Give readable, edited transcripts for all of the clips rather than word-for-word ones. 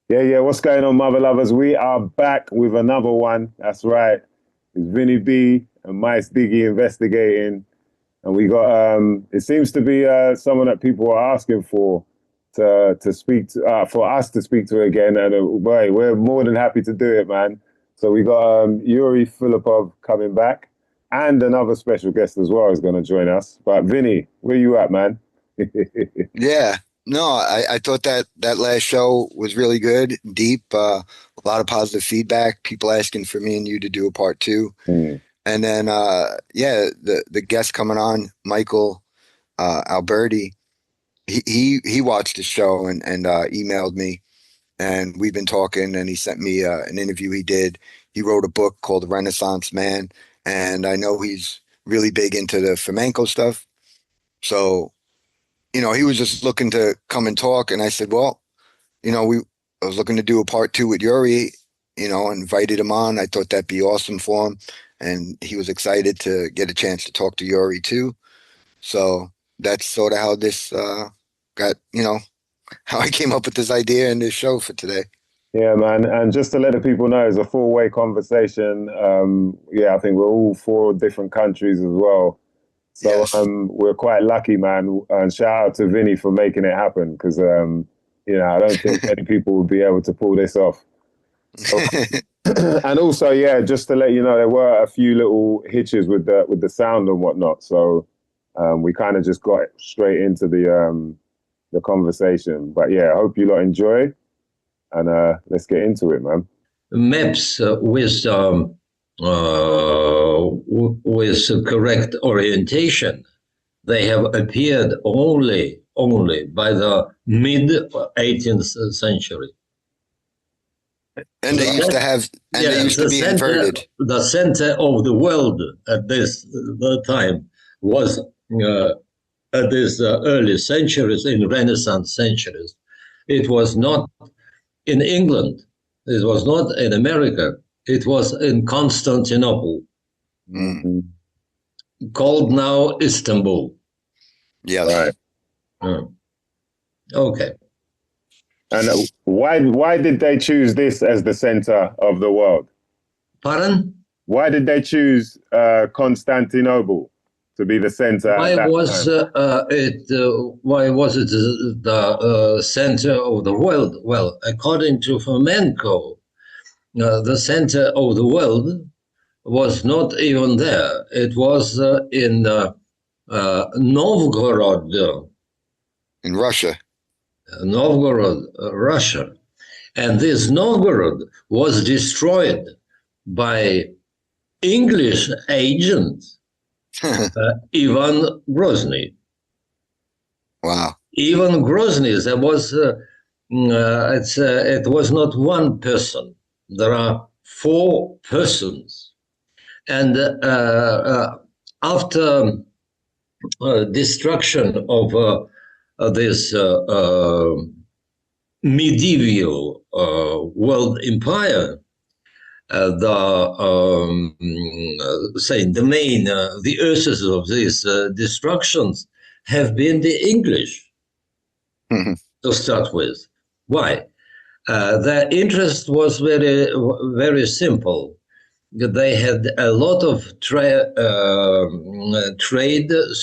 Yeah, yeah. What's going on, mother lovers? We are back with another one. That's right. It's Vinny B and Mice Diggy investigating, and we got. It seems to be someone that people are asking for to speak to, for us to speak to again, and boy, we're more than happy to do it, man. So we got Iouri Filippov coming back, and another special guest as well is going to join us. But Vinny, where you at, man? Yeah, no, I thought that last show was really good, deep, a lot of positive feedback, people asking for me and you to do a part two. Mm. And then yeah, the guest coming on, Michael Alberti, he watched the show and emailed me and we've been talking and he sent me an interview he did. He wrote a book called The Renaissance Man, and I know he's really big into the flamenco stuff. So he was just looking to come and talk, and I said, well, we I was looking to do a part two with Iouri, invited him on. I thought that'd be awesome for him, and he was excited to get a chance to talk to Iouri too. So that's sort of how this got, how I came up with this idea and this show for today. Yeah, man. And just to let the people know, it's a four-way conversation. Yeah, I think we're all four different countries as well. So Yes. we're quite lucky, man. And shout out to Vinny for making it happen because, I don't think many people would be able to pull this off. So, and also, yeah, just to let you know, there were a few little hitches with the sound and whatnot. So we kind of just got straight into the conversation. But yeah, I hope you lot enjoy. And let's get into it, man. Maps with correct orientation, they have appeared only by the mid 18th century. And they used to have, and they used to be inverted. The center of the world at this the time was at these early centuries, in Renaissance centuries. It was not in England. It was not in America. It was in Constantinople, Mm. called now Istanbul. Yes. Right. Okay. And why did they choose this as the center of the world? Pardon? Why did they choose Constantinople to be the center? Why was it the center of the world? Well, according to Fomenko, the center of the world was not even there. It was in Novgorod, In Russia. Russia. And this Novgorod was destroyed by English agent Ivan Grozny. Wow. Ivan Grozny, there was, it was not one person. There are four persons. And after destruction of this medieval world empire, the authors of these destructions have been the English to start with. Why? Their interest was very, very simple. They had a lot of trade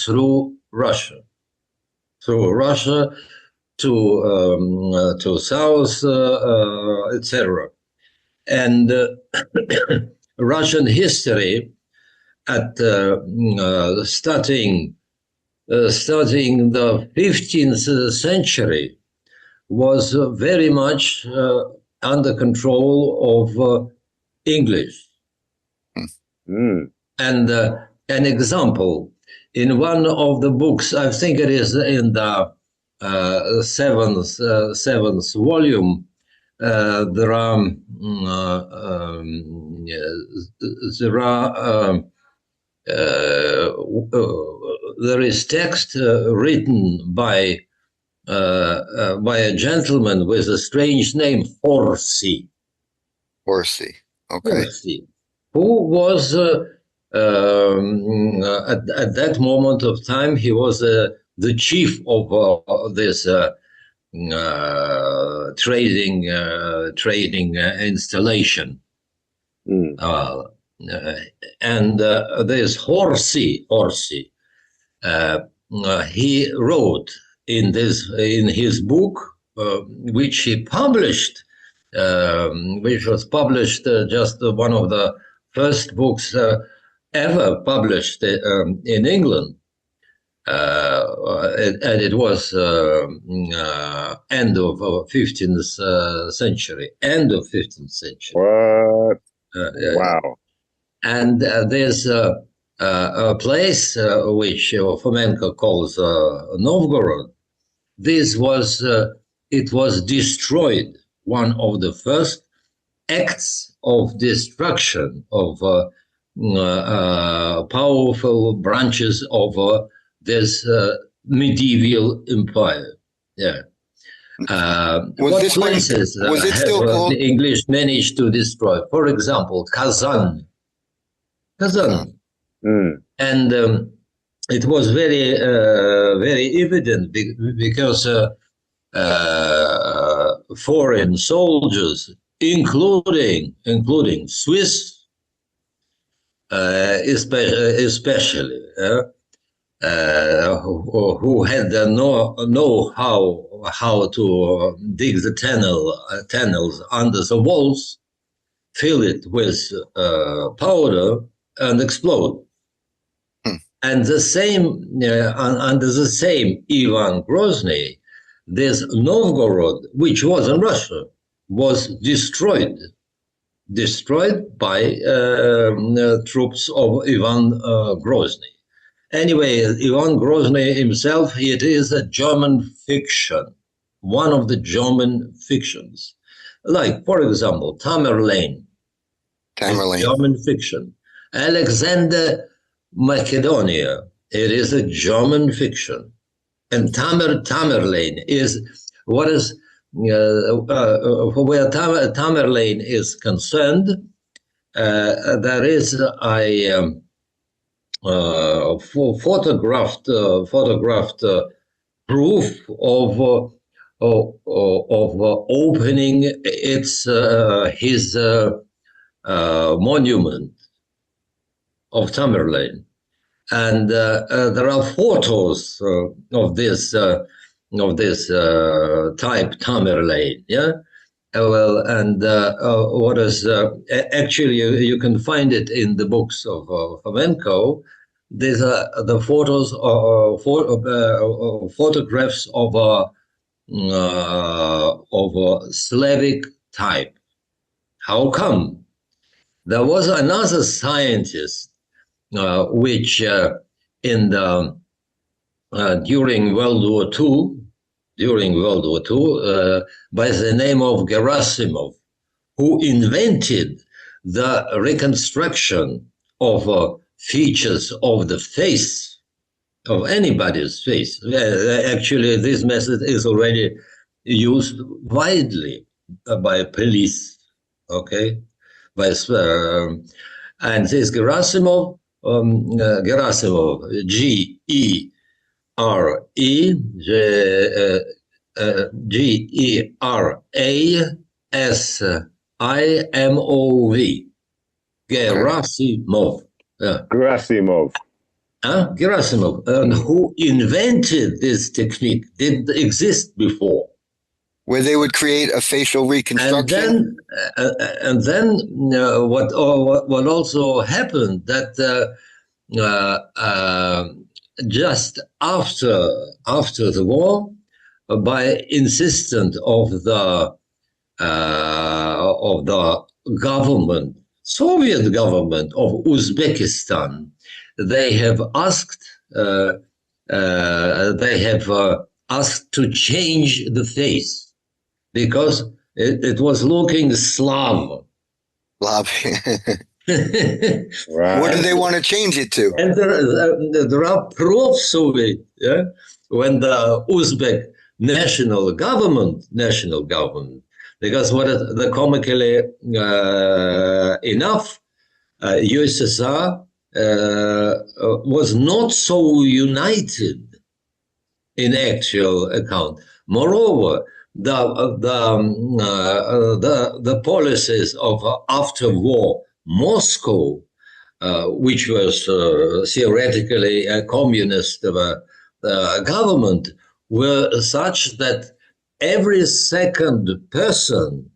through Russia to south, etc. And Russian history at starting the 15th century was very much under control of English. Mm. And an example, in one of the books, I think it is in the seventh volume, there is text written by a gentleman with a strange name, Horsey. Horsey. Okay. Horsey, who was at that moment of time, he was the chief of this trading installation. Mm. And there's Horsey. He wrote in his book, which he published, which was published just one of the first books ever published in England. And it was end of 15th century. What? Wow. And there's a place which Fomenko calls Novgorod. This was it was destroyed. One of the first acts of destruction of powerful branches of this medieval empire. Yeah. What places was it still called? the English managed to destroy? For example, Kazan. Mm. And it was very, very evident because foreign soldiers, including Swiss, especially, who had the know-how to dig the tunnels under the walls, fill it with powder, and explode. And the same, under the same Ivan Grozny, this Novgorod, which was in Russia, was destroyed by troops of Ivan Grozny. Anyway, Ivan Grozny himself, it is a German fiction, one of the German fictions. Like, for example, Tamerlane. German fiction. Alexander Macedonia, it is a German fiction. And Tamerlane is what is where Tamerlane is concerned. There is a photographed proof of opening his monument of Tamerlane, and there are photos of this type Tamerlane. Yeah, well, and what is actually you can find it in the books of Fomenko. These are the photos photographs of a Slavic type. How come? There was another scientist which in the during World War II, by the name of Gerasimov, who invented the reconstruction of features of the face, of anybody's face. Actually, this method is already used widely by police, okay? And this Gerasimov, Gerasimov, Gerasimov. Yeah. Gerasimov, who invented this technique, didn't exist before. Where they would create a facial reconstruction. And then what also happened that just after the war, by insistence of the government, Soviet government of Uzbekistan, they have asked to change the face because it was looking Slav. Right. What do they want to change it to? And there are proofs of it. Yeah? When the Uzbek national government, because the comically enough, USSR was not so united in actual account. Moreover, the policies of after-war Moscow, which was theoretically a communist government, were such that every second person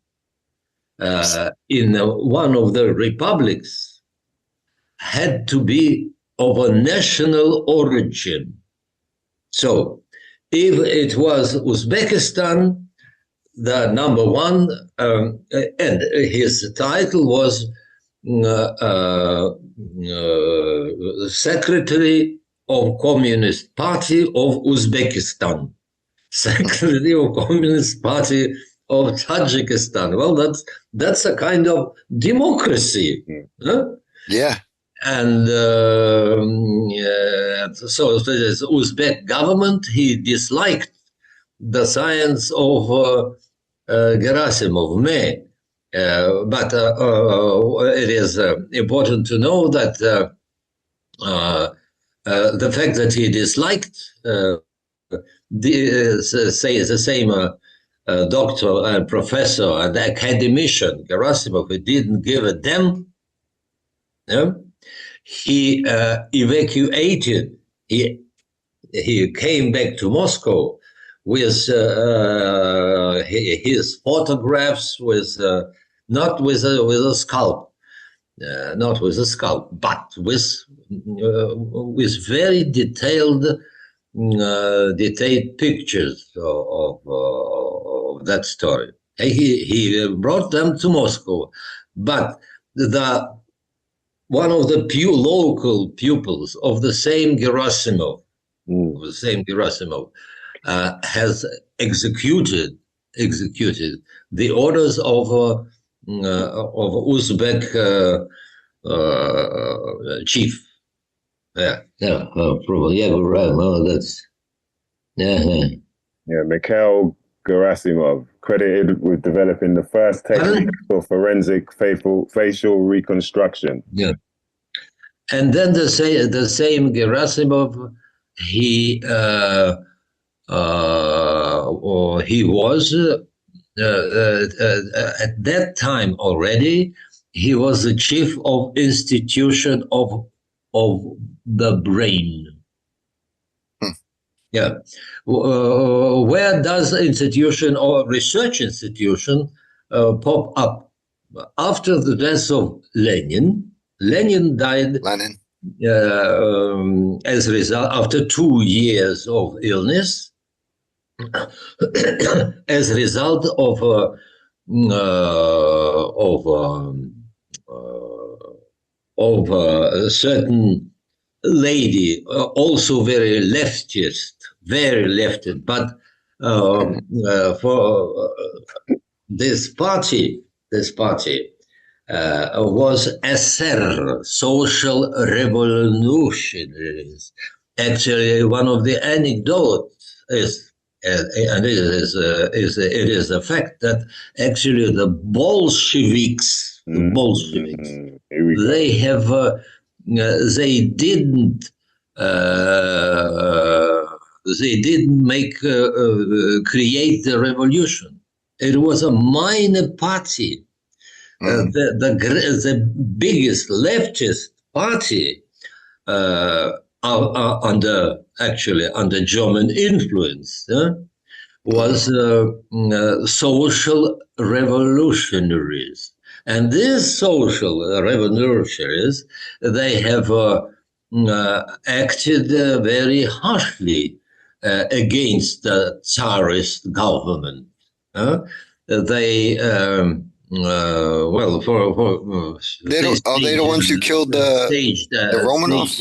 in one of the republics had to be of a national origin. So if it was Uzbekistan, the number one, and his title was Secretary of Communist Party of Uzbekistan, Secretary of Communist Party of Tajikistan. Well, that's a kind of democracy. Huh? Yeah. And so the Uzbek government, he disliked the science of Gerasimov, but it is important to know that the fact that he disliked the same doctor and professor and academician Gerasimov, he didn't give a damn. Yeah? He evacuated. He came back to Moscow with his photographs, with not with a scalp, but with very detailed pictures of that story. He brought them to Moscow, but one of the local pupils of the same Gerasimov, has executed the orders of Uzbek chief. Probably. Yeah, right. Well, that's Mikhail Gerasimov, credited with developing the first technique for forensic facial reconstruction. Yeah, and then the same Gerasimov, he was at that time already. He was the chief of Institution of the Brain. Yeah, where does institution or research institution pop up? After the death of Lenin, Lenin died as a result after 2 years of illness, as a result of a certain lady, also very leftist, but for this party was SR, Social Revolutionaries. Actually, one of the anecdotes is, and it is a fact that actually the Bolsheviks, they have they didn't create the revolution. It was a minor party. The biggest leftist party under German influence was social revolutionaries. And these social revolutionaries, they have acted very harshly against the Tsarist government. They well, they the ones who killed the Romanovs?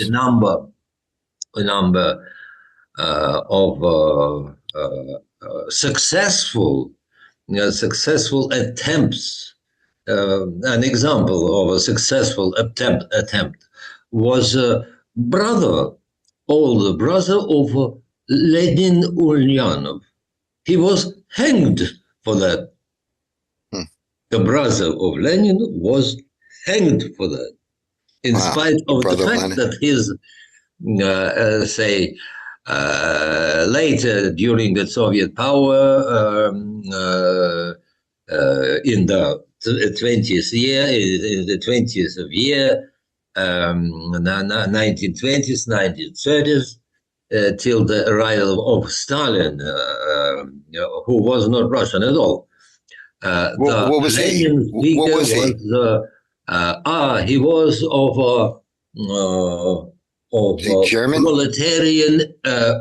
A number of successful attempts. An example of a successful attempt was a older brother of Lenin Ulyanov. He was hanged for that. The brother of Lenin was hanged for that, in spite of the fact that his, Later, during the Soviet power, in the 20th year, in the 20th of year, 1920s, 1930s, till the arrival of Stalin, who was not Russian at all. What was he? Lenin What was he? He was of Is he German? proletarian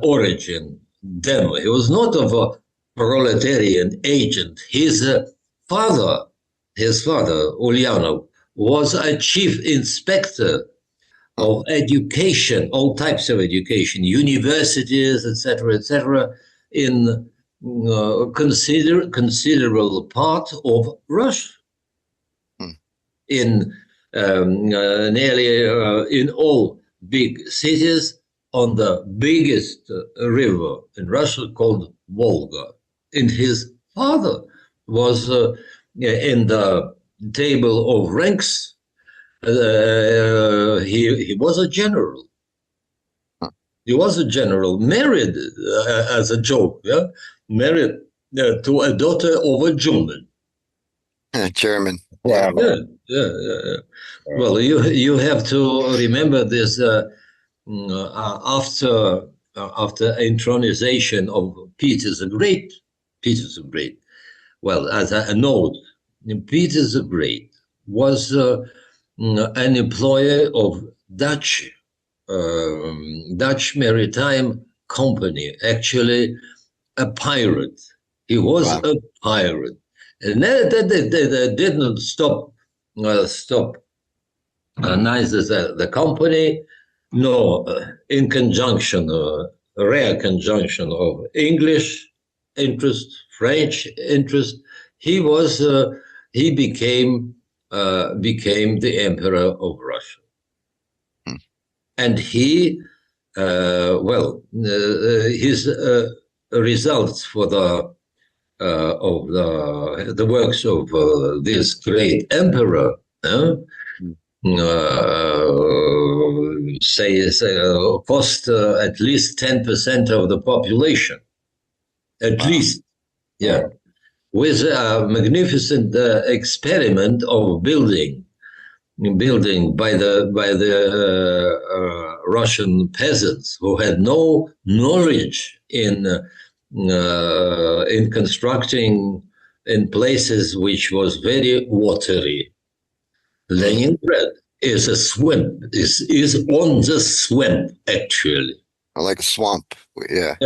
origin. Then he was not of a proletarian agent. His father, Ulyanov, was a chief inspector of education, all types of education, universities, etc., in considerable part of Russia. In nearly in all big cities, on the biggest river in Russia called Volga. And his father was in the table of ranks. He was a general. He was a general, married as a joke, married to a daughter of a German. German. Wow. Yeah. Well, you have to remember this after intronization of Peter the Great. Well, as a note, Peter the Great was an employer of Dutch maritime company, actually a pirate. He was a pirate. And they did not stop neither the company nor in conjunction, rare conjunction of English interest, French interest. He became the emperor of Russia. And he, his results for the works of this great emperor, cost at least 10% of the population, at least, with a magnificent experiment of building by the Russian peasants who had no knowledge in constructing in places which was very watery. Leningrad is a swamp. Is on the swamp actually. Like a swamp. Yeah.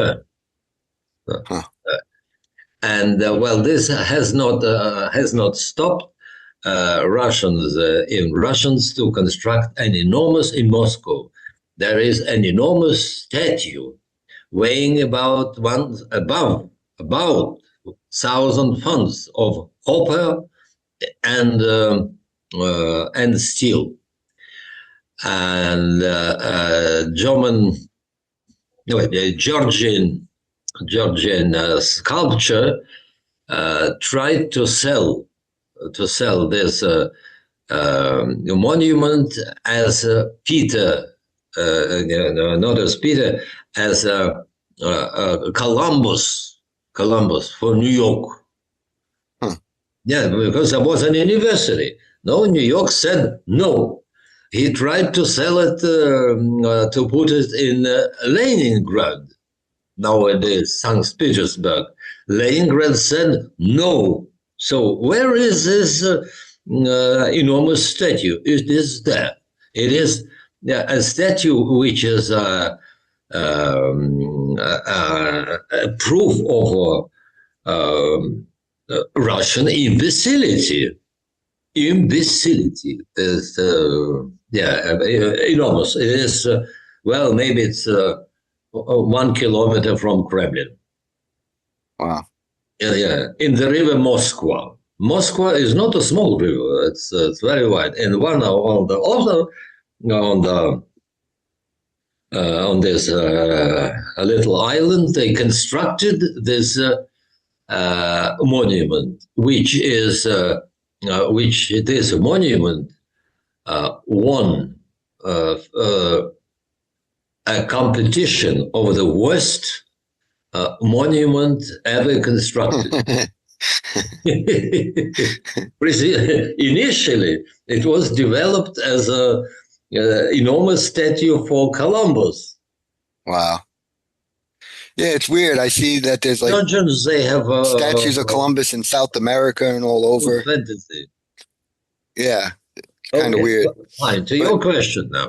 And this has not stopped Russians to construct an enormous, in Moscow, there is an enormous statue weighing about 1,000 tons of copper and steel. And Georgian sculpture tried to sell this monument as Peter, not as Peter, as Columbus for New York. Yeah, because there was an university. No, New York said no. He tried to sell it, to put it in Leningrad, nowadays St. Petersburg. Leningrad said no. So where is this enormous statue? It is there. It is a statue which is a proof of Russian imbecility. Imbecility is enormous. It is maybe it's 1 kilometer from Kremlin. Wow. Yeah, in the river Moskva. Moskva is not a small river. It's very wide. And one on this little island, they constructed this monument, which this monument won a competition over the worst monument ever constructed. Initially, it was developed as a enormous statue for Columbus. Wow. Yeah, it's weird. I see that there's like Georgians, they have statues of Columbus in South America and all over. fantasy. Yeah, it's kind of Okay, weird. fine. To But, your question now.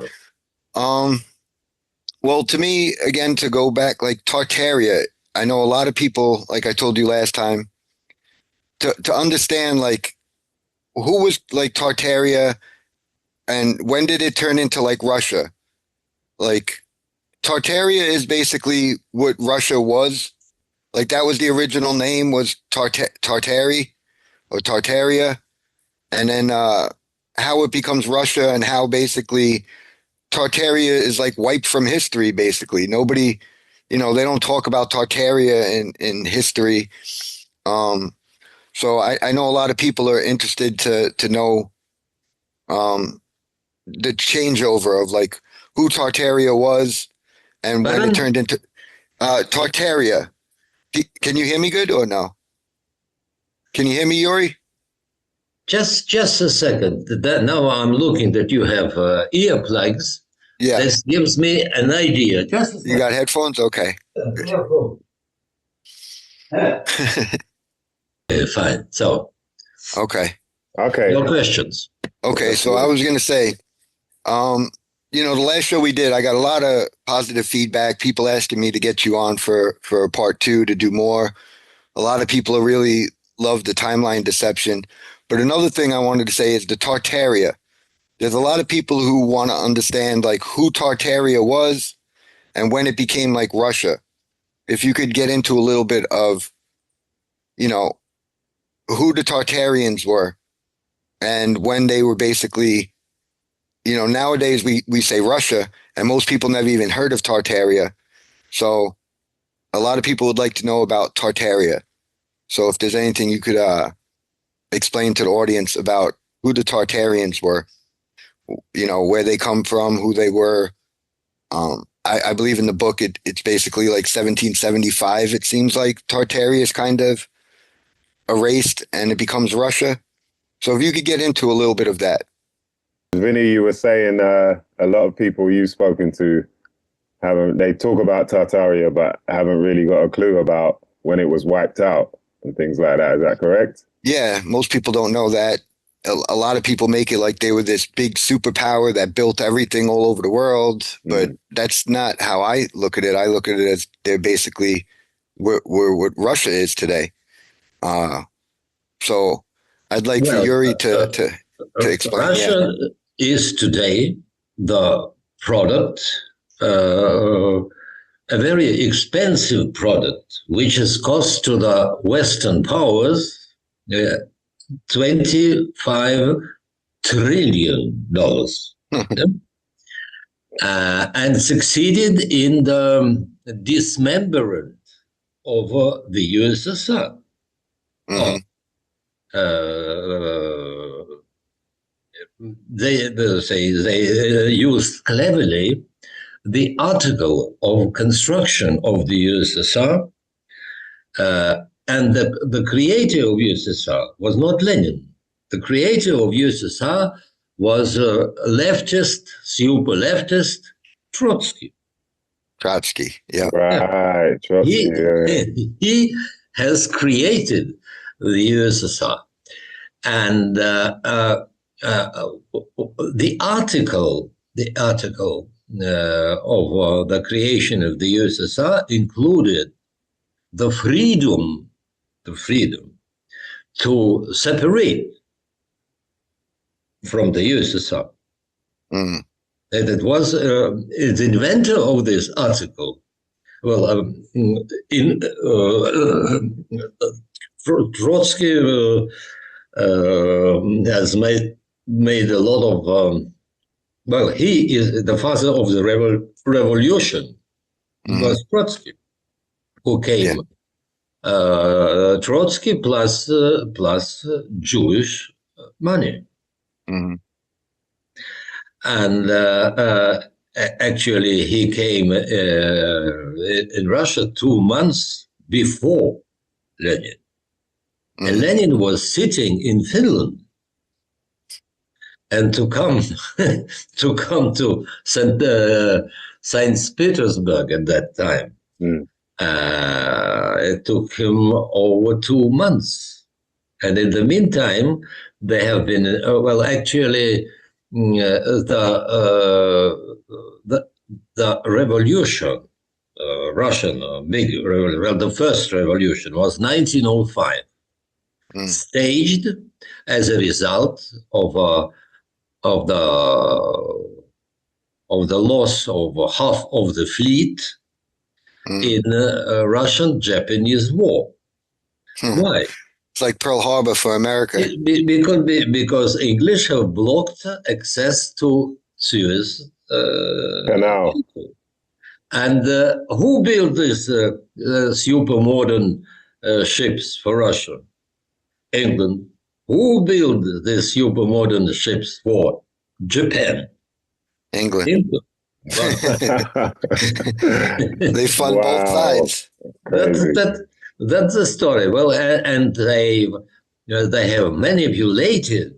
Well, to me, again, to go back, like Tartaria, I know a lot of people, like I told you last time, to understand like who was like Tartaria and when did it turn into like Russia? Like Tartaria is basically what Russia was. Like that was the original name was Tartary or Tartaria. And then how it becomes Russia and how basically Tartaria is like wiped from history, basically. Nobody, they don't talk about Tartaria in history. So I know a lot of people are interested to know the changeover of like who Tartaria was and when it turned into Tartaria. Can you hear me good or no? Can you hear me, Iouri? Just a second. Now I'm looking that you have earplugs. Yeah. This gives me an idea. Just a second. You got headphones? Okay. Fine. So. Okay. Your questions. Okay. So I was going to say, the last show we did, I got a lot of positive feedback. People asking me to get you on for part 2 to do more. A lot of people really love the timeline deception. But another thing I wanted to say is the Tartaria. There's a lot of people who want to understand like who Tartaria was and when it became like Russia. If you could get into a little bit of, who the Tartarians were and when they were basically, nowadays we say Russia and most people never even heard of Tartaria. So a lot of people would like to know about Tartaria. So if there's anything you could explain to the audience about who the Tartarians were, where they come from, who they were. I believe in the book, it's basically like 1775. It seems like Tartaria is kind of erased and it becomes Russia. So if you could get into a little bit of that. Vinny, you were saying a lot of people you've spoken to they talk about Tartaria, but haven't really got a clue about when it was wiped out and things like that. Is that correct? Yeah, most people don't know that. A lot of people make it like they were this big superpower that built everything all over the world, but that's not how I look at it. I look at it as they're basically what Russia is today. So I'd like for Iouri to explain. Russia is today the product, a very expensive product, which has cost to the Western powers $25 trillion and succeeded in the dismemberment of the USSR. Mm-hmm. They used cleverly the article of construction of the USSR, and the creator of USSR was not Lenin. The creator of USSR was a leftist, super leftist, Trotsky. Trotsky, yeah. Right, Trotsky. He has created the USSR. And the article of the creation of the USSR included the freedom to separate from the USSR. Mm. And it was the inventor of this article. Well, Trotsky has made a lot of. He is the father of the revolution. It was Trotsky who came. Yeah. Trotsky plus Jewish money. Mm-hmm. And Actually, he came in Russia 2 months before Lenin. And Lenin was sitting in Finland. And to come to St. Petersburg at that time, it took him over 2 months. And in the meantime, they have been actually the revolution, Russian big revolution, the first revolution was 1905, staged as a result of the loss of half of the fleet in Russian-Japanese war. Why? It's like Pearl Harbor for America. Because English have blocked access to Suez Canal. And who built these super modern ships for Russia? England. Who built these super modern ships for Japan? England. They fund both sides. That's the story. Well, and they have manipulated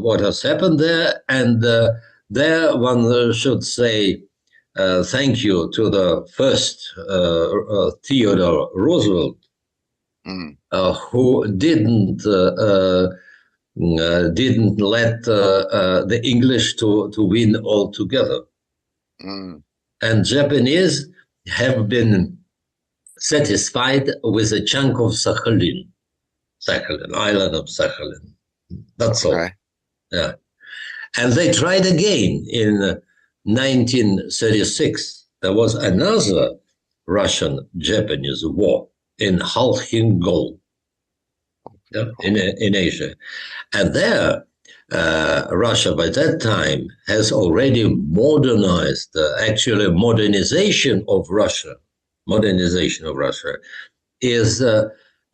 what has happened there, and there one should say thank you to the first Theodore Roosevelt, who didn't let the English to win altogether. And Japanese have been satisfied with a chunk of Sakhalin, island of Sakhalin. That's all. Yeah. And they tried again in 1936. There was another Russian-Japanese war in Khalkhin-Gol, in Asia. And there, Russia by that time has already modernized, actually modernization of Russia is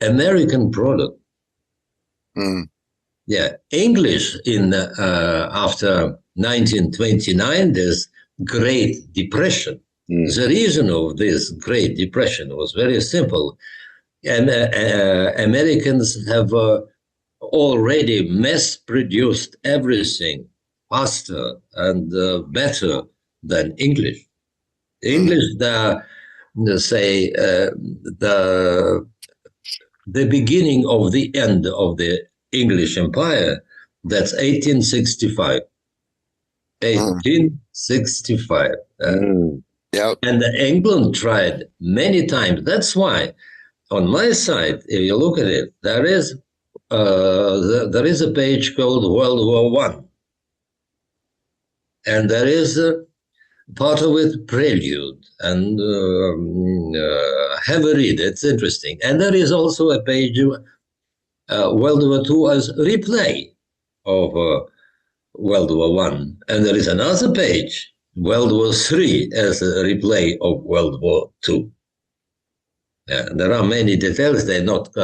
American product. Yeah, English in after 1929, there's Great Depression. The reason of this Great Depression was very simple. And Americans have already mass-produced everything faster and better than English. English, the beginning of the end of the English Empire, that's 1865. 1865. And England tried many times. That's why, on my side, if you look at it, there is a page called World War One, and there is part of it prelude, and have a read. It's interesting. And there is also a page, World War II as replay of World War One, and there is another page, World War III as a replay of World War II. There are many details. They're not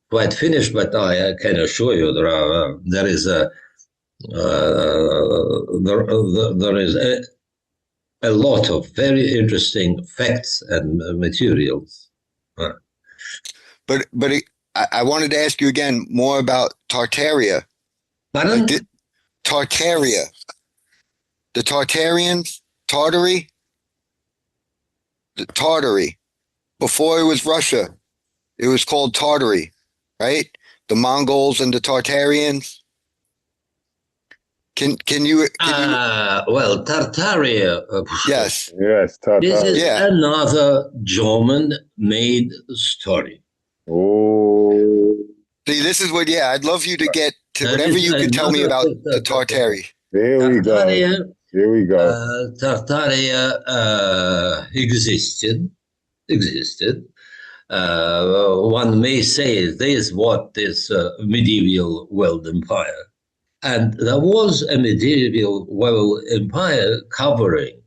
quite finished, but I can assure you there is a lot of very interesting facts and materials. But I wanted to ask you again more about Tartaria. Pardon? Like Tartaria. The Tartarians, Tartary. The Tartary. Before it was Russia, it was called Tartary, right? The Mongols and the Tartarians. Can you? Well, Tartaria. Yes. Yes, Tartaria. This is another German-made story. Oh. See, this is what. Yeah, I'd love you to get to whatever you could tell me about the Tartary. Here we go. Here we go. Tartaria existed. One may say this what is medieval world empire. And there was a medieval world empire covering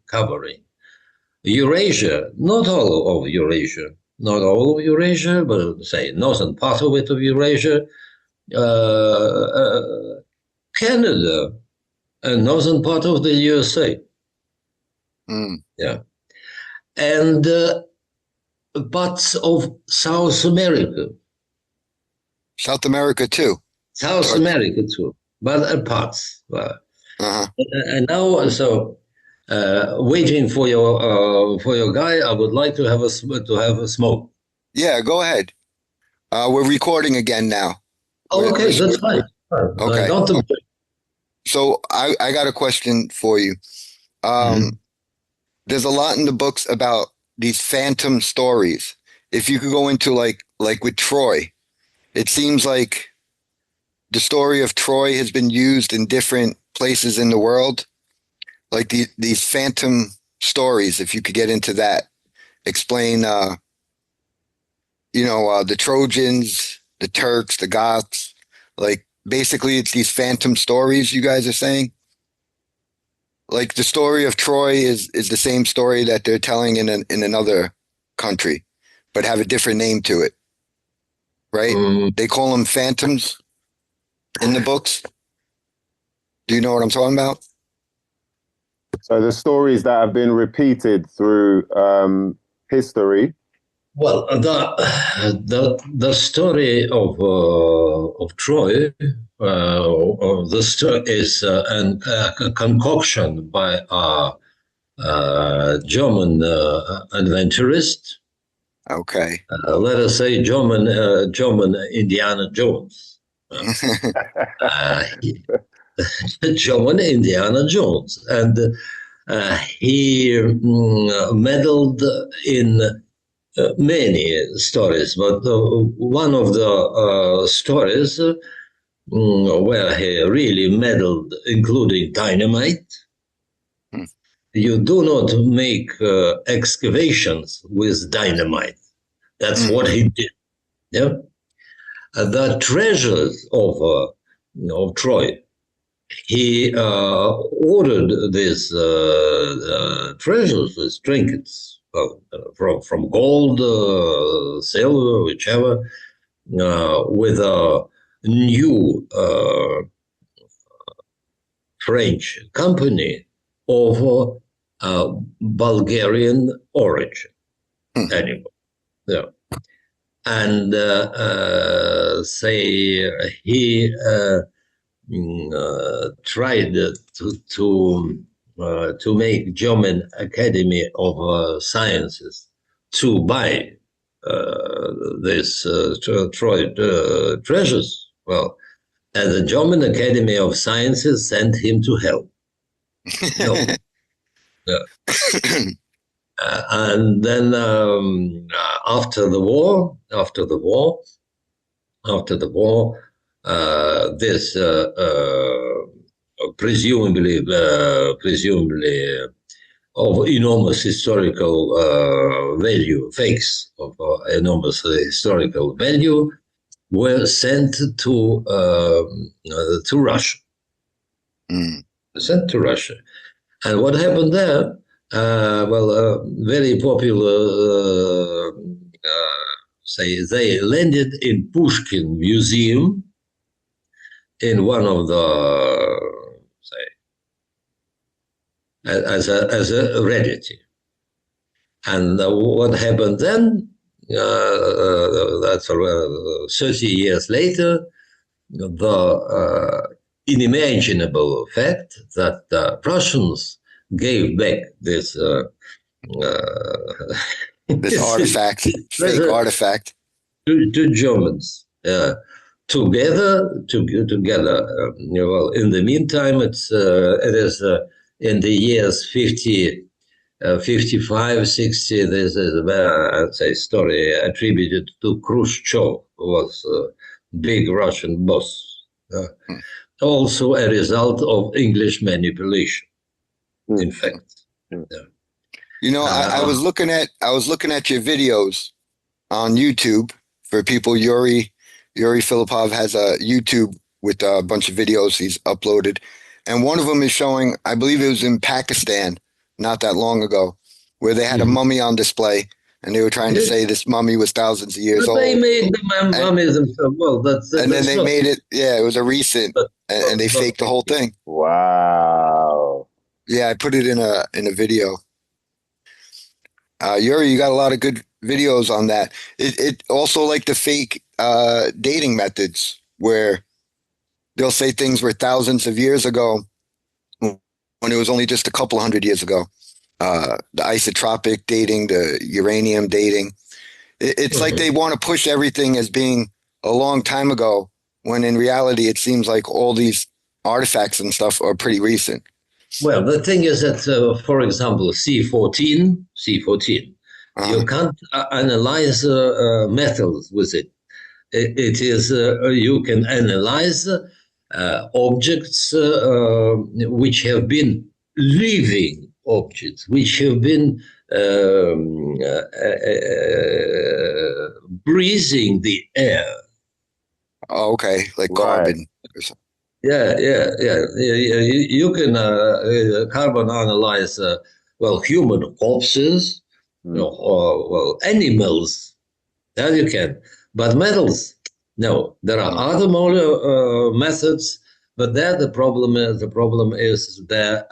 Eurasia, not all of Eurasia, but say northern part of Eurasia, Canada, northern part of the USA. Mm. Yeah. And parts of South America. South America too. South America too, but parts. Uh-huh. And now, so waiting for your guy, I would like to have a smoke. Yeah, go ahead. We're recording again now. Okay, that's fine. Okay. Don't object. So I got a question for you. There's a lot in the books about these phantom stories. If you could go into like with Troy, it seems like the story of Troy has been used in different places in the world. Like these phantom stories, if you could get into that, explain, the Trojans, the Turks, the Goths. Like basically, it's these phantom stories you guys are saying. Like the story of Troy is the same story that they're telling in another country, but have a different name to it, right? They call them phantoms in the books. Do you know what I'm talking about? So the stories that have been repeated through history. Well, the story of Troy, the story is a concoction by a German adventurist. Okay. Let us say German Indiana Jones. German Indiana Jones, and he meddled in many stories, but one of the stories where he really meddled, including dynamite. You do not make excavations with dynamite. That's what he did. Yeah, the treasures of Troy. He ordered these treasures, these trinkets, from gold, silver, whichever, with a new French company of Bulgarian origin. Anyway, yeah. And say he tried to make German Academy of Sciences to buy this Troy treasures. Well, and the German Academy of Sciences sent him to hell. No. Yeah. And then after the war, this presumably of enormous historical value, fakes of enormous historical value, were sent to Russia. Sent to Russia, and what happened there? Very popular. Say they landed in Pushkin Museum in one of the as a rarity. And what happened then? That's 30 years later. The unimaginable fact that the Russians gave back this this artifact, fake artifact, to Germans. Together. Well, in the meantime, it is in the years 50, 55, 60. There's a story attributed to Khrushchev, who was a big Russian boss. Also a result of English manipulation. In fact, I was looking at your videos on YouTube. For people, Iouri Filippov has a YouTube with a bunch of videos he's uploaded, and one of them is showing, I believe it was in Pakistan, not that long ago, where they had a mummy on display, and they were trying to say this mummy was thousands of years old. They made the mummies themselves. Well, and then they made it. Yeah, it was a recent, and they faked the whole thing. Wow. Yeah, I put it in a video. Yuri, you got a lot of good videos on that. It also like the fake dating methods where they'll say things were thousands of years ago when it was only just a couple hundred years ago. The isotropic dating, the uranium dating. It's like they want to push everything as being a long time ago, when in reality it seems like all these artifacts and stuff are pretty recent. Well, the thing is that, for example, C14, you can't analyze metals with it. It is you can analyze objects which have been living objects, which have been breathing the air. Oh, okay, like Right. carbon or something. Yeah. You can carbon analyze human corpses, or animals. That you can, but metals, no. There are other more methods, but there the problem is the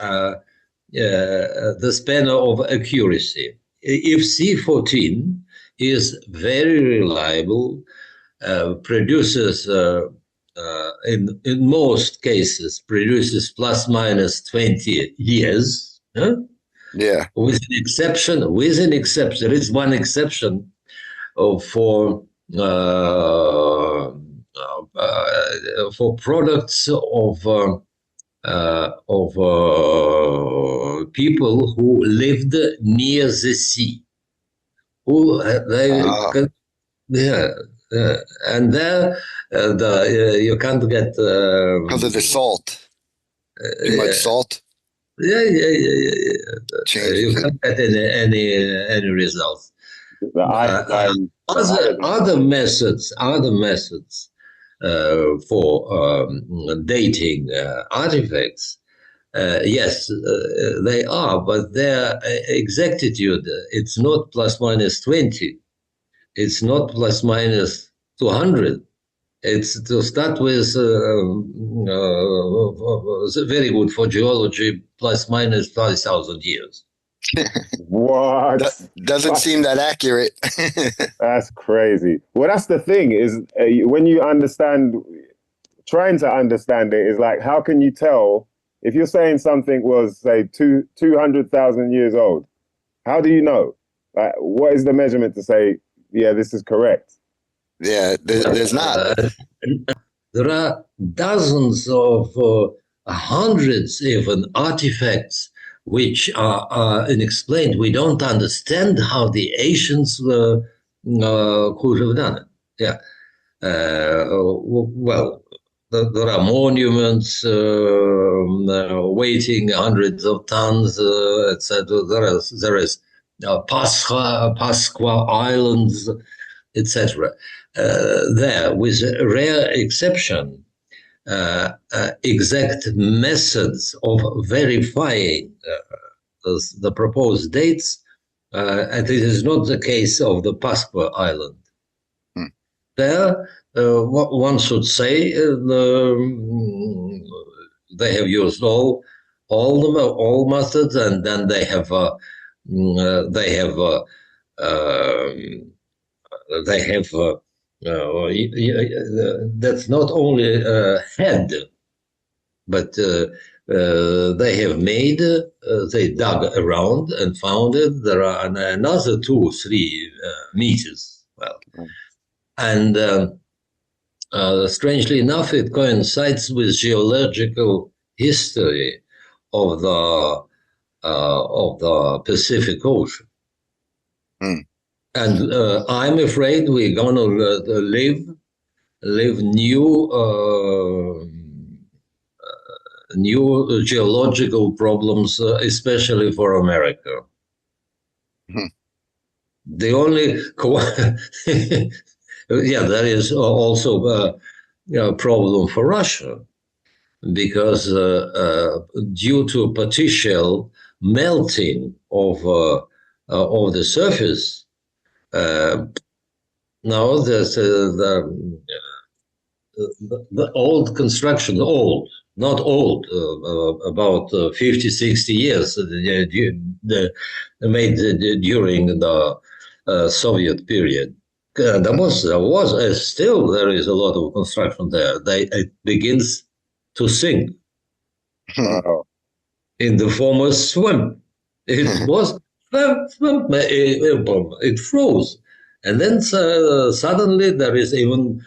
span of accuracy. If C14 is very reliable, produces in most cases produces plus minus 20 years. Huh? Yeah. With an exception, there is one exception for products of people who lived near the sea, who and there you can't get because of the salt. Too much salt. You can't get any results. Other methods for dating artifacts, yes, they are, but their exactitude, it's not plus minus 20. It's not plus minus 200. It's to start with very good for geology, plus minus 5,000 years. What? That doesn't seem that accurate. That's crazy. Well, that's the thing is when you trying to understand it is like, how can you tell if you're saying something was, say, 200,000 years old? How do you know? Like, what is the measurement to say, yeah, this is correct? Yeah, there's not. There are dozens of hundreds even artifacts which are unexplained. We don't understand how the ancients could have done it. Yeah. Well, there are monuments weighing hundreds of tons, etc. There is Pasqua Islands, etc. There, with a rare exception, exact methods of verifying the proposed dates, and it is not the case of the Pasqua Island. There, one should say they have used all methods, and then they have that's not only had, but they have made, they dug around and found it. There are another 2-3 meters. Well, and strangely enough, it coincides with geological history of the Pacific Ocean. And I'm afraid we're going to live new geological problems, especially for America. The only there is also a problem for Russia, because due to partial melting of the surface, now there's the old construction, old, not old, about 50, 60 years, made during the Soviet period. Still there is a lot of construction there. It begins to sink Wow. in the form of swim. It was swim. It froze, and then suddenly there is even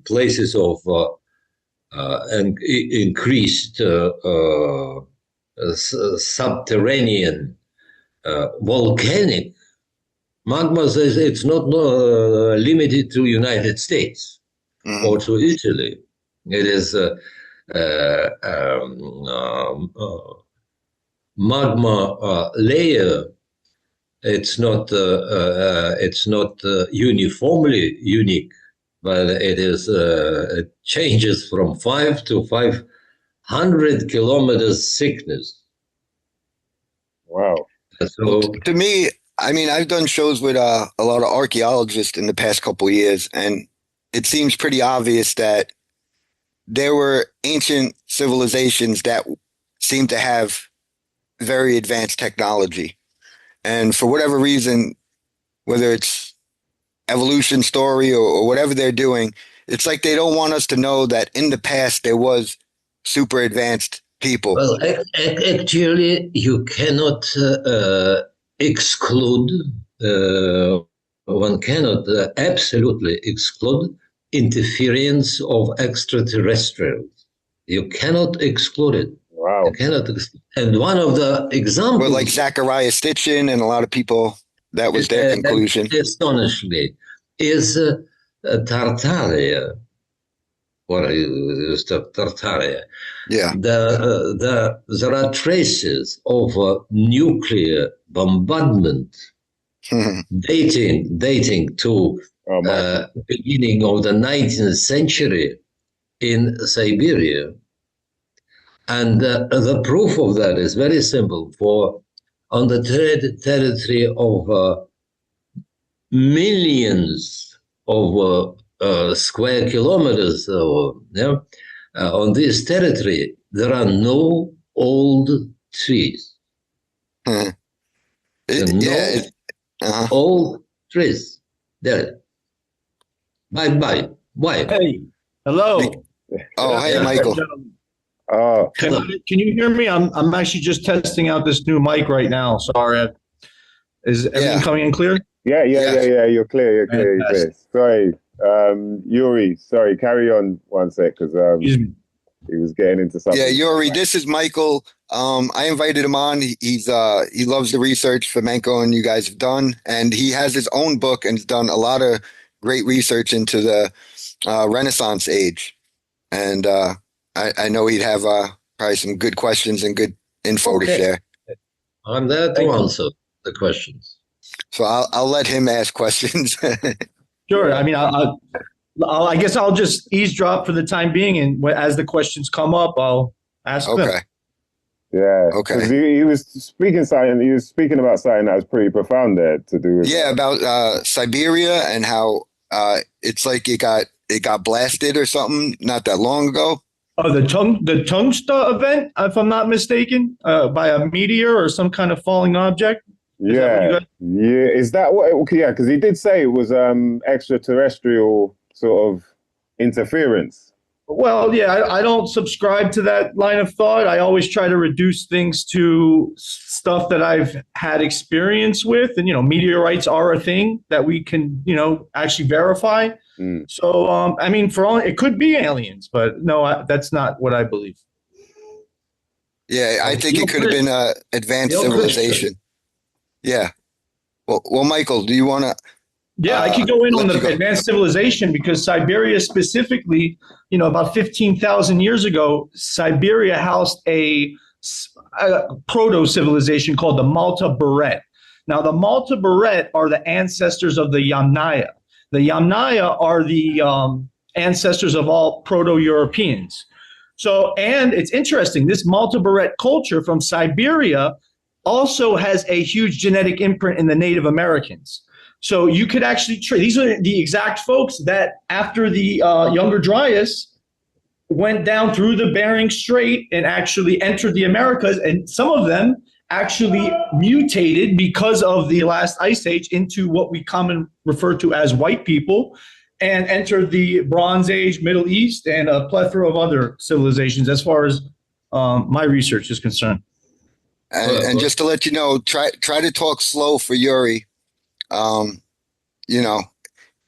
places of increased subterranean volcanic magma. It's not limited to United States or to Italy. It is magma layer. It's not uniformly unique, but it changes from 5 to 500 kilometers thickness. Wow. So To me, I mean, I've done shows with a lot of archaeologists in the past couple of years, and it seems pretty obvious that there were ancient civilizations that seem to have very advanced technology. And for whatever reason, whether it's evolution story or whatever they're doing, it's like they don't want us to know that in the past there was super advanced people. well, actually, you cannot exclude. One cannot absolutely exclude interference of extraterrestrials. You cannot exclude it. Wow. You cannot. And one of the examples, But like Zachariah Stitchin and a lot of people, that was their conclusion. astonishingly, is Tartaria. What is Tartaria? Yeah. There are traces of nuclear bombardment dating to Oh my. beginning of the 19th century in Siberia. And the proof of that is very simple. For on the territory of millions of square kilometers, on this territory, there are no old trees. Old trees. There. Bye. Why? Hey, hello. Oh, hey, Michael. Oh. Can you hear me? I'm actually just testing out this new mic right now. Sorry. Is everything coming in clear? Yeah. You're clear. Sorry, Iouri. Sorry, carry on one sec, because he was getting into something. Yeah, Iouri, this is Michael. I invited him on. He loves the research Fomenko and you guys have done, and he has his own book and has done a lot of great research into the Renaissance age. And I know he'd have probably some good questions and good info to share. I'm there to answer the questions. So I'll let him ask questions. Sure. I mean, I guess I'll just eavesdrop for the time being, and as the questions come up, I'll ask them. Yeah. Okay. He was speaking about something that was pretty profound there to do with. Yeah, about Siberia and how it's like it got blasted or something not that long ago. Oh, the Tungsta event, if I'm not mistaken, by a meteor or some kind of falling object. Yeah. Is that what? Yeah, because he did say it was extraterrestrial sort of interference. Well, yeah, I don't subscribe to that line of thought. I always try to reduce things to stuff that I've had experience with. And, meteorites are a thing that we can, actually verify. So, I mean, it could be aliens, but no, that's not what I believe. Yeah, I think it could have been an advanced civilization. Yeah. Well, Michael, do you want to? Yeah, I could go in on the advanced civilization, because Siberia specifically, about 15,000 years ago, Siberia housed a proto-civilization called the Malta-Beret. Now, the Malta-Beret are the ancestors of the Yamnaya. The Yamnaya are the ancestors of all Proto-Europeans. So, and it's interesting, this Malta-Beret culture from Siberia also has a huge genetic imprint in the Native Americans. So you could actually these are the exact folks that after the Younger Dryas went down through the Bering Strait and actually entered the Americas, and some of them actually mutated because of the last ice age into what we commonly refer to as white people, and entered the Bronze Age, Middle East, and a plethora of other civilizations as far as my research is concerned. And just to let you know, try to talk slow for Iouri. You know,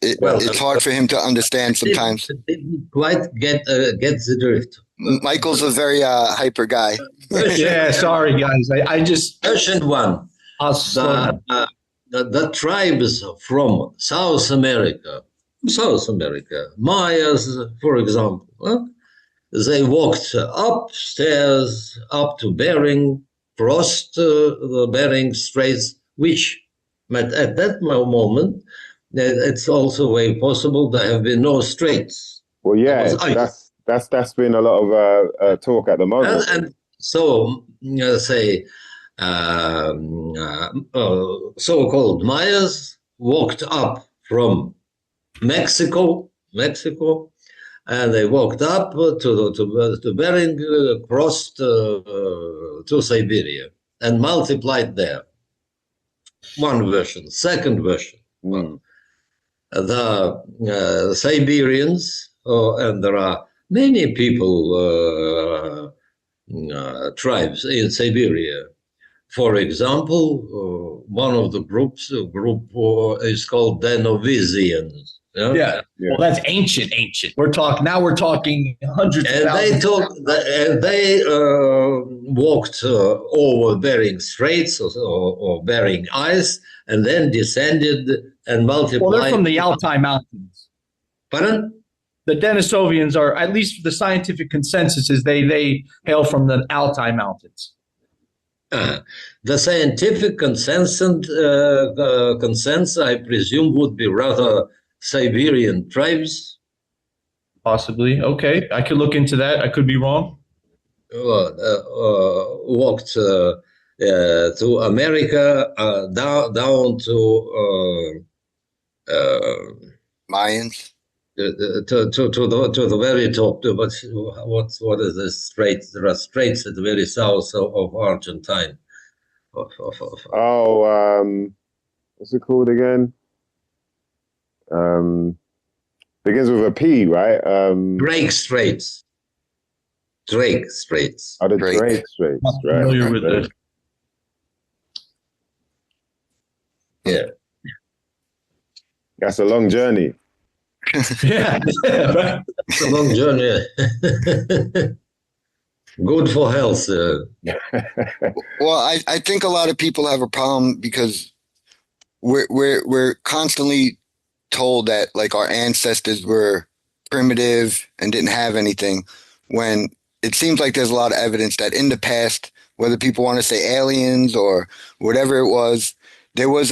it's hard for him to understand sometimes. Didn't quite get the drift. Michael's a very hyper guy. Yeah, sorry guys. I just Question one. The tribes from South America, Mayas, for example, they walked upstairs up to Bering, crossed the Bering Straits, which at that moment, it's also very possible there have been no straits. Well, yeah, that's been a lot of talk at the moment. And so, say, so-called Mayas walked up from Mexico, and they walked up to Bering, crossed to Siberia, and multiplied there. One version. Second version. The Siberians, and there are many people, tribes in Siberia. For example, one of the group is called Denovisians. Yeah. Well, that's ancient. We're talking hundreds of thousands. They walked over Bering Straits or Bering Ice, and then descended and multiplied. Well, they're from the Altai Mountains. Pardon? The Denisovians are, at least the scientific consensus is they hail from the Altai Mountains. The scientific consensus, I presume, would be rather Siberian tribes. Possibly. Okay, I could look into that. I could be wrong. Walked to America, down to Mayans. To the very top. What is the straits? There are straits at the very south of Argentine. What's it called again? Begins with a P, right? Drake Straits. Drake Straits. Oh, the Drake Straits, I'm right? familiar with it. Yeah. That's a long journey. Yeah. It's a long journey. Good for health. Well, I think a lot of people have a problem because we're constantly told that like our ancestors were primitive and didn't have anything, when it seems like there's a lot of evidence that in the past, whether people want to say aliens or whatever it was, there was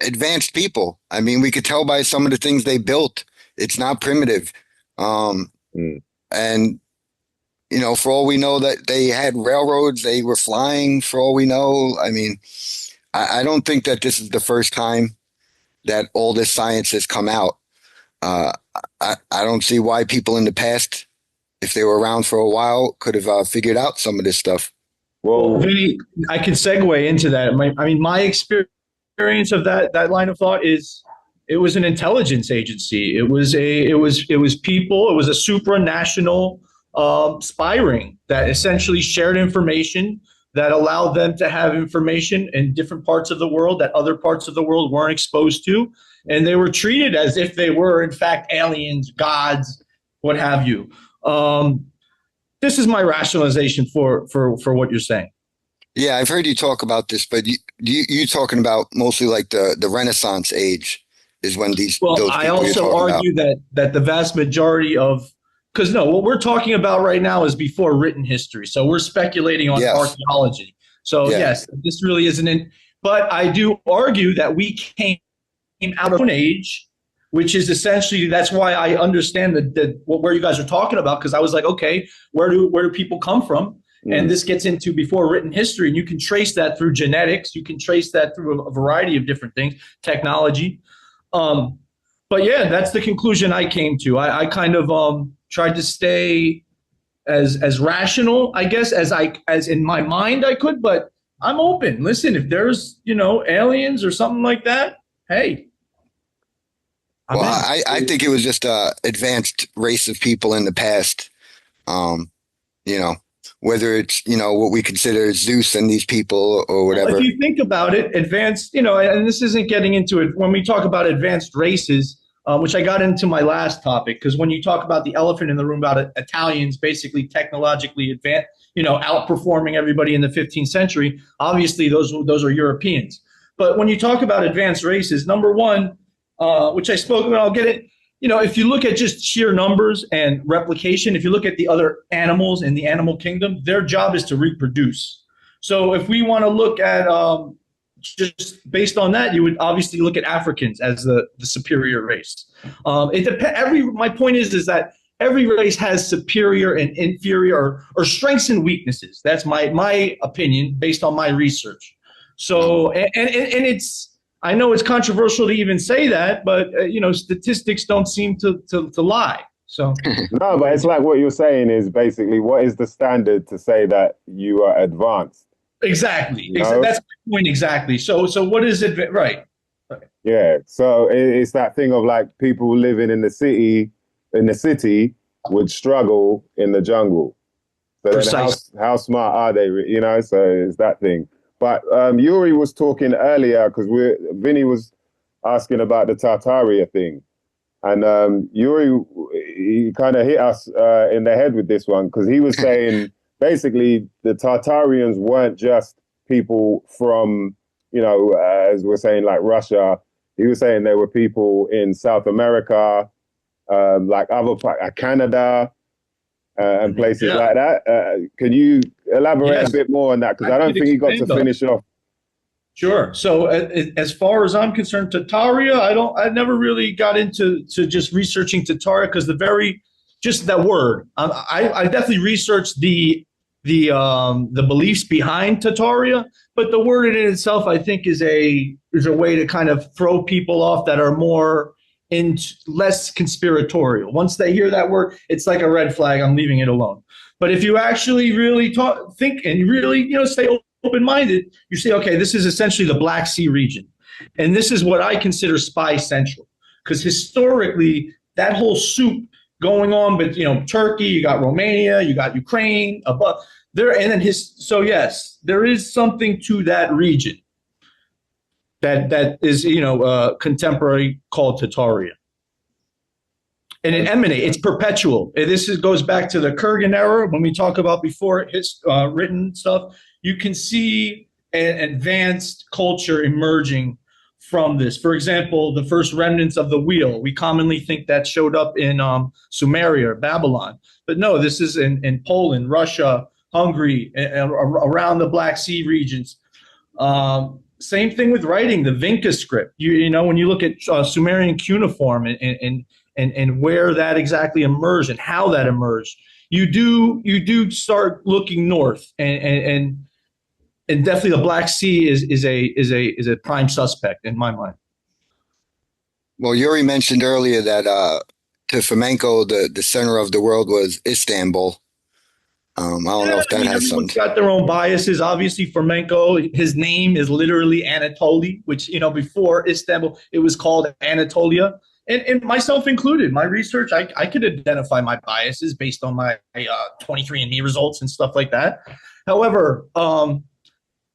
advanced people. I mean, we could tell by some of the things they built. It's not primitive. And, you know, for all we know that they had railroads, they were flying, for all we know. I mean, I don't think that this is the first time that all this science has come out. I don't see why people in the past, if they were around for a while, could have figured out some of this stuff. Well, Vinny, I can segue into that. My experience of that line of thought is it was an intelligence agency. It was people. It was a supranational spy ring that essentially shared information that allowed them to have information in different parts of the world that other parts of the world weren't exposed to. And they were treated as if they were, in fact, aliens, gods, what have you. This is my rationalization for what you're saying. Yeah, I've heard you talk about this, but you talking about mostly like the Renaissance age is when these. Well, I also argue that the vast majority of, because what we're talking about right now is before written history. So we're speculating on archaeology. So yes, this really isn't but I do argue that we came out of an age, which is essentially, that's why I understand where you guys are talking about, because I was like, okay, where do people come from? And this gets into before written history, and you can trace that through genetics. You can trace that through a variety of different things, technology. But yeah, that's the conclusion I came to. I kind of tried to stay as rational, I guess, as in my mind I could, but I'm open. Listen, if there's, aliens or something like that, hey. I think it was just a advanced race of people in the past. Whether it's, what we consider Zeus and these people or whatever. If you think about it, advanced, and this isn't getting into it. When we talk about advanced races, which I got into my last topic, because when you talk about the elephant in the room about Italians basically technologically advanced, outperforming everybody in the 15th century, obviously those are Europeans. But when you talk about advanced races, number one, which I spoke about, I'll get it. If you look at just sheer numbers and replication, if you look at the other animals in the animal kingdom, their job is to reproduce. So if we want to look at just based on that, you would obviously look at Africans as the superior race. It depends. My point is that every race has superior and inferior or strengths and weaknesses. That's my opinion based on my research. So and it's. I know it's controversial to even say that, but statistics don't seem to lie. So no, but it's like what you're saying is basically what is the standard to say that you are advanced? Exactly. That's my point exactly. So what is it? Right. Yeah. So it's that thing of like people living in the city would struggle in the jungle. So then how smart are they? So it's that thing. But Iouri was talking earlier because Vinny was asking about the Tartaria thing, and Iouri he kind of hit us in the head with this one because he was saying basically the Tartarians weren't just people from as we're saying like Russia. He was saying there were people in South America, like Canada. And places like that. Can you elaborate a bit more on that? Because I don't think you got to finish off. Sure. So as far as I'm concerned, Tartaria, I never really got into just researching Tartaria because just that word. I definitely researched the beliefs behind Tartaria, but the word in itself, I think, is a way to kind of throw people off that are more less conspiratorial. Once they hear that word, it's like a red flag. I'm leaving it alone. But if you actually really think and you really stay open-minded, you say, okay, this is essentially the Black Sea region, and this is what I consider spy central, because historically that whole soup going on, but Turkey, you got Romania, you got Ukraine above there, and then so yes, there is something to that region. That is, contemporary called Tartaria. And it emanates, it's perpetual. Goes back to the Kurgan era. When we talk about before written stuff, you can see an advanced culture emerging from this. For example, the first remnants of the wheel, we commonly think that showed up in Sumeria or Babylon. But no, this is in Poland, Russia, Hungary, around the Black Sea regions. Same thing with writing, the Vinca script. When you look at Sumerian cuneiform and where that exactly emerged and how that emerged, you do start looking north, and definitely the Black Sea is a prime suspect in my mind. Well, Iouri mentioned earlier that to Fomenko, the center of the world was Istanbul. I don't know if that has something. Everyone's got their own biases. Obviously, Fomenko, his name is literally Anatoly, which, before Istanbul, it was called Anatolia. And myself included, my research, I could identify my biases based on my 23andMe results and stuff like that. However,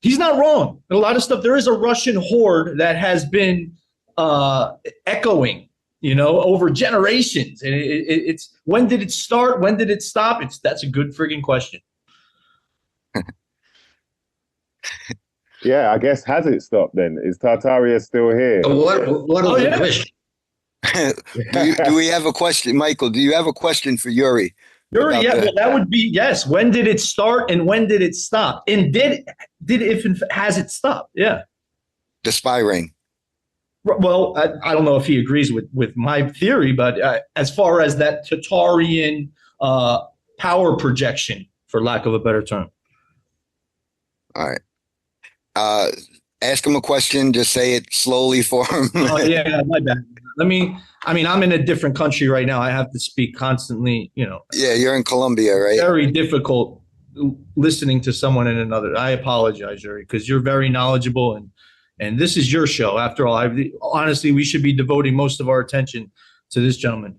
he's not wrong. A lot of stuff, there is a Russian horde that has been echoing over generations. And it's when did it start? When did it stop? That's a good friggin' question. Yeah, I guess has it stopped then? Is Tartaria still here? What is the question? do we have a question, Michael? Do you have a question for Iouri? Iouri, yeah, well, that would be yes. When did it start and when did it stop? And has it stopped? Yeah. The spy ring. Well, I don't know if he agrees with my theory, but as far as that Tartarian power projection, for lack of a better term. All right. Ask him a question. Just say it slowly for him. Oh yeah, my bad. I'm in a different country right now. I have to speak constantly, Yeah, you're in Colombia, right? very difficult listening to someone in another. I apologize, Iouri, because you're very knowledgeable and this is your show. After all, honestly, we should be devoting most of our attention to this gentleman.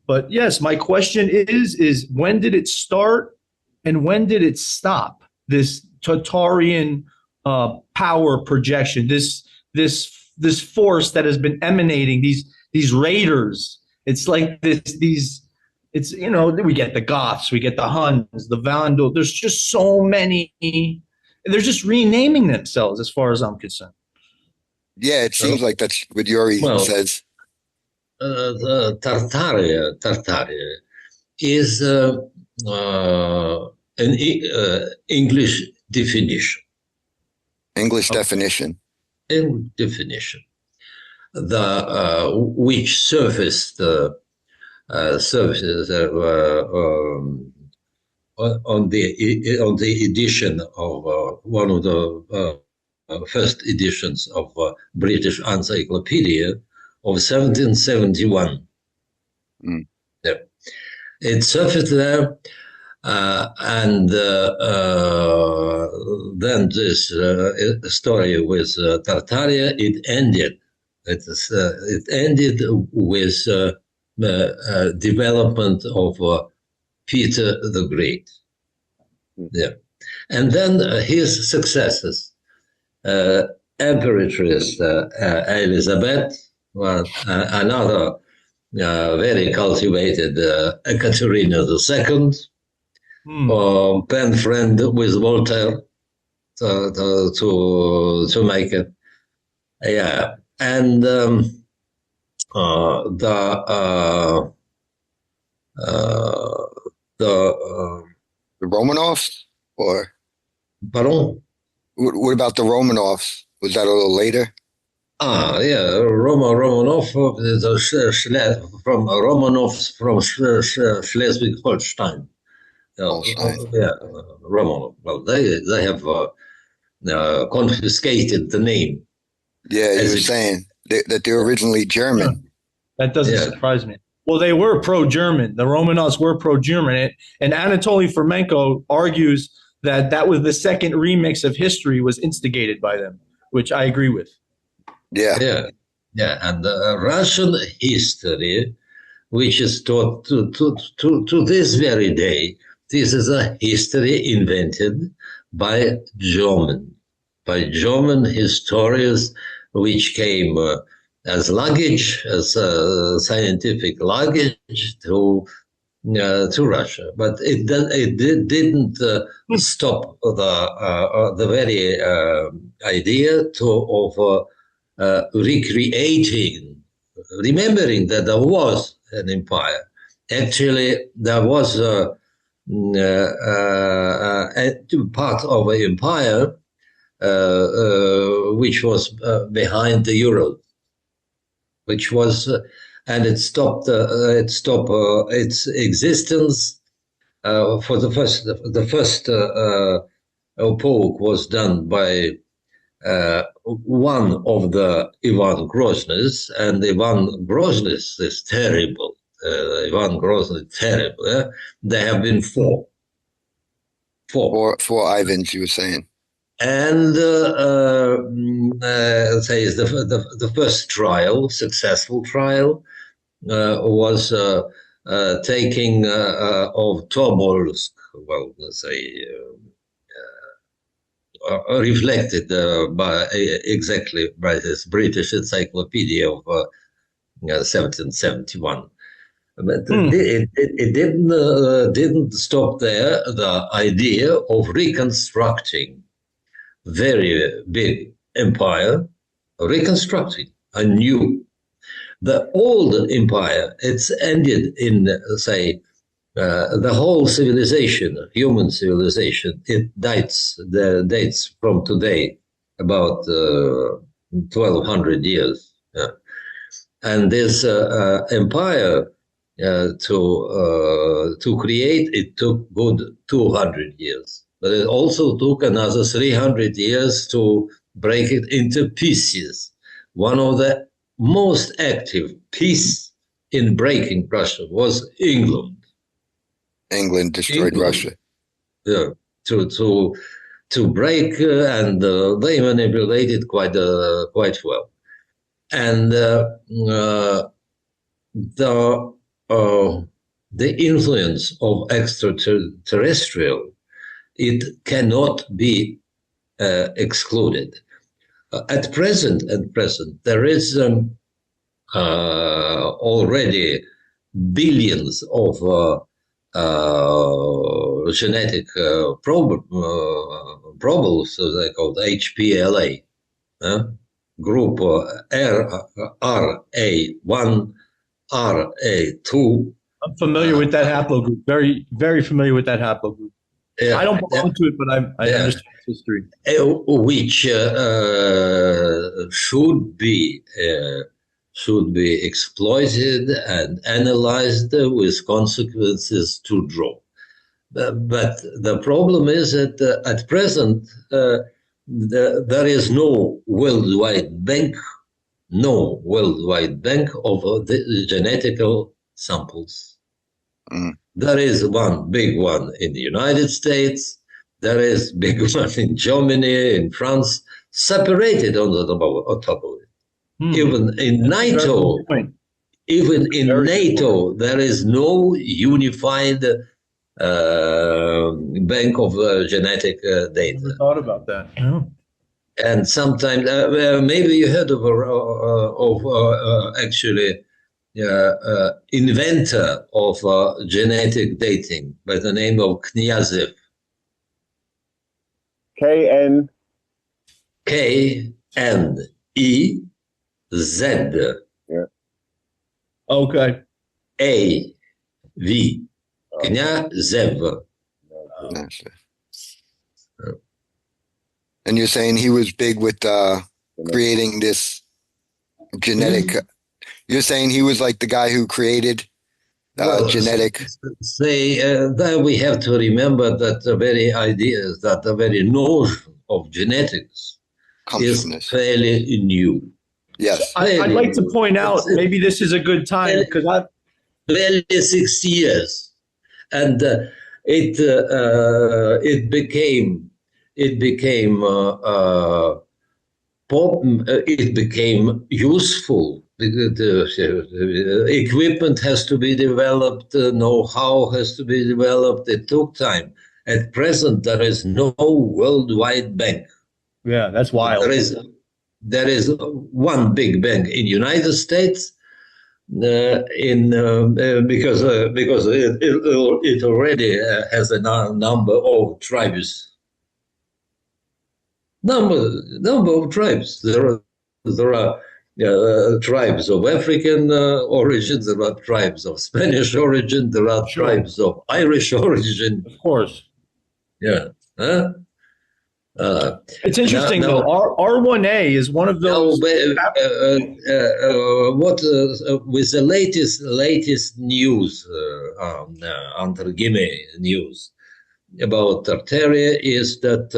But yes, my question is when did it start and when did it stop? This Tartarian power projection, this force that has been emanating, these raiders. It's like it's we get the Goths, we get the Huns, the Vandal. There's just so many. They're just renaming themselves, as far as I'm concerned. Yeah, it seems like that's what Iouri says. The Tartaria is an English definition. English definition. In definition, which surfaced surfaces on the edition of one of the first editions of British Encyclopedia of 1771. Mm. Yeah. It surfaced there, and then this story with Tartaria, it ended. It ended with development of Peter the Great. Yeah, and then his successors, Empress Elizabeth, another very cultivated Ekaterina II, pen friend with Voltaire to make it. Yeah, and the Romanovs, or pardon? What about the Romanovs? Was that a little later? Yeah, Romanov from Romanovs from Schleswig-Holstein. Yeah, Romanov. Well, they have confiscated the name. Yeah, you were saying that they're originally German. That doesn't surprise me. Well, they were pro-German. The Romanovs were pro-German. And Anatoly Fomenko argues that was the second remix of history was instigated by them, which I agree with. Yeah. And Russian history, which is taught to this very day, this is a history invented by German historians, which came as luggage, as scientific luggage to Russia, but it didn't stop the very idea of recreating, remembering that there was an empire. Actually, there was a part of an empire which was behind the Ural, which was, and it stopped its existence for the first epoch was done by one of the Ivan Grozny's, and Ivan Grozny's is terrible. Ivan Grozny is terrible. There have been four Ivans, you were saying. And says the first trial, successful trial, was taking of Tobolsk, well, let's say, reflected exactly by this British Encyclopedia of 1771. But it didn't stop there. The idea of reconstructing very big empire, reconstructing anew. The old empire, it's ended in, say, the whole civilization, human civilization, it dates from today, about 1,200 years. Yeah. And this empire to create, it took good 200 years. but it also took another 300 years to break it into pieces. One of the most active peace in breaking Russia was England. England destroyed Russia. Yeah, to break, and they manipulated quite well. And the influence of extraterrestrial, it cannot be excluded. At present, there is already billions of genetic probables, they called HPLA, group RA1, RA2. I'm familiar with that haplogroup. Very, very familiar with that haplogroup. Yeah, I don't belong to it, but I understand its history. Which should be exploited and analyzed with consequences to draw. But the problem is that at present there is no worldwide bank of the genetical samples. There is one big one in the United States. There is big one in Germany, in France, separated on top of it. Even in NATO, there is no unified bank of genetic data. Never thought about that. No. And sometimes, maybe you heard of actually inventor of genetic dating by the name of Kniazev. KN. K-N-E-Z. Yeah. Okay. A-V. Kniazev. And you're saying he was big with creating this genetic. You're saying he was like the guy who created genetic. That we have to remember that the very ideas, that the very notion of genetics is fairly new. Yes. I'd like to point out, maybe this is a good time because I've barely 60 years, and it became useful. The equipment has to be developed, know-how has to be developed. It took time. At present, there is no worldwide bank. Yeah, that's wild. There is one big bank in United States, because it already has a number of tribes. Number of tribes. There are tribes of African origin. There are tribes of Spanish origin. There are tribes of Irish origin. Of course. Yeah. It's interesting though. R1A is one of those. What with the latest news, Antargime news about Tartaria is that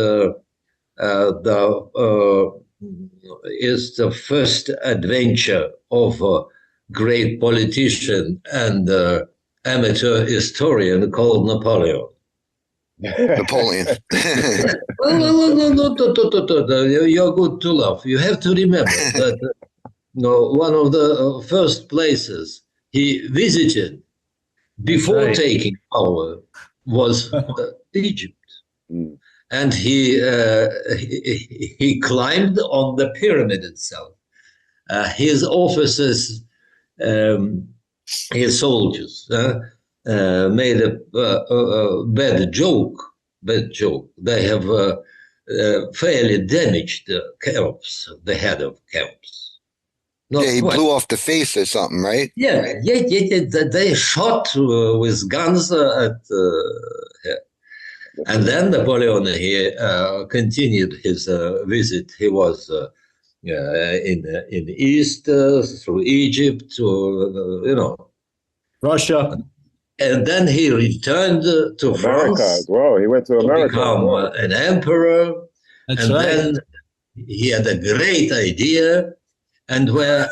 is the first adventure of a great politician and amateur historian called Napoleon. Napoleon. You're good to laugh. You have to remember that one of the first places he visited before taking power was Egypt. And he climbed on the pyramid itself. His officers, his soldiers, made a bad joke. They have fairly damaged the camps, the head of camps. He blew off the face or something, right? Yeah. They shot with guns at. And then Napoleon continued his visit. He was in the east through Egypt to Russia. and then he returned to America France as well. He went to to America. become an emperor. That's And right. then he had a great idea. And where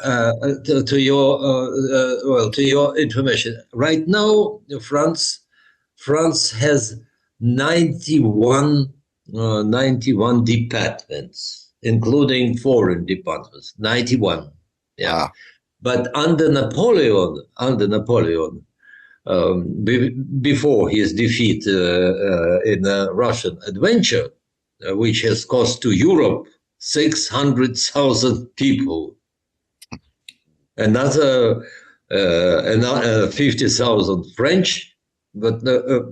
to your information, right now France has 91 departments, including foreign departments. 91, yeah. Wow. But under Napoleon, before his defeat in a Russian adventure, which has cost to Europe 600,000 people, another 50,000 French, but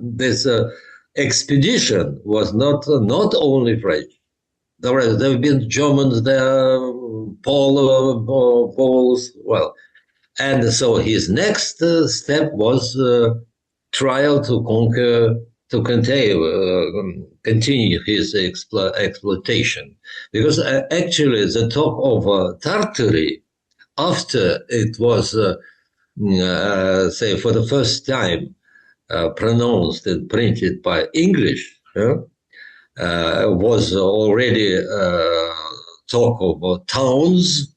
this expedition was not only French. There have been Germans there, Poles, well. And so his next step was trial to continue his exploitation. Because actually the talk of Tartary, after it was, say, for the first time pronounced and printed by English, was already talk of towns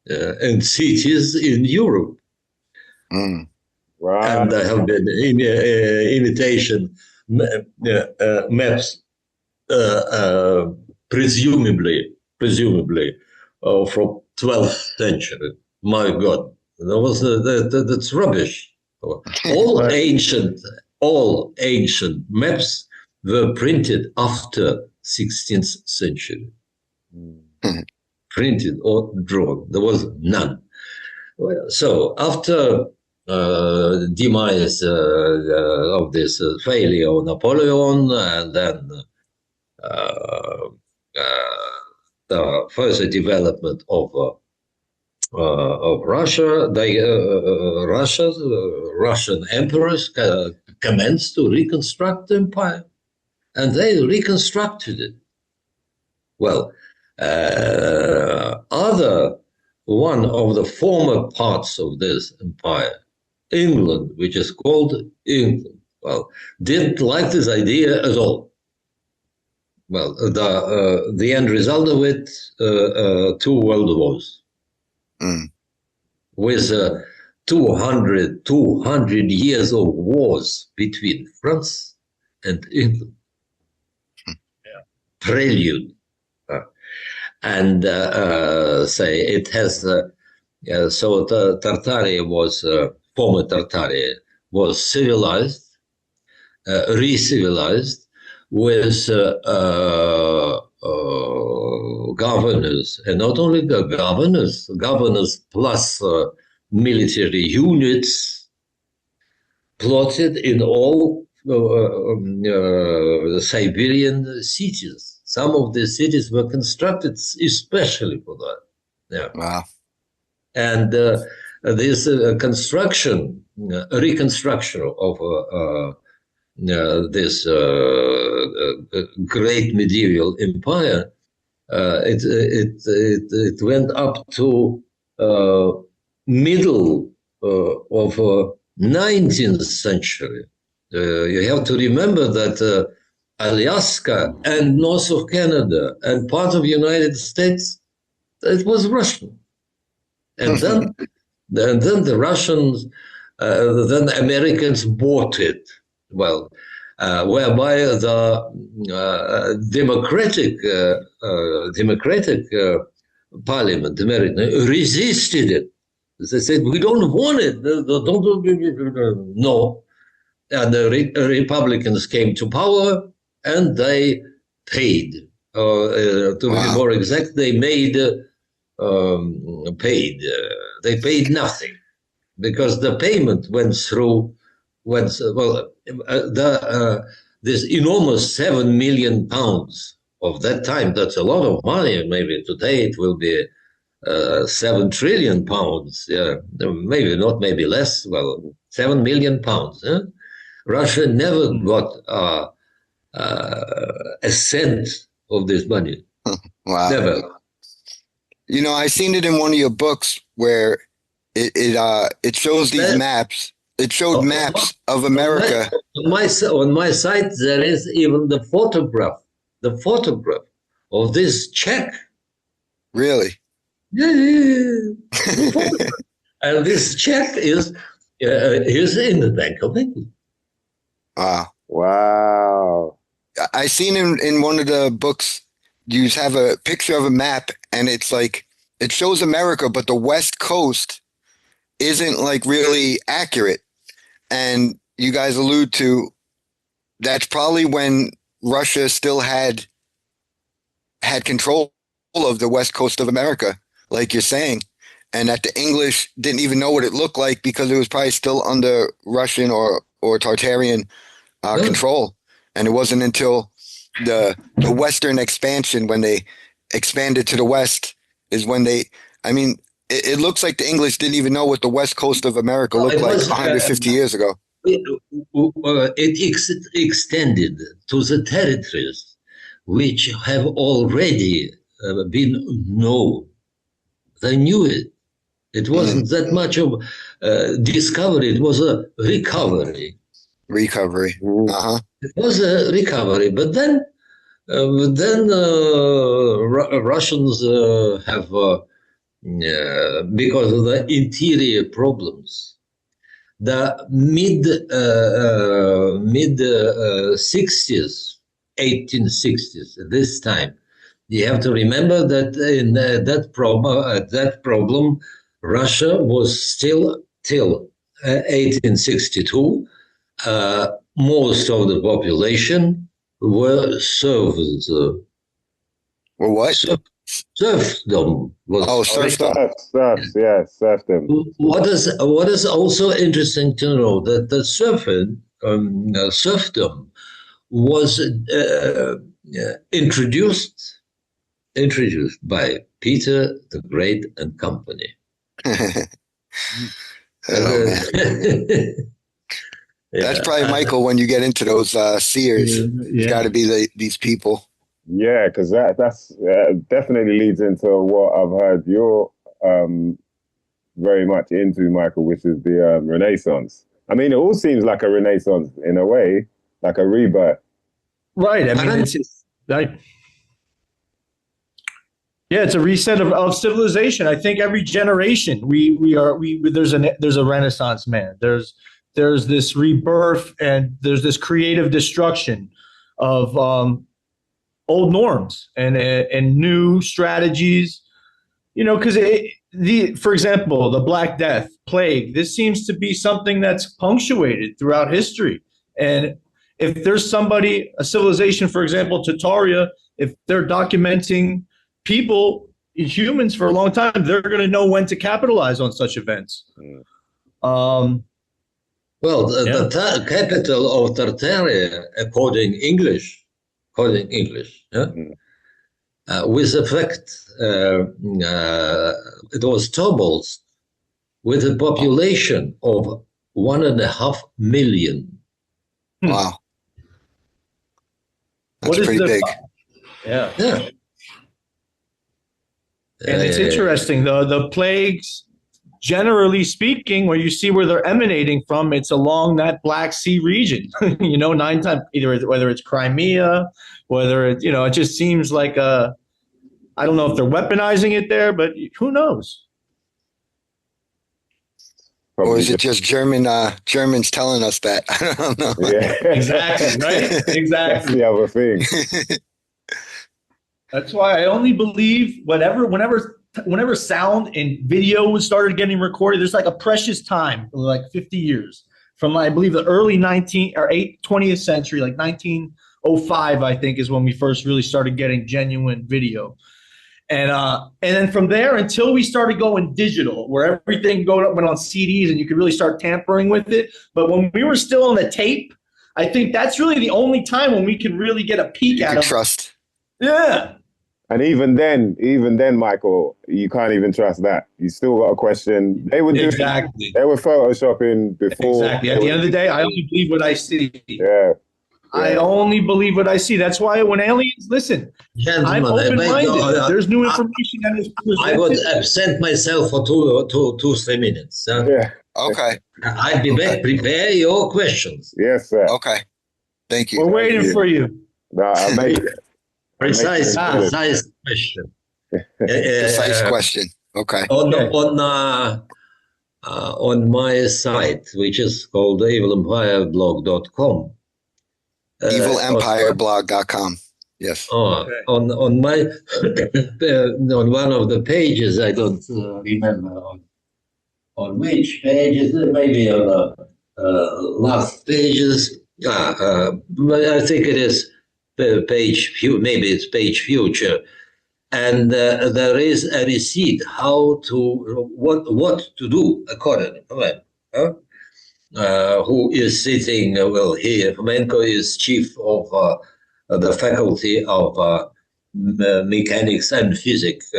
and cities in Europe. Mm. Right. And there have been imitation maps, presumably from 12th century. My God, that's rubbish. All ancient maps were printed after 16th century. Printed or drawn. There was none. So after demise of this failure of Napoleon, and then the further development of Russia, Russian emperors commenced to reconstruct the empire, and they reconstructed it. Well, one of the former parts of this empire, England, which is called England, well, didn't like this idea at all. Well, the end result of it, 2 world wars. With 200 years of wars between France and England. Prelude. And say it has, so the Tartaria was, former Tartaria was civilized, re-civilized with governors, and not only the governors plus military units plotted in all the Siberian cities. Some of the cities were constructed especially for that. Yeah. Wow. And this reconstruction of this great medieval empire, it went up to middle of 19th century. You have to remember that Alaska and north of Canada and part of the United States, it was Russian. And then the Russians, then Americans bought it. Well, whereby the democratic parliament, American, resisted it. They said, we don't want it. No. And the Republicans came to power, and they paid. To be more exact, they they paid nothing, because the payment went through. This enormous £7 million of that time. That's a lot of money. Maybe today it will be £7 trillion. Yeah, maybe not, maybe less. Well, £7 million. Russia never got a cent of this money. Wow. Never. You know, I seen it in one of your books where it shows these maps It showed maps of America. On my site, there is even the photograph of this check. Really? Yeah. And this check is in the Bank of England. Wow. Wow. I seen in one of the books, you have a picture of a map, and it's like, it shows America, but the West Coast isn't like really accurate. And you guys allude to that's probably when Russia still had control of the West Coast of America, like you're saying, and that the English didn't even know what it looked like because it was probably still under Russian or Tartarian control. And it wasn't until the Western expansion, when they expanded to the West, is when it looks like the English didn't even know what the West Coast of America looked like 150 years ago. It extended to the territories which have already been known. They knew it. It wasn't that much of discovery. It was a recovery. It was a recovery, but then Russians have, because of the interior problems, the mid 60s, 1860s. At this time, you have to remember that in that problem, Russia was still till 1862. Most of the population were servants. Well, what? Serfdom was. Serfdom. Serfs, yes, serfdom. What is also interesting to know that the serfdom was introduced by Peter the Great and Company. That's probably Michael. When you get into those seers, it's got to be these people. Yeah, because that's definitely leads into what I've heard you're very much into, Michael, which is the Renaissance. I mean, it all seems like a Renaissance in a way, like a rebirth. Right. I mean, it's a reset of civilization. I think every generation there's a Renaissance, man. There's this rebirth, and there's this creative destruction of old norms and new strategies. Because for example, the Black Death, plague. This seems to be something that's punctuated throughout history. And if there's a civilization, for example, Tartaria, if they're documenting humans for a long time, they're going to know when to capitalize on such events. The capital of Tartaria, according English, with effect, it was Tobolsk, with a population of 1.5 million. Wow, that's pretty big. Yeah. And it's interesting, the plagues, generally speaking, where you see where they're emanating from, it's along that Black Sea region. 9 times, whether it's Crimea, whether it, it just seems like I don't know if they're weaponizing it there, but who knows? Or is it just Germans telling us that? I don't know. Yeah. Exactly, right? Exactly. That's the other thing. That's why I only believe whenever sound and video started getting recorded, there's like a precious time, like 50 years from, I believe, the early 20th century, like 1905, I think, is when we first really started getting genuine video. And then from there until we started going digital, where everything went on CDs and you could really start tampering with it. But when we were still on the tape, I think that's really the only time when we can really get a peek at it. Trust. Yeah. And even then, Michael, you can't even trust that. You still got a question. They were doing, exactly. They were photoshopping before. Exactly. At the end of the day, I only believe what I see. Yeah. I only believe what I see. That's why when aliens listen, I'm open-minded. There's new information that is presented. I would absent myself for 2-3 minutes. Yeah. Okay. I'll be back. Prepare your questions. Yes, sir. Okay. Thank you. We're waiting you. for you. No, I'll make Precise Ah. question. Precise question. Okay. On my site, which is called evilempireblog.com. Evilempireblog.com. Yes. On my on one of the pages, I don't remember on which pages, maybe on the last pages. I think it is page maybe it's page future, and there is a receipt how to what to do according to Fomenko, who is sitting here. Fomenko is chief of the faculty of mechanics and physics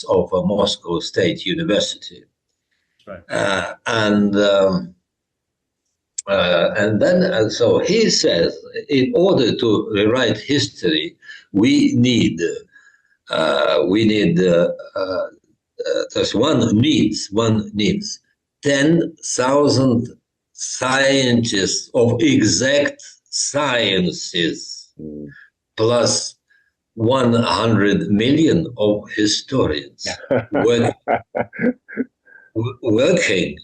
of Moscow State University. Right. And then so he says, in order to rewrite history, we need just one needs 10,000 scientists of exact sciences plus 100 million of historians working,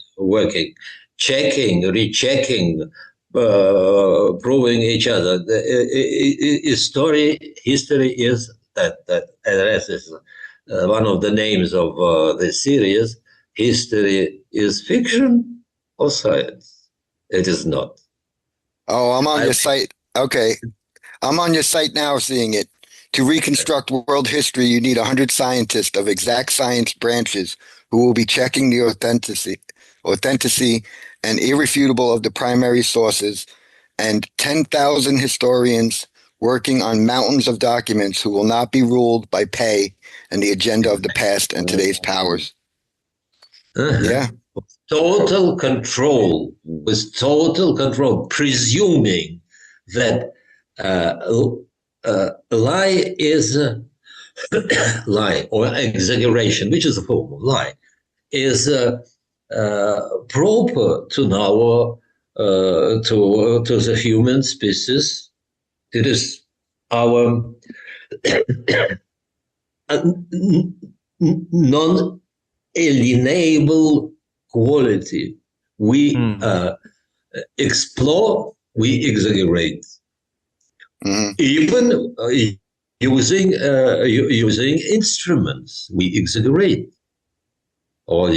checking, rechecking, proving each other. History is that is one of the names of the series. History is fiction or science? It is not. Oh, I'm on your site. Okay. I'm on your site now seeing it. To reconstruct world history, you need 100 scientists of exact science branches who will be checking the authenticity and irrefutable of the primary sources, and 10,000 historians working on mountains of documents who will not be ruled by pay and the agenda of the past and today's powers. Yeah. Total control, with total control, presuming that lie is lie or exaggeration, which is a form of lie, is proper to our to the human species. It is our non-alienable quality. We explore, we exaggerate. Even using instruments, we exaggerate. Or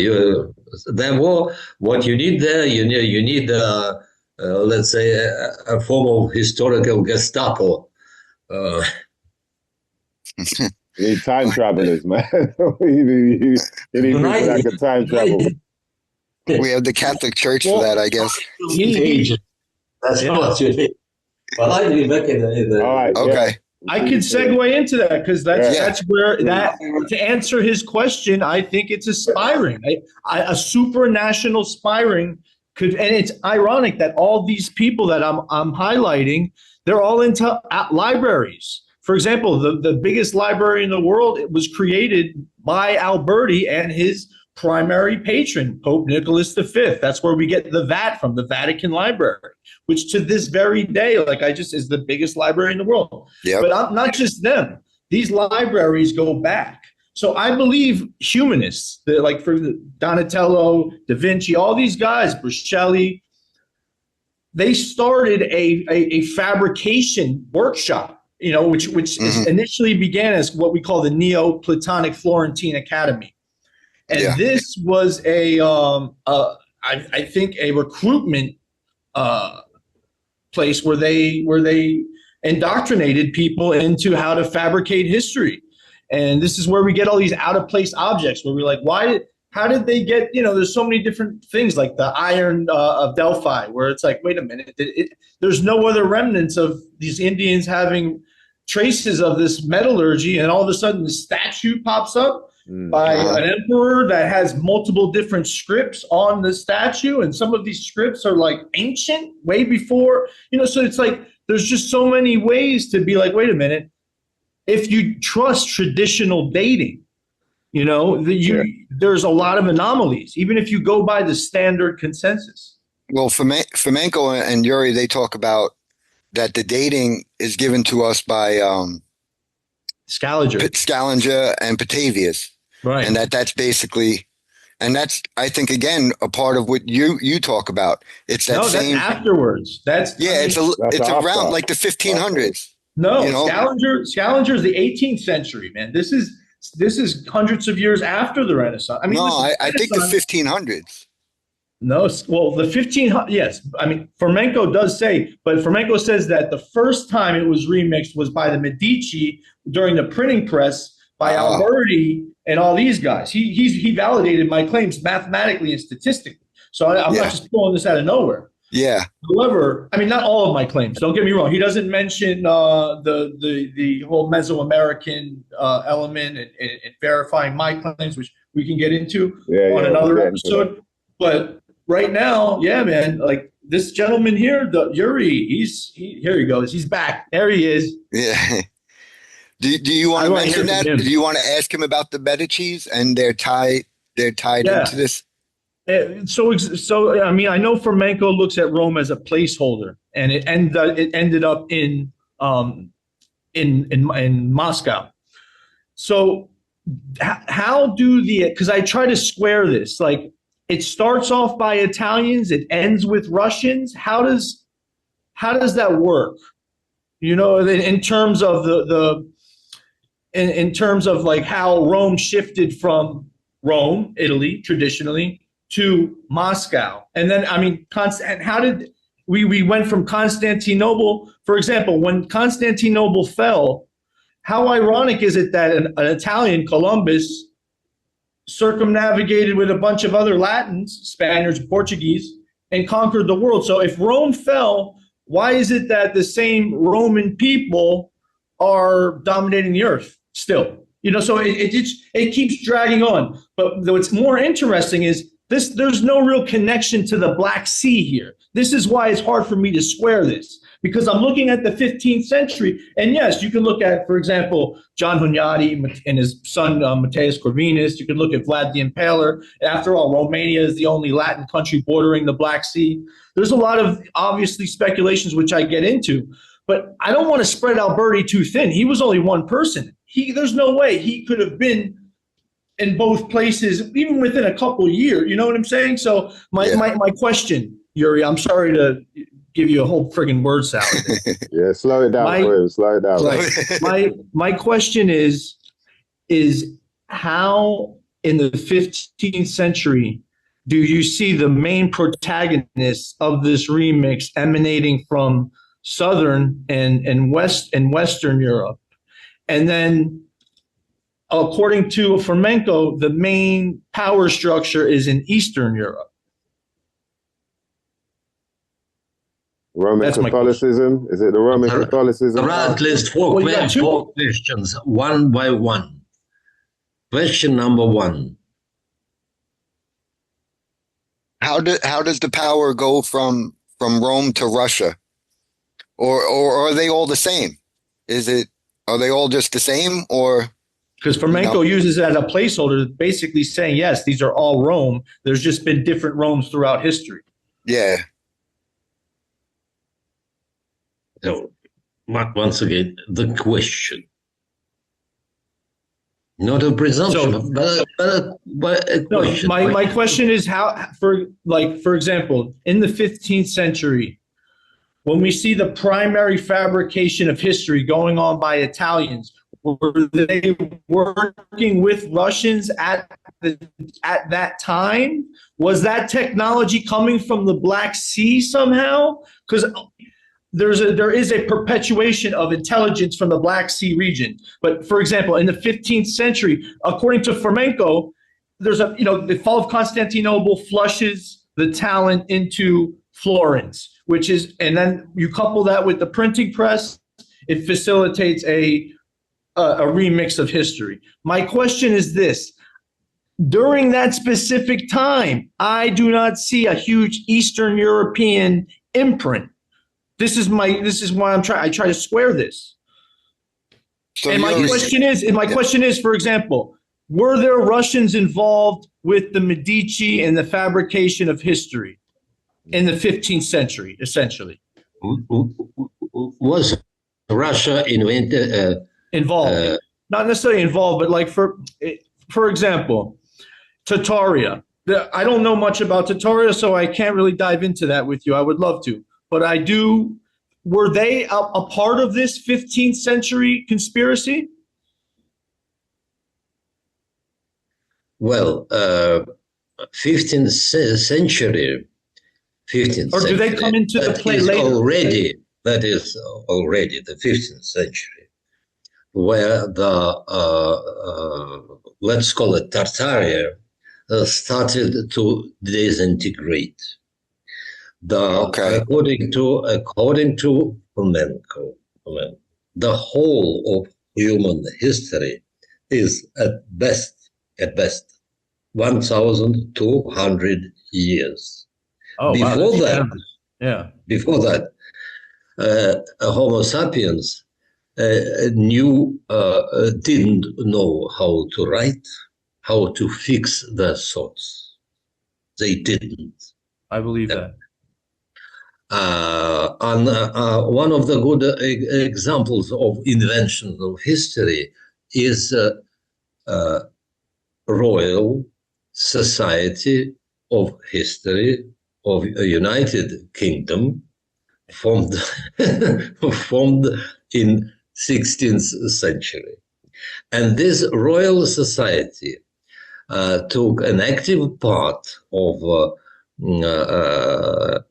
therefore, what you need there, you need let's say a form of historical Gestapo. You need time travelers, man. you need people that can time travel. We have the Catholic Church for that, I guess. That's what you need. Well, I'll be back in the All right. Okay. Yeah. I can segue into that because that's where to answer his question, I think it's aspiring. A supranational aspiring could, and it's ironic that all these people that I'm highlighting, they're all into libraries. For example, the biggest library in the world, it was created by Alberti and his primary patron, Pope Nicholas V. That's where we get the VAT from, the Vatican Library, which to this very day, is the biggest library in the world. Yep. But not just them. These libraries go back. So I believe humanists, like for Donatello, Da Vinci, all these guys, Bruscelli, they started a fabrication workshop, which initially began as what we call the Neoplatonic Florentine Academy. And this was I think a recruitment place where they indoctrinated people into how to fabricate history. And this is where we get all these out of place objects where we're like, how did they get, there's so many different things like the iron of Delphi, where it's like, wait a minute, there's no other remnants of these Indians having traces of this metallurgy. And all of a sudden the statue pops up by an emperor that has multiple different scripts on the statue. And some of these scripts are like ancient, way before, so it's like, there's just so many ways to be like, wait a minute, if you trust traditional dating, You know, there's a lot of anomalies, even if you go by the standard consensus. Well, Fomenko and Iouri, they talk about that the dating is given to us by Scaliger. And Petavius, Right. and that's basically, and that's, I think, again, a part of what you talk about. It's that same. That's afterwards. It's around like the 1500s. No, you know? Scaliger is the 18th century, man. This is hundreds of years after the Renaissance. I mean, I think the 1500s. No, well, the 1500s, yes. I mean, Fomenko does say, but Fomenko says that the first time it was remixed was by the Medici during the printing press by Alberti and all these guys. He validated my claims mathematically and statistically. So I'm not just pulling this out of nowhere. Yeah. However, I mean, not all of my claims. Don't get me wrong. He doesn't mention the whole Mesoamerican element and verifying my claims, which we can get into on another episode. But right now, yeah, man, like this gentleman here, the Iouri, here he goes. He's back. There he is. Yeah. Do you want to mention that? Do you want to ask him about the Medicis and they're tied into this? So I mean, I know Fomenko looks at Rome as a placeholder, and it ended up in Moscow. So how do because I try to square this, like it starts off by Italians, it ends with Russians. How does that work? You know, in terms of in terms of like how Rome shifted from Rome, Italy, traditionally, to Moscow. And then, I mean, how did we went from Constantinople, for example, when Constantinople fell, how ironic is it that an Italian, Columbus, circumnavigated with a bunch of other Latins, Spaniards, Portuguese, and conquered the world? So if Rome fell, why is it that the same Roman people are dominating the earth still? You know, so it keeps dragging on. But what's more interesting is there's no real connection to the Black Sea here. This is why it's hard for me to square this, because I'm looking at the 15th century. And yes, you can look at, for example, John Hunyadi and his son, Matthias Corvinus. You can look at Vlad the Impaler. After all, Romania is the only Latin country bordering the Black Sea. There's a lot of, obviously, speculations, which I get into. But I don't want to spread Alberti too thin. He was only one person. There's no way he could have been in both places, even within a couple years. You know what I'm saying? So my question, Iouri, I'm sorry to give you a whole friggin' word salad. Yeah, slow it down, slow it down. Right. My question is how in the 15th century do you see the main protagonists of this remix emanating from Southern and Western Europe? And then, according to Fomenko, the main power structure is in Eastern Europe. Roman Catholicism? Is it the Roman Catholicism? There are at least four questions, one by one. Question number one. How does the power go from Rome to Russia? Or are they all the same? Are they all just the same, or? Because Fomenko uses it as a placeholder, basically saying, yes, these are all Rome. There's just been different Romes throughout history. Yeah. So, once again, the question. Not a presumption, but a question. No, my question is how, for example, in the 15th century, when we see the primary fabrication of history going on by Italians, were they working with Russians at that time? Was that technology coming from the Black Sea somehow? Because there is a perpetuation of intelligence from the Black Sea region. But for example, in the 15th century, according to Fomenko, there's the fall of Constantinople flushes the talent into Florence, and then you couple that with the printing press, it facilitates a remix of history. My question is this: during that specific time, I do not see a huge Eastern European imprint. This is why I try to square this. So and my question is, for example, were there Russians involved with the Medici and the fabrication of history in the 15th century, essentially? Was Russia involved? Not necessarily involved, but like for example, Tartaria. I don't know much about Tartaria, so I can't really dive into that with you. I would love to, but I do. Were they a part of this 15th century conspiracy? Well, 15th century. 15th or do they come into the play later? That is already the 15th century, where the let's call it Tartaria started to disintegrate. According to Fomenko, the whole of human history is at best 1,200 years. Oh, before wow, before that, Homo sapiens didn't know how to write, how to fix their thoughts. They didn't. I believe that. And one of the good examples of invention of history is Royal Society of History of United Kingdom, formed in 16th century. And this Royal Society took an active part of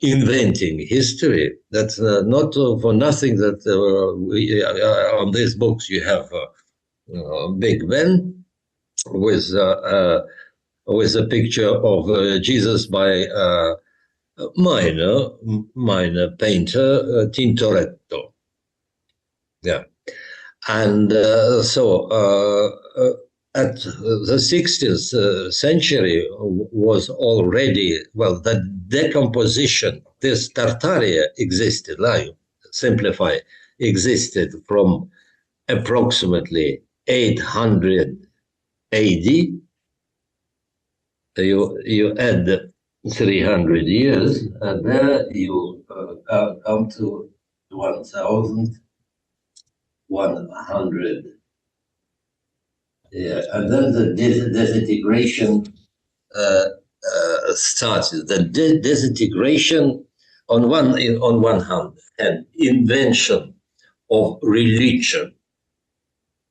inventing history. That's not for nothing that on these books you have Big Ben with a picture of Jesus by minor painter Tintoretto. Yeah, and so at the 16th century was already, well, the decomposition, this Tartaria existed, like simplify, existed from approximately 800 AD. You add 300 years, and there you come to 1,100. Yeah, and then the disintegration started. The disintegration on one hand, and invention of religion,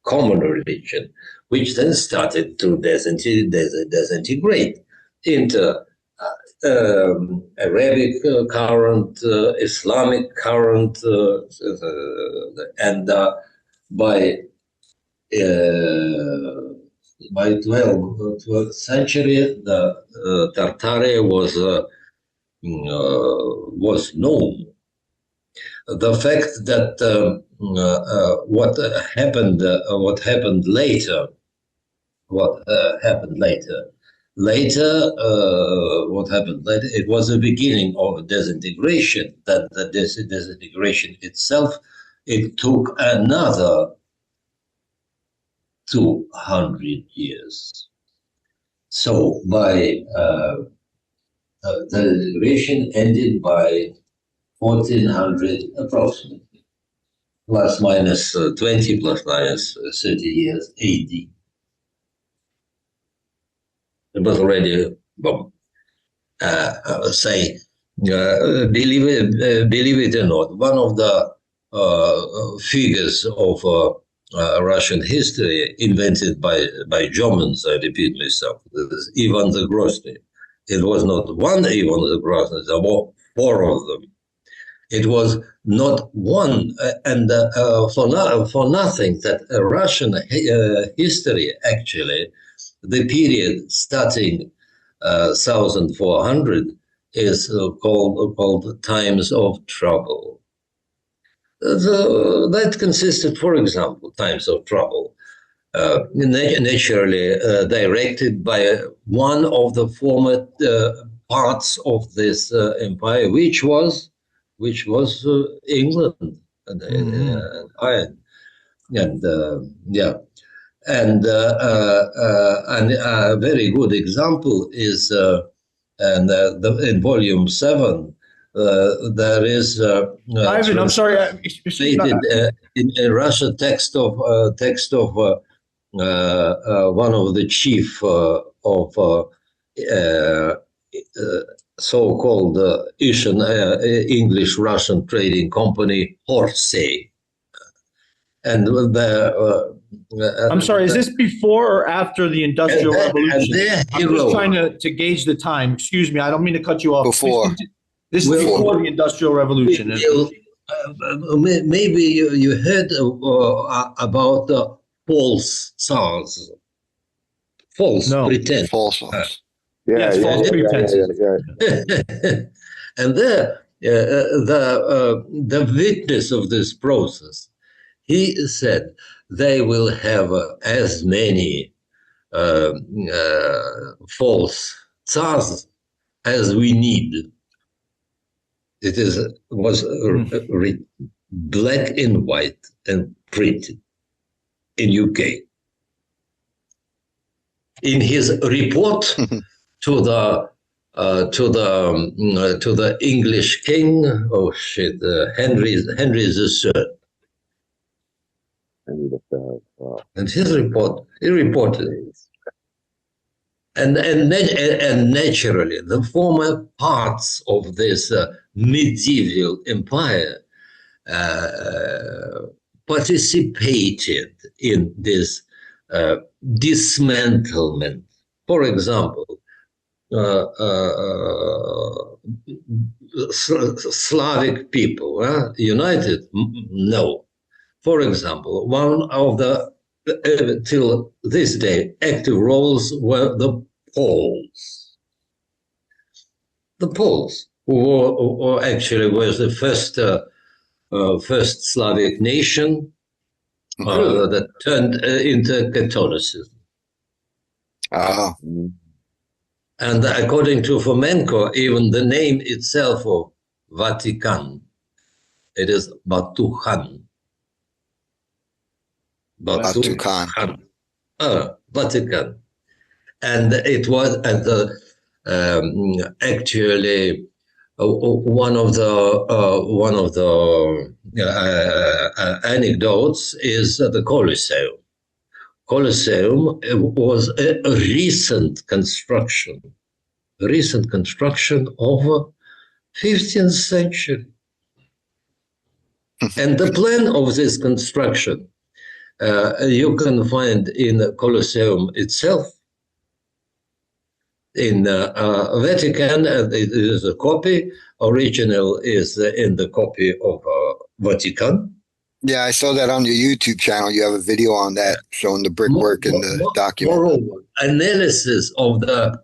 common religion, which then started to disintegrate into Arabic current, Islamic current, and by 12th century, the Tartaria was known. The fact that what happened later, it was the beginning of disintegration. That the disintegration itself, it took another 200 years. So by the disintegration ended by 1400 approximately, plus minus 20, plus minus 30 years AD. It was already, believe it or not, one of the figures of Russian history invented by Germans, I repeat myself, this is Ivan the Grozny. It was not one Ivan the Grozny, there were 4 of them. It was not one, and for nothing that Russian history, actually, the period starting 1400 is called times of trouble. That consisted, for example, times of trouble, naturally directed by one of the former parts of this empire, which was England and Ireland, and And a very good example is, in volume 7, there is Ivan, I'm sorry. stated in Russia text of one of the chief of so-called English-Russian trading company, Horsey. And I'm sorry, is this before or after the Industrial Revolution? I'm just trying to gauge the time. Excuse me, I don't mean to cut you off. Before. This is before the Industrial Revolution. Maybe you heard about false SARS. False pretense. False. False pretenses. And there, the witness of this process, he said they will have as many false tsars as we need. It was written black and white and printed in UK. In his report to the English king, Henry III. Wow. And his report, he reported, and naturally, the former parts of this medieval empire participated in this dismantlement. For example, Slavic people united? No. For example, one of the, till this day, active roles were the Poles. The Poles, who actually was the first Slavic nation that turned into Catholicism. And according to Fomenko, even the name itself of Vatican, it is Batuhan. Vatican. Vatican. And it was actually one of the anecdotes is the Colosseum. Colosseum was a recent construction of 15th century. And the plan of this construction you can find in the Colosseum itself. In Vatican, it is a copy. Original is in the copy of Vatican. Yeah, I saw that on your YouTube channel. You have a video on that showing the brickwork and the document. Moreover, analysis of the,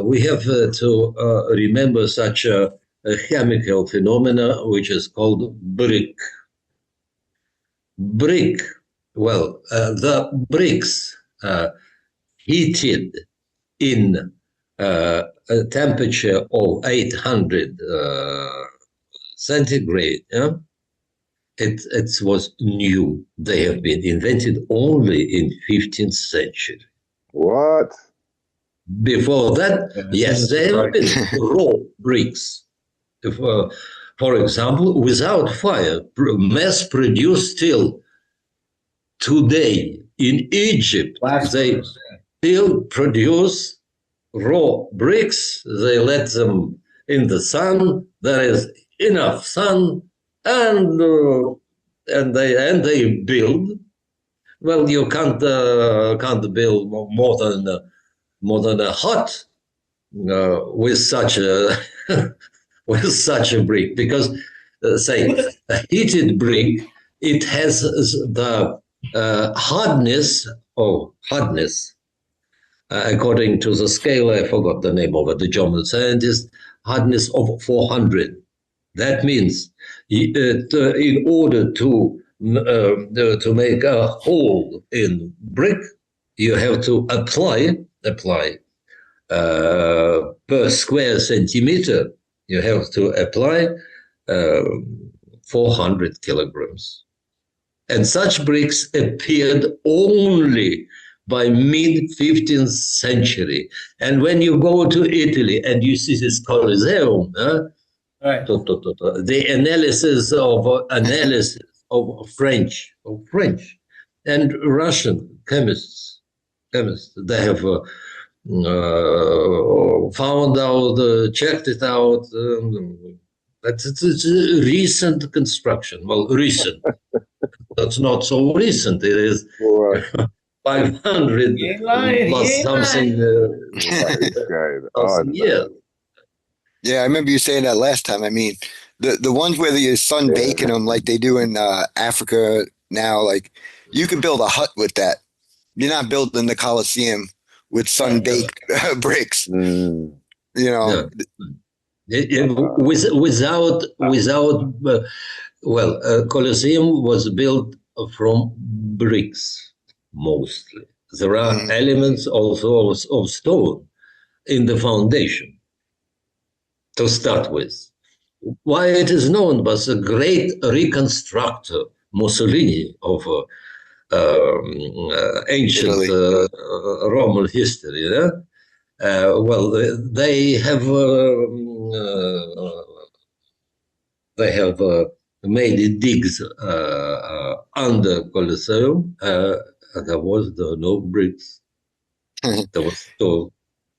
we have to remember such a chemical phenomena which is called brick. Brick, well, the bricks heated in a temperature of 800 centigrade, it was new. They have been invented only in 15th century. What? Before that, yes, they have been raw bricks. For example, without fire, mass produced till today in Egypt, they still produce raw bricks. They let them in the sun. There is enough sun, and they build. Well, you can't build more than a hut with such a with such a brick, because say a heated brick, it has the hardness according to the scale, I forgot the name of it, the German scientist, hardness of 400. That means in order to make a hole in brick, you have to apply per square centimeter, you have to apply 400 kilograms. And such bricks appeared only by mid-15th century. And when you go to Italy and you see this Colosseum, Right. the analysis of French and Russian chemists, they have found out, checked it out. It's a recent construction. Well, recent. That's not so recent. It is 500 plus something years. Yeah, I remember you saying that last time. I mean, the ones where the sun baking them like they do in Africa now, like you can build a hut with that. You're not building the Colosseum with sun baked bricks. You know. Without Colosseum was built from bricks mostly. There are elements also of stone in the foundation to start with. Why it is known, but the great reconstructor Mussolini of ancient Roman history, they have made digs under Colosseum. There was no bricks. There was stone.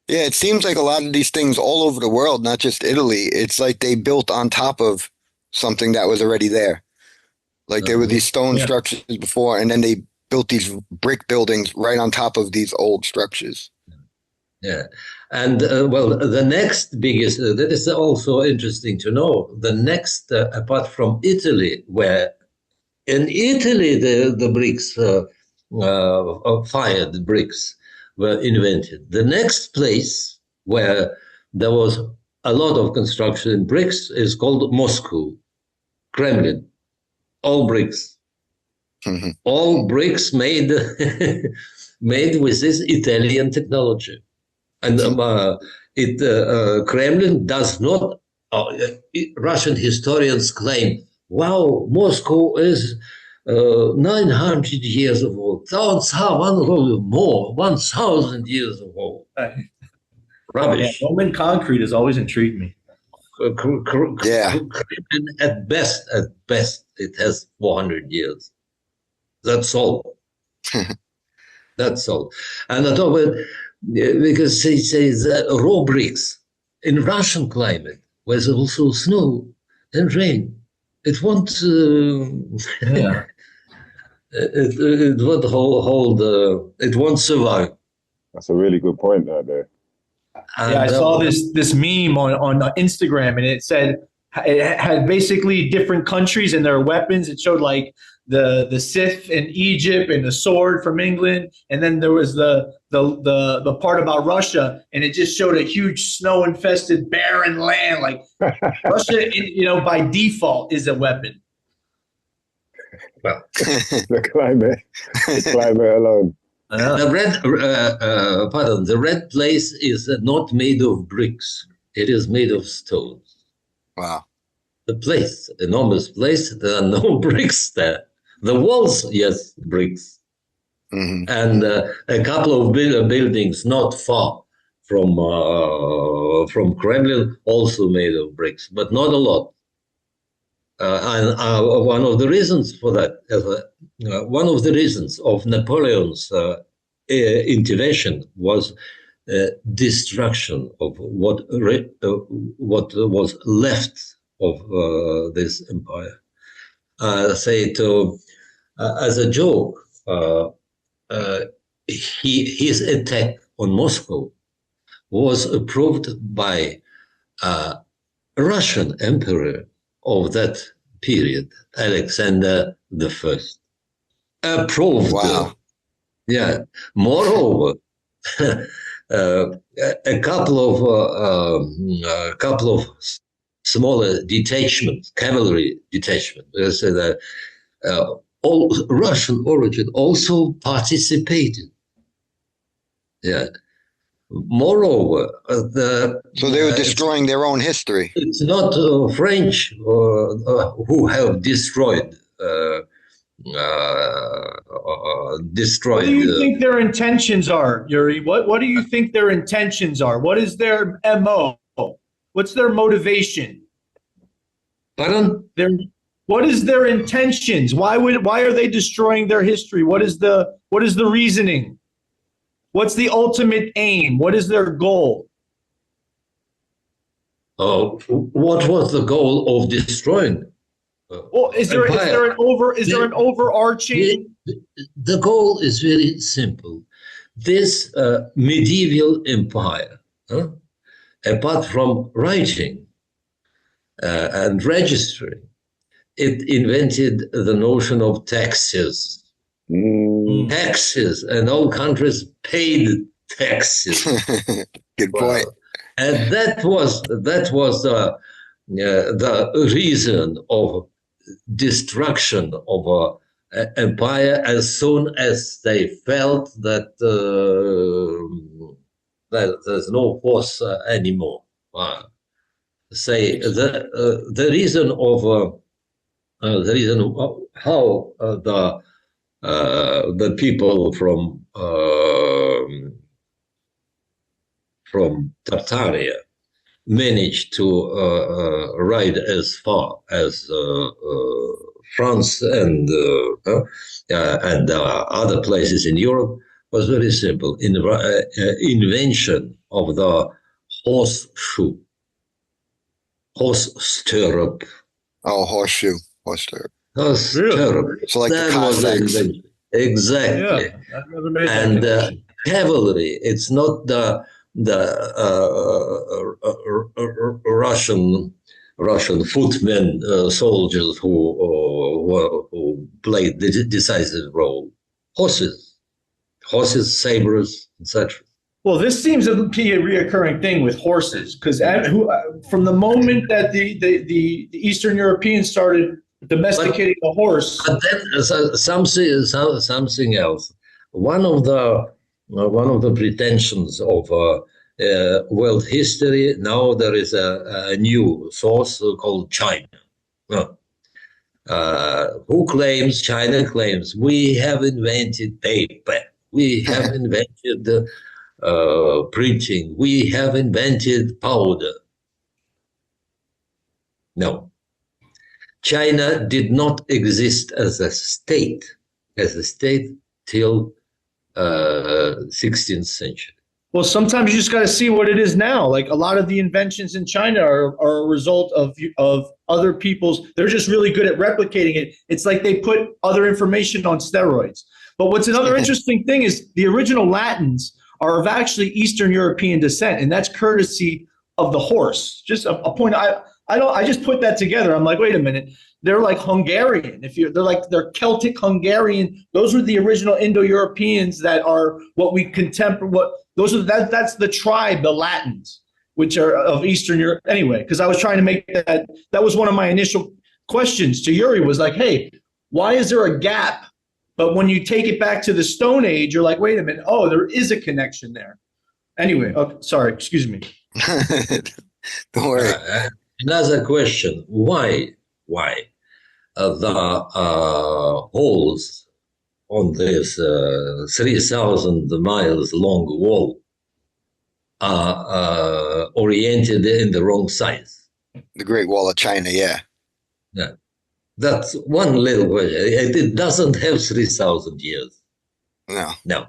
Yeah, it seems like a lot of these things all over the world, not just Italy, it's like they built on top of something that was already there. Like there were these stone structures before, and then they built these brick buildings right on top of these old structures. Yeah. And the next biggest, that is also interesting to know, the next, apart from Italy, where in Italy the bricks, fired bricks were invented. The next place where there was a lot of construction in bricks is called Moscow, Kremlin, all bricks. All bricks made made with this Italian technology. And Kremlin does not, Russian historians claim, wow, Moscow is 900 years old, 1,000 years old. Rubbish. Yeah, Roman concrete has always intrigued me. Kremlin, at best, it has 400 years. That's all. That's all. And I thought, because they say that raw bricks in Russian climate, where there's also snow and rain, it won't. It won't hold. It won't survive. That's a really good point out there. Yeah, I saw this meme on Instagram, and it said it had basically different countries and their weapons. It showed like the Sith in Egypt and the sword from England, and then there was the part about Russia, and it just showed a huge snow-infested barren land. Like Russia, by default, is a weapon. Well, the climate alone. The red place is not made of bricks. It is made of stones. Wow. The place, enormous place, there are no bricks there. The walls, yes, bricks. And a couple of buildings not far from Kremlin, also made of bricks, but not a lot. And one of the reasons for that, one of the reasons of Napoleon's intervention was destruction of what was left of this empire. As a joke, his attack on Moscow was approved by a Russian emperor of that period, Alexander I. Approved. Wow. Yeah. Moreover, a couple of smaller detachments, cavalry detachments, all Russian origin also participated. Yeah. Moreover, so they were destroying their own history. It's not French who have destroyed destroyed. What do you think their intentions are, Iouri? What do you think their intentions are? What is their MO? What's their motivation? Pardon? What is their intentions? Why are they destroying their history? What is the reasoning? What's the ultimate aim? What is their goal? What was the goal of destroying? Well, is there an overarching? The goal is very simple. This medieval empire, apart from writing and registering, it invented the notion of taxes. Taxes, and all countries paid taxes. Good point. And that was the reason of destruction of an empire as soon as they felt that there's no force anymore. Say the reason of how the people from Tartaria managed to ride as far as France and other places in Europe was very simple. Invention of the horseshoe, horse stirrup. Oh, horseshoe, horse stirrup. Horse stirrup. So like that the was the Cossacks. invention. Exactly. Yeah, I've never made that And connection. cavalry. It's not the Russian footmen soldiers who played the decisive role. Horses, sabers, etc. Well, this seems to be a reoccurring thing with horses, because from the moment that the Eastern Europeans started domesticating the horse. But then something else. One of the pretensions of world history, now there is a new source called China. China claims we have invented paper, we have invented printing, we have invented powder. No. China did not exist as a state till 16th century. Well, sometimes you just got to see what it is now. Like a lot of the inventions in China are a result of other people's. They're just really good at replicating it. It's like they put other information on steroids. But what's another interesting thing is the original Latins are of actually Eastern European descent, and that's courtesy of the horse. Just a point. I just put that together. I'm like, wait a minute. They're like Hungarian. They're Celtic Hungarian. Those were the original Indo-Europeans that are what we that's the tribe, the Latins, which are of Eastern Europe. Anyway, because I was trying to make that was one of my initial questions to Iouri was like, hey, why is there a gap? But when you take it back to the Stone Age, you're like, wait a minute. Oh, there is a connection there. Anyway, sorry, excuse me. Don't worry. Another question: Why the holes on this 3,000 miles long wall are oriented in the wrong size? The Great Wall of China, yeah. Yeah, that's one little question. It doesn't have 3,000 years. No.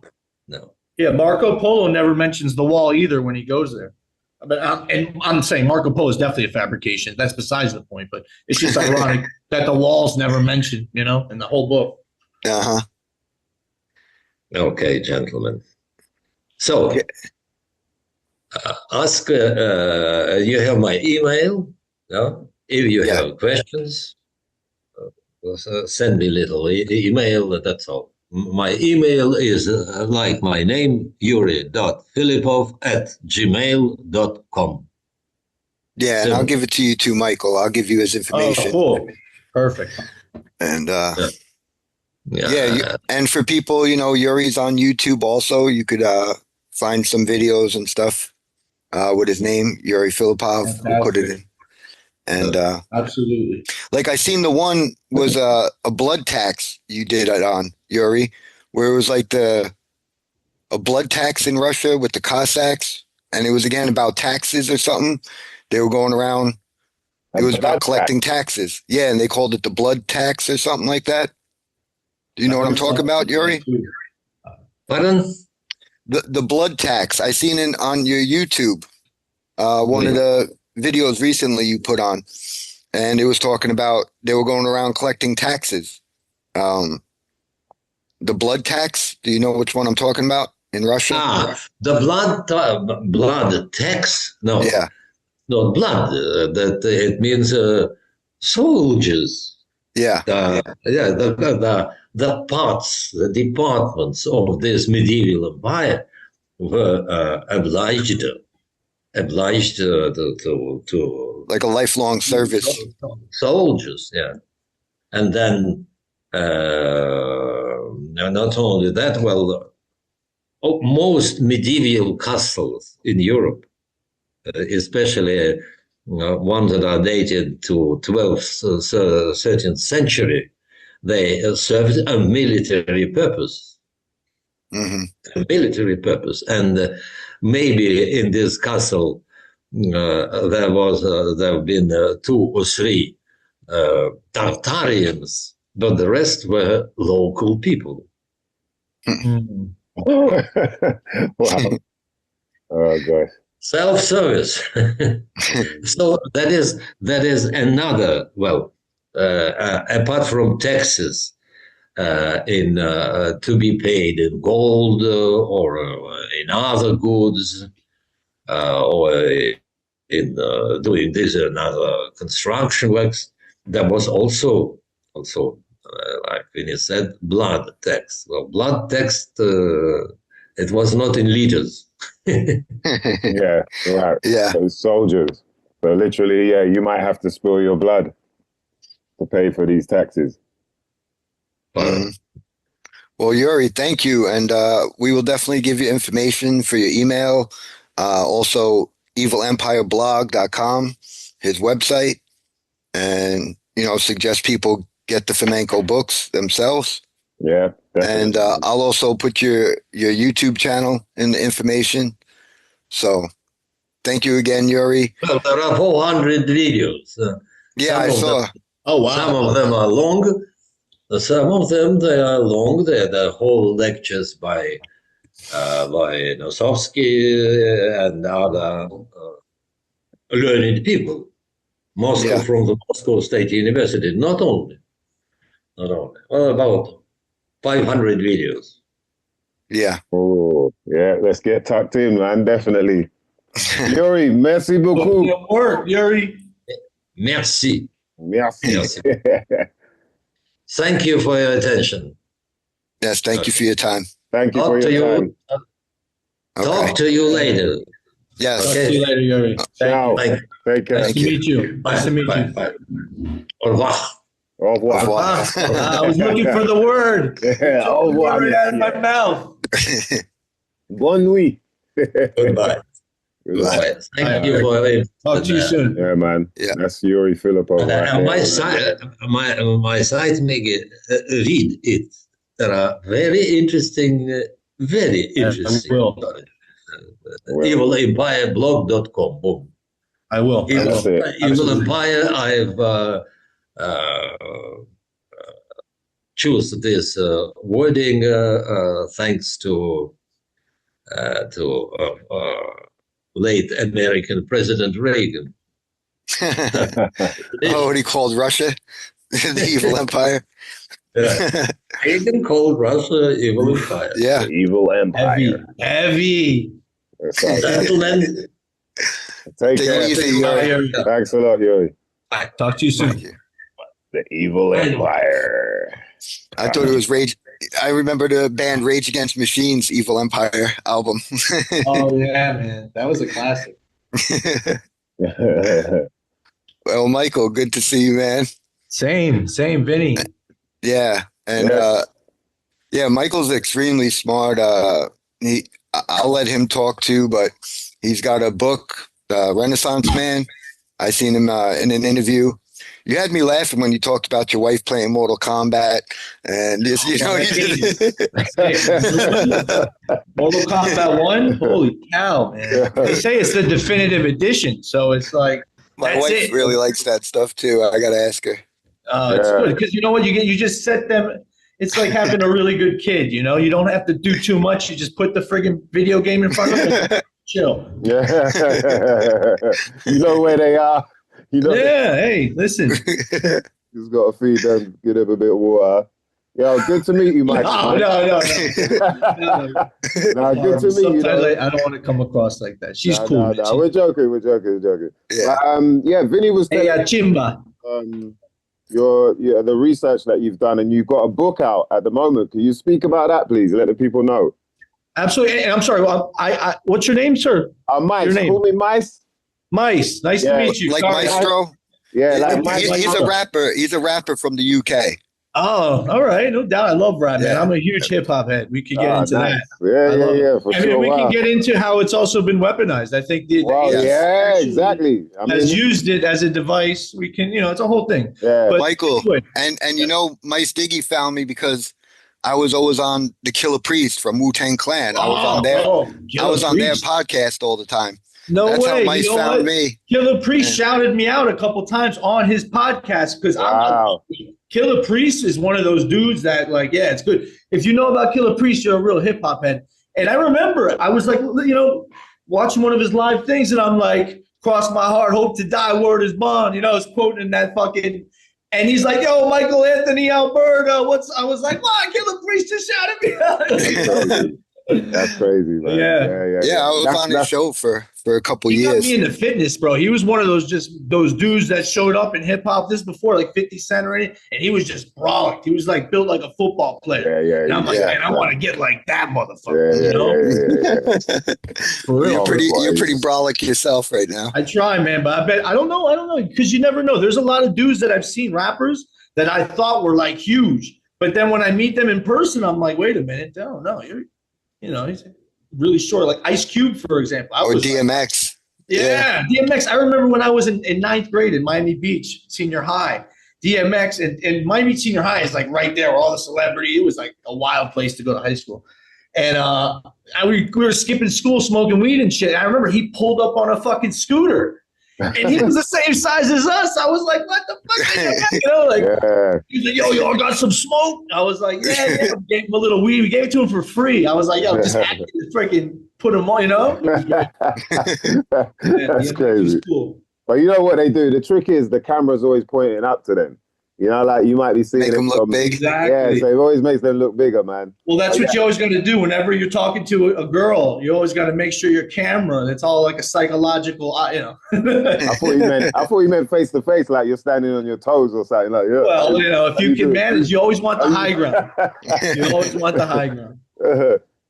Yeah, Marco Polo never mentions the wall either when he goes there. But I'm saying Marco Polo is definitely a fabrication. That's besides the point. But it's just ironic that the wall's never mentioned, in the whole book. Uh-huh. Okay, gentlemen. So, ask. You have my email. No? If you have questions, send me a little email. That's all. My email is like my name, Iouri.Filippov@gmail.com. Yeah, and I'll give it to you too, Michael. I'll give you his information. Oh, cool. Perfect. And and for people, Iouri's on YouTube also. You could find some videos and stuff with his name, Iouri Filippov. We'll put it in. And Absolutely. like I seen the one was a blood tax you did it on, Iouri, where it was like a blood tax in Russia with the Cossacks, and it was again about taxes or something. They were going around. It was about collecting taxes. Yeah, and they called it the blood tax or something like that. Do you know what I'm talking about, Iouri? Pardon? The blood tax. I seen it on your YouTube. One of the videos recently you put on, and it was talking about they were going around collecting taxes. The blood tax. Do you know which one I'm talking about in Russia? The blood tax? No, Yeah. no blood. That it means soldiers. Yeah. The parts, the departments of this medieval empire were obliged to Like a lifelong service. soldiers, yeah, and then not only that, well, most medieval castles in Europe, especially ones that are dated to 12th, 13th century, they served a military purpose. Mm-hmm. A military purpose, and maybe in this castle there have been 2 or 3 Tartarians, but the rest were local people. Wow. Oh gosh. Self-service. So that is another, well, apart from taxes to be paid in gold or in other goods, or in doing this and other construction works, there was also like Vinny said, blood tax. Well, blood tax, it was not in liters. Yeah, right. Yeah. Those soldiers. So literally, yeah, you might have to spill your blood to pay for these taxes. Mhm. Well, Iouri, thank you. And we will definitely give you information for your email. Also, evilempireblog.com, his website. And, suggest people get the Fomenko books themselves. Yeah, definitely. And I'll also put your YouTube channel in the information. So thank you again, Iouri. Well, there are 400 videos. Yeah, I saw. Oh, wow. Some of them are long. Some of them, they are long. They're the whole lectures by Nosovsky and other learned people. Moscow, Yeah. from the Moscow State University. Not only. Well, about 500 videos. Yeah. Oh, yeah, let's get tucked in, man. Definitely. Iouri, merci beaucoup. Iouri. Merci. Merci. Merci. Thank you for your attention. Yes, thank you for your time. Thank you for your time. Talk to you later. Yes. Talk to you later, Iouri. Ciao. Thank you. Take care. Nice to meet you. Nice to meet you. Bye. Au revoir. Au revoir. Au revoir. I was looking for the word. Yeah, au revoir. Right out of my mouth. Bonne nuit. Goodbye. Goodbye. Thank you for it. Talk to you soon. Yeah, man. Yeah. That's Iouri Filippov. Right there, My site, make it read it. There are very interesting. Will. Evilempireblog.com. Boom. I will. That's it. Evil Empire. I've choose this wording thanks to late American President Reagan. What he called Russia? The evil empire? Reagan called Russia evil empire. Yeah. The evil empire. Heavy. That's all right. Gentlemen, Take Take care. it easy, Iouri. Thanks a lot, Iouri. Talk to you soon. Thank you. The evil empire. I thought it was Rage. I remember the band Rage Against Machines' Evil Empire album. Oh, yeah, man. That was a classic. Well, Michael, good to see you, man. Same, Vinny. Yeah. And Michael's extremely smart. I'll let him talk too, but he's got a book, Renaissance Man, I seen him in an interview. You had me laughing when you talked about your wife playing Mortal Kombat, and this, Mortal Kombat 1? Holy cow, man. They say it's the definitive edition, so it's like, my that's wife it. really likes that stuff too. I gotta ask her. It's good because you know what you just set them. It's like having a really good kid. You know, you don't have to do too much. You just put the friggin' video game in front of them. Chill. Yeah. You know where they are. You know. Yeah. Hey, listen. Just got to feed them, give them a bit of water. Yo, good to meet you, Mike. No. No, good to meet you. Sometimes I don't want to come across like that. She's cool. No, we're joking. Yeah. Yeah, Vinny was Hey, telling Chimba. the research that you've done, and you've got a book out at the moment. Can you speak about that, please? Let the people know. Absolutely. And I'm sorry. I what's your name, sir? Mice. Your name? Call me Mice. Mice. Nice to meet you. Like Sorry, Maestro. Yeah, like Mice. He's a rapper. He's a rapper from the UK. Oh, all right. No doubt. I love rap, man. Yeah. I'm a huge hip hop head. We could get into nice. that. Yeah, for I mean, sure. we can get into how it's also been weaponized. I think the exactly. has used it as a device. We can, it's a whole thing. Yeah. But Michael, and you know, Mice Diggy found me because I was always on the Killer Priest from Wu-Tang Clan. I was on their podcast all the time. No That's way. how Mice found me. Killer Priest shouted me out a couple times on his podcast because Killer Priest is one of those dudes that, like, yeah, it's good. If you know about Killer Priest, you're a real hip hop head. And I remember I was like, watching one of his live things, and I'm like, cross my heart, hope to die, word is bond. I was quoting that fucking. And he's like, yo, Michael Anthony Alberta. I was like, wow, Killer Priest just shouted me out. That's crazy, man. Yeah, I was on his show for a couple years. He got me into fitness, bro. He was one of those dudes that showed up in hip hop. This before like 50 Cent or anything, and he was just brolic. He was like built like a football player. Yeah. And I'm like, man, I want to get like that motherfucker. For real. You're pretty brolic yourself right now. I try, man, but I don't know, because you never know. There's a lot of dudes that I've seen, rappers that I thought were like huge, but then when I meet them in person, I'm like, wait a minute, no, he's really short, like Ice Cube, for example. Or DMX. Yeah, DMX. I remember when I was in ninth grade in Miami Beach, senior high. DMX and Miami Beach Senior High is like right there, all the celebrity. It was like a wild place to go to high school. And we were skipping school, smoking weed and shit. I remember he pulled up on a fucking scooter. And he was the same size as us. I was like, what the fuck? He's like, yo, I got some smoke. I was like, yeah. We gave him a little weed. We gave it to him for free. I was like, yo, just freaking put him on, That's crazy. Cool. But you know what they do? The trick is the camera's always pointing up to them. Like you might be seeing make them look big. Exactly. Yeah, so it always makes them look bigger, man. Well, that's what you always got to do whenever you're talking to a girl. You always got to make sure your camera. It's all like a psychological, I thought you meant face to face, like you're standing on your toes or something. Like, yeah. Well, if you can manage, you always want the high ground. You always want the high ground.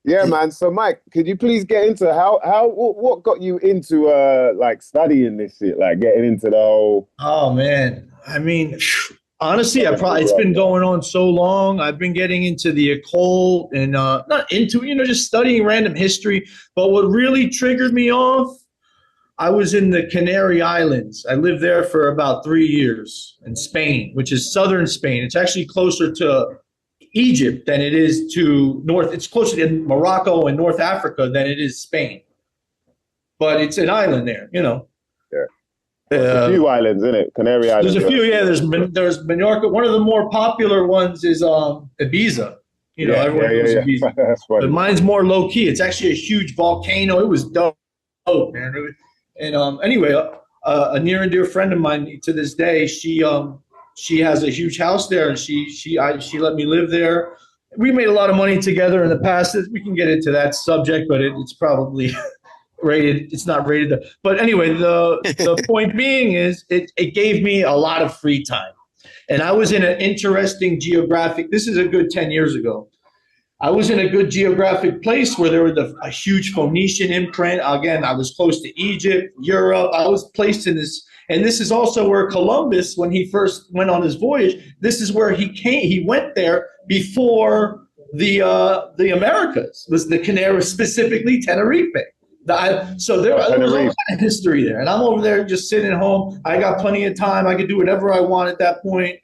Yeah, man. So, Mike, could you please get into what got you into like studying this shit, like getting into the whole? Oh man, I mean. Honestly, it's been going on so long. I've been getting into the occult and not into, just studying random history. But what really triggered me off, I was in the Canary Islands. I lived there for about 3 years in Spain, which is southern Spain. It's actually closer to Egypt than it is to North. It's closer to Morocco and North Africa than it is Spain. But it's an island there, Yeah. There's a few islands, isn't it? Canary Islands. There's a few, yeah. There's Menorca. One of the more popular ones is Ibiza. Everyone knows Ibiza. That's funny. But mine's more low key. It's actually a huge volcano. It was dope, man. And anyway, a near and dear friend of mine to this day, she has a huge house there, and she let me live there. We made a lot of money together in the past. We can get into that subject, but it's probably. Rated, it's not rated, but anyway, the point being is it gave me a lot of free time, and I was in an interesting geographic. This is a good 10 years ago. I was in a good geographic place where there was a huge Phoenician imprint. Again, I was close to Egypt, Europe. I was placed in this, and this is also where Columbus, when he first went on his voyage, this is where he came. He went there before the Americas. Was the Canaries, specifically Tenerife. So there was all Tenerife. kind of history there, and I'm over there just sitting at home. I got plenty of time. I could do whatever I want at that point.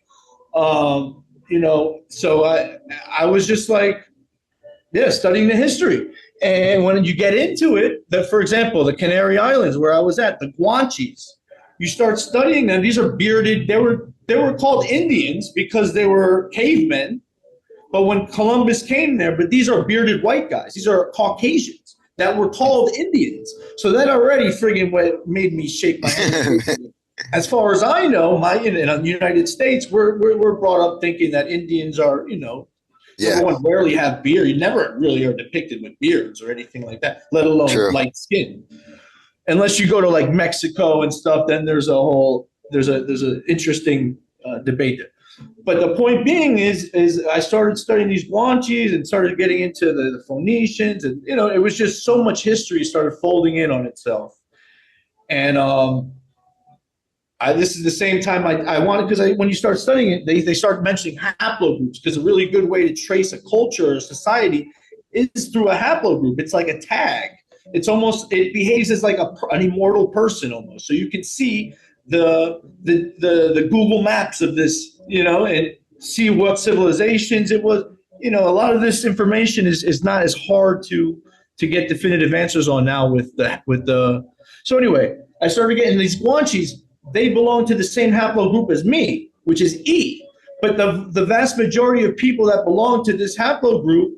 So I was just like, studying the history. And when you get into it, for example, the Canary Islands where I was at, the Guanches, you start studying them. These are bearded. They were called Indians because they were cavemen. But when Columbus came there, but these are bearded white guys. These are Caucasians that were called Indians. So that already friggin' made me shake my head. As far as I know, in the United States, we're brought up thinking that Indians are, number one, rarely have beard. You never really are depicted with beards or anything like that, let alone light skin. Unless you go to like Mexico and stuff, then there's an interesting debate there. But the point being is I started studying these Guanches and started getting into the Phoenicians, and it was just so much history started folding in on itself. And this is the same time I wanted, because when you start studying it, they start mentioning haplogroups, because a really good way to trace a culture or society is through a haplogroup. It's like a tag. It behaves as like an immortal person almost. So you can see the Google Maps of this, and see what civilizations it was. A lot of this information is not as hard to get definitive answers on now with the. So anyway, I started getting these Guanches. They belong to the same haplogroup as me, which is E. But the vast majority of people that belong to this haplogroup,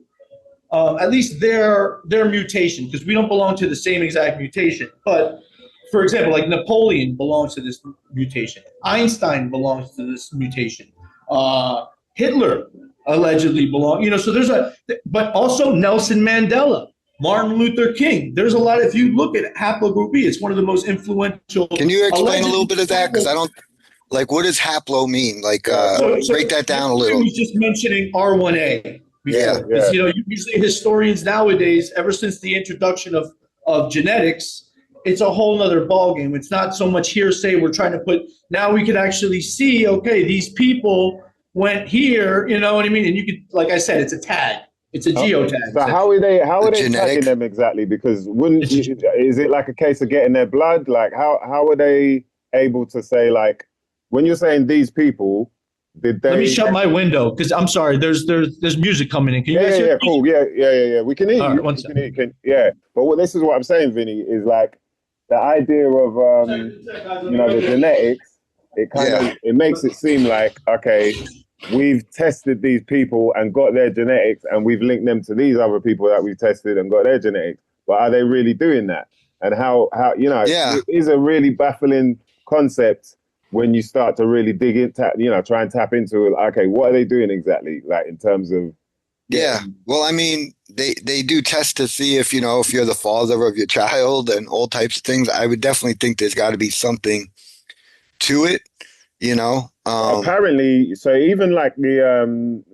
at least their mutation, because we don't belong to the same exact mutation. But for example, like Napoleon belongs to this mutation. Einstein belongs to this mutation. Hitler allegedly belongs. So but also Nelson Mandela, Martin Luther King. There's a lot. If you look at haplogroup E, it's one of the most influential. Can you explain a little bit of that? Because I don't, like, what does haplo mean? Like, break that down a little. I was just mentioning R1A. Before, because usually historians nowadays, ever since the introduction of genetics, it's a whole nother ballgame. It's not so much hearsay. We're trying to now we can actually see, okay, these people went here, you know what I mean? And you could, like I said, it's a tag. It's a geotag. So how are they tagging them exactly? Because is it like a case of getting their blood? Like how are they able to say, like, when you're saying these people, did they? Let me shut my window, because I'm sorry, there's music coming in. Can you guys hear me? Cool. Yeah. We can hear you. Right, one second. But this is what I'm saying, Vinny, is like the idea of the genetics. It makes it seem like, okay, we've tested these people and got their genetics, and we've linked them to these other people that we've tested and got their genetics. But are they really doing that? And how it is a really baffling concept when you start to really dig into, try and tap into it. Okay, what are they doing exactly? Like in terms of. Yeah. Well, I mean, they do test to see if you're the father of your child and all types of things. I would definitely think there's got to be something to it, Apparently, so even like the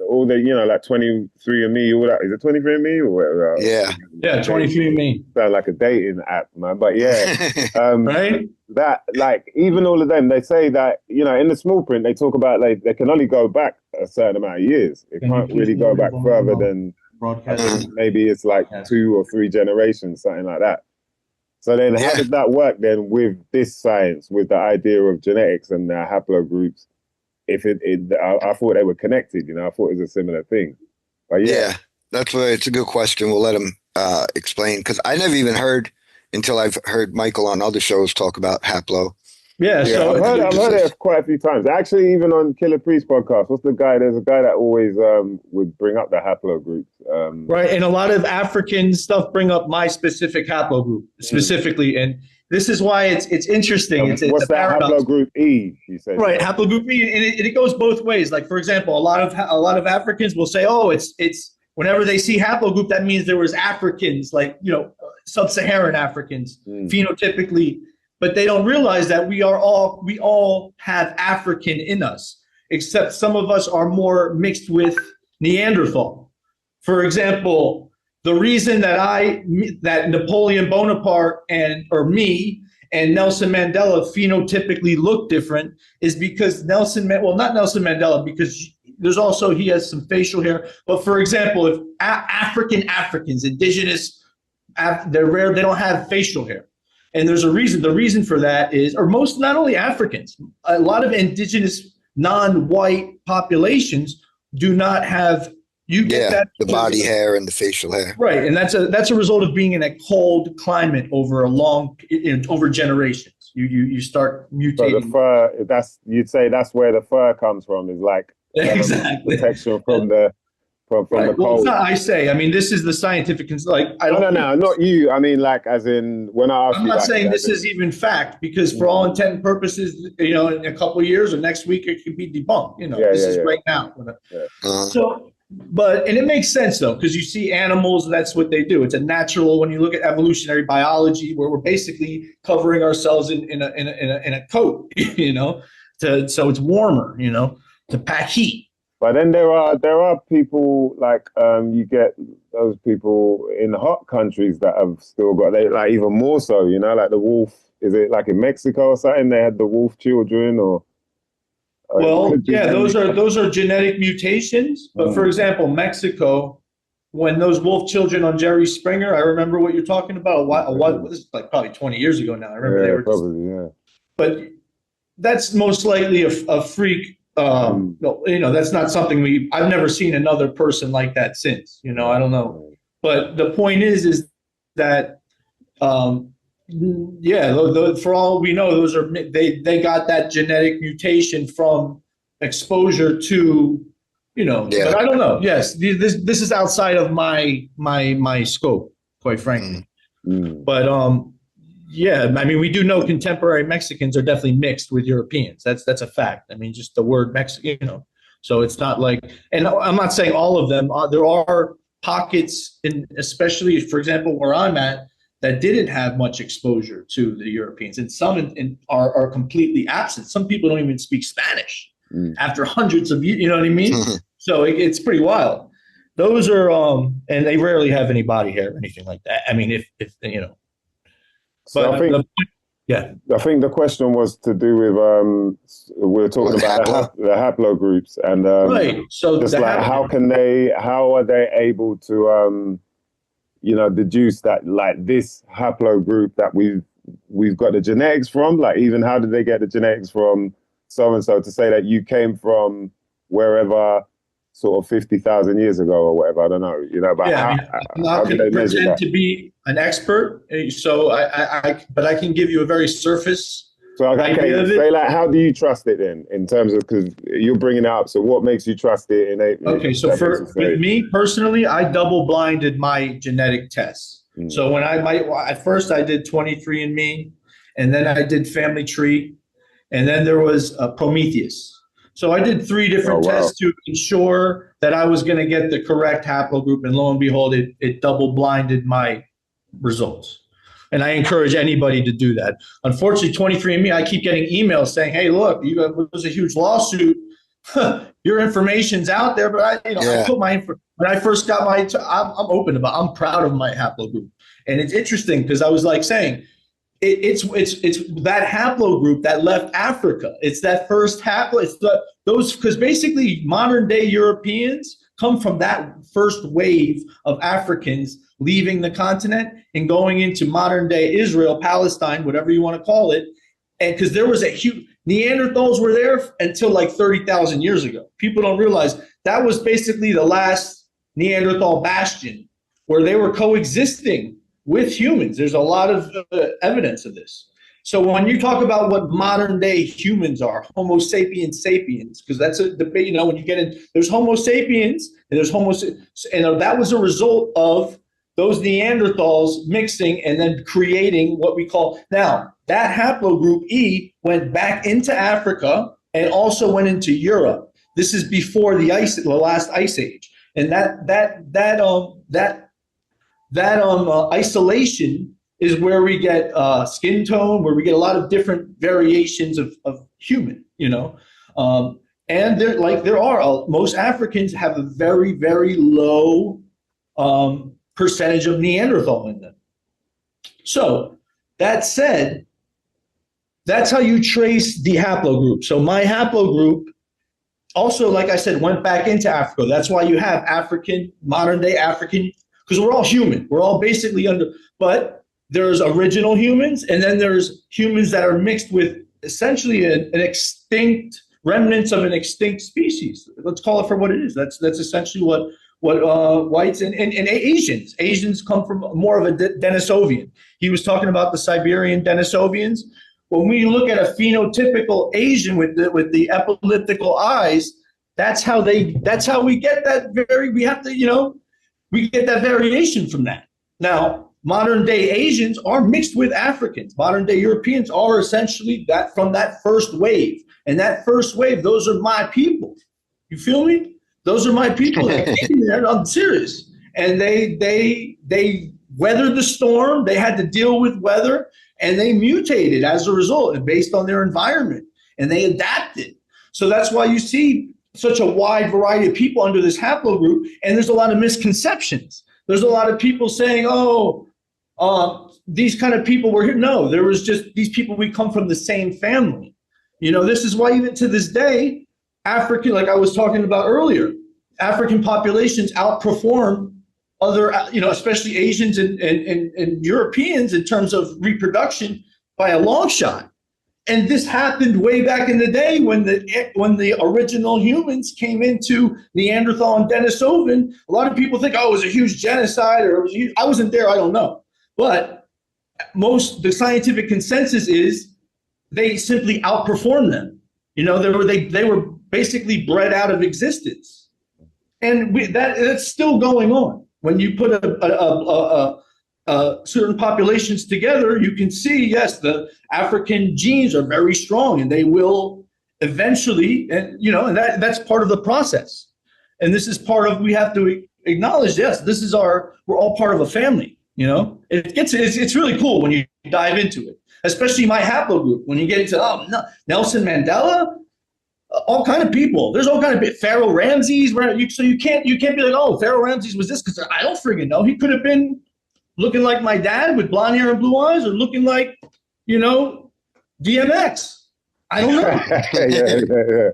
all the like 23andMe, all that, is it 23andMe or whatever? Yeah, 23andMe. Sound like a dating app, man. But right. That, like, even all of them, they say that in the small print they talk about, like, they can only go back a certain amount of years. It can't really go back further than maybe it's like 2 or 3 generations, something like that. So then how does that work then with this science, with the idea of genetics and haplogroups? If I thought they were connected, I thought it was a similar thing. But that's where it's a good question. We'll let him explain, because I never even heard until I've heard Michael on other shows talk about haplo. So I've heard it quite a few times. Actually, even on Killer Priest podcast, there's a guy that always would bring up the haplogroups. Right, and a lot of African stuff bring up my specific haplogroup specifically, and this is why it's interesting. What's that haplogroup E? You said right, haplogroup E, and it goes both ways. Like, for example, a lot of Africans will say, oh, it's whenever they see haplogroup, that means there was Africans, like sub-Saharan Africans, phenotypically. But they don't realize that we all have African in us, except some of us are more mixed with Neanderthal. For example, the reason that Napoleon Bonaparte or me and Nelson Mandela phenotypically look different is because not Nelson Mandela, because he has some facial hair. But for example, if Africans, indigenous they're rare. They don't have facial hair. And there's a reason. The reason for that is, or most, not only Africans, a lot of indigenous non-white populations do not have, you get that. The body hair and the facial hair. Right. And that's a result of being in a cold climate over over generations. You start mutating. So the fur, you'd say that's where the fur comes from, is like exactly protection from the from right. the Well, cold. it's not, I say. I mean, this is the scientific. No, not you. I mean, like, as in when I ask I'm you. not like, saying this is even fact, because for all intent and purposes, in a couple of years or next week, it could be debunked. This is right now. So, and it makes sense though, because you see animals, that's what they do. It's a natural. When you look at evolutionary biology, where we're basically covering ourselves in a coat, so it's warmer, to pack heat. But then there are people like you get those people in hot countries that have still got like even more so, like the wolf. Is it like in Mexico or something? They had the wolf children, or well, yeah, those are genetic mutations. But for example, Mexico, when those wolf children on Jerry Springer, I remember what you're talking about. This is like probably 20 years ago now. I remember they were probably. But that's most likely a freak. That's not something I've never seen another person like that since. I don't know. But the point is that for all we know, those are they got that genetic mutation from exposure to But I don't know. Yes, this is outside of my scope, quite frankly. But I mean, we do know contemporary Mexicans are definitely mixed with Europeans. That's a fact. I mean, just the word Mexican, so it's not like, and I'm not saying all of them. There are pockets, especially, for example, where I'm at, that didn't have much exposure to the Europeans, and some are completely absent. Some people don't even speak Spanish after hundreds of years. You know what I mean? So it's pretty wild. Those are and they rarely have any body hair or anything like that. I mean, if So but I think the question was to do with we were talking about the haplogroups, and right. So just like how are they able to deduce that, like, this haplogroup that we've got the genetics from, like, even how did they get the genetics from so and so to say that you came from wherever sort of 50,000 years ago or whatever? I don't know, but I'm not going to pretend to be an expert, so but I can give you a very surface idea of it. Say, like, how do you trust it then, in terms of, because you're bringing it up, so what makes you trust it? So with me personally, I double blinded my genetic tests. So when at first I did 23andMe, and then I did Family Tree, and then there was Prometheus. So I did 3 different tests to ensure that I was going to get the correct haplogroup, and lo and behold, it double blinded my results. And I encourage anybody to do that. Unfortunately, 23andMe, I keep getting emails saying, "Hey, look, there's a huge lawsuit. Your information's out there." But I put my when I first got I'm open about. I'm proud of my haplogroup, and it's interesting because I was like saying, it's that haplogroup that left Africa. It's that first haplo. It's because basically modern day Europeans come from that first wave of Africans leaving the continent and going into modern day Israel, Palestine, whatever you want to call it. And because there was a huge Neanderthals were there until like 30,000 years ago. People don't realize that was basically the last Neanderthal bastion where they were coexisting with humans. There's a lot of evidence of this. So when you talk about what modern day humans are, Homo sapiens sapiens, because that's a debate, when you get in, there's Homo sapiens and there's and that was a result of those Neanderthals mixing and then creating what we call, now that haplogroup E went back into Africa and also went into Europe. This is before the last ice age. And that isolation is where we get skin tone, where we get a lot of different variations of human, and most Africans have a very, very low percentage of Neanderthal in them. So that said, that's how you trace the haplogroup. So my haplogroup also, like I said, went back into Africa. That's why you have modern day African because we're all human. We're all basically but there's original humans, and then there's humans that are mixed with essentially an extinct remnants of an extinct species. Let's call it for what it is. That's essentially what whites and Asians come from more of a Denisovian. He was talking about the Siberian Denisovians. When we look at a phenotypical Asian with the epileptical eyes, that's how we get that we get that variation from that. Now, modern day Asians are mixed with Africans. Modern day Europeans are essentially that from that first wave. And that first wave, those are my people. You feel me? Those are my people. I'm serious. And they weathered the storm. They had to deal with weather, and they mutated as a result, and based on their environment, and they adapted. So that's why you see such a wide variety of people under this haplogroup, and there's a lot of misconceptions. There's a lot of people saying, these kind of people were here. No, there was just these people, we come from the same family. This is why even to this day, African, like I was talking about earlier, African populations outperform other, especially Asians and Europeans in terms of reproduction by a long shot. And this happened way back in the day when the original humans came into Neanderthal and Denisovan. A lot of people think, it was a huge genocide, or I wasn't there, I don't know. But the scientific consensus is they simply outperformed them. They were basically bred out of existence, and that's still going on. When you put certain populations together, you can see, yes, the African genes are very strong, and they will eventually, and that's part of the process. And this is part of, we have to acknowledge, yes, we're all part of a family. It's really cool when you dive into it, especially my haplogroup. When you get into Nelson Mandela, all kind of people. There's all kind of Pharaoh Ramses. So you can't be like, Pharaoh Ramses was this, because I don't friggin' know. He could have been looking like my dad with blonde hair and blue eyes, or looking like, DMX. I don't know.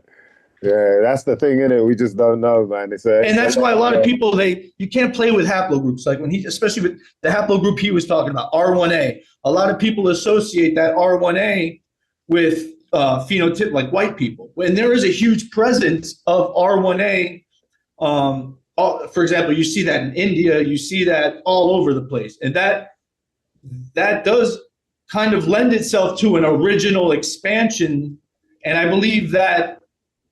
Yeah, that's the thing, innit? We just don't know, man. And that's why a lot of people, you can't play with haplogroups. Like especially with the haplogroup he was talking about, R1A. A lot of people associate that R1A with phenotype, like white people. And there is a huge presence of R1A. For example, you see that in India, you see that all over the place. And that does kind of lend itself to an original expansion. And I believe that,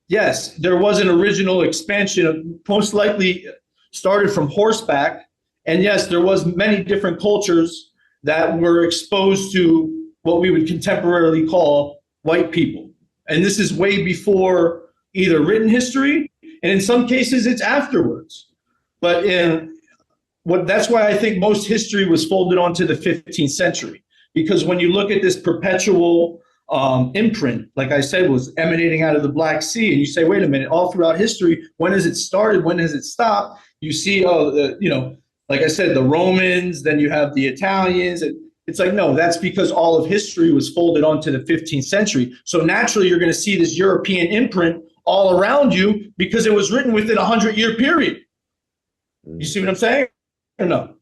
yes, there was an original expansion, most likely started from horseback. And yes, there was many different cultures that were exposed to what we would contemporarily call white people. And this is way before either written history, and in some cases it's afterwards. But that's why I think most history was folded onto the 15th century, because when you look at this perpetual imprint, like I said, was emanating out of the Black Sea, and you say, wait a minute, all throughout history, when has it started? When has it stopped? You see, like I said, the Romans, then you have the Italians. It's like, no, that's because all of history was folded onto the 15th century. So naturally, you're going to see this European imprint all around you because it was written within a 100-year period. You see what I'm saying? Or no?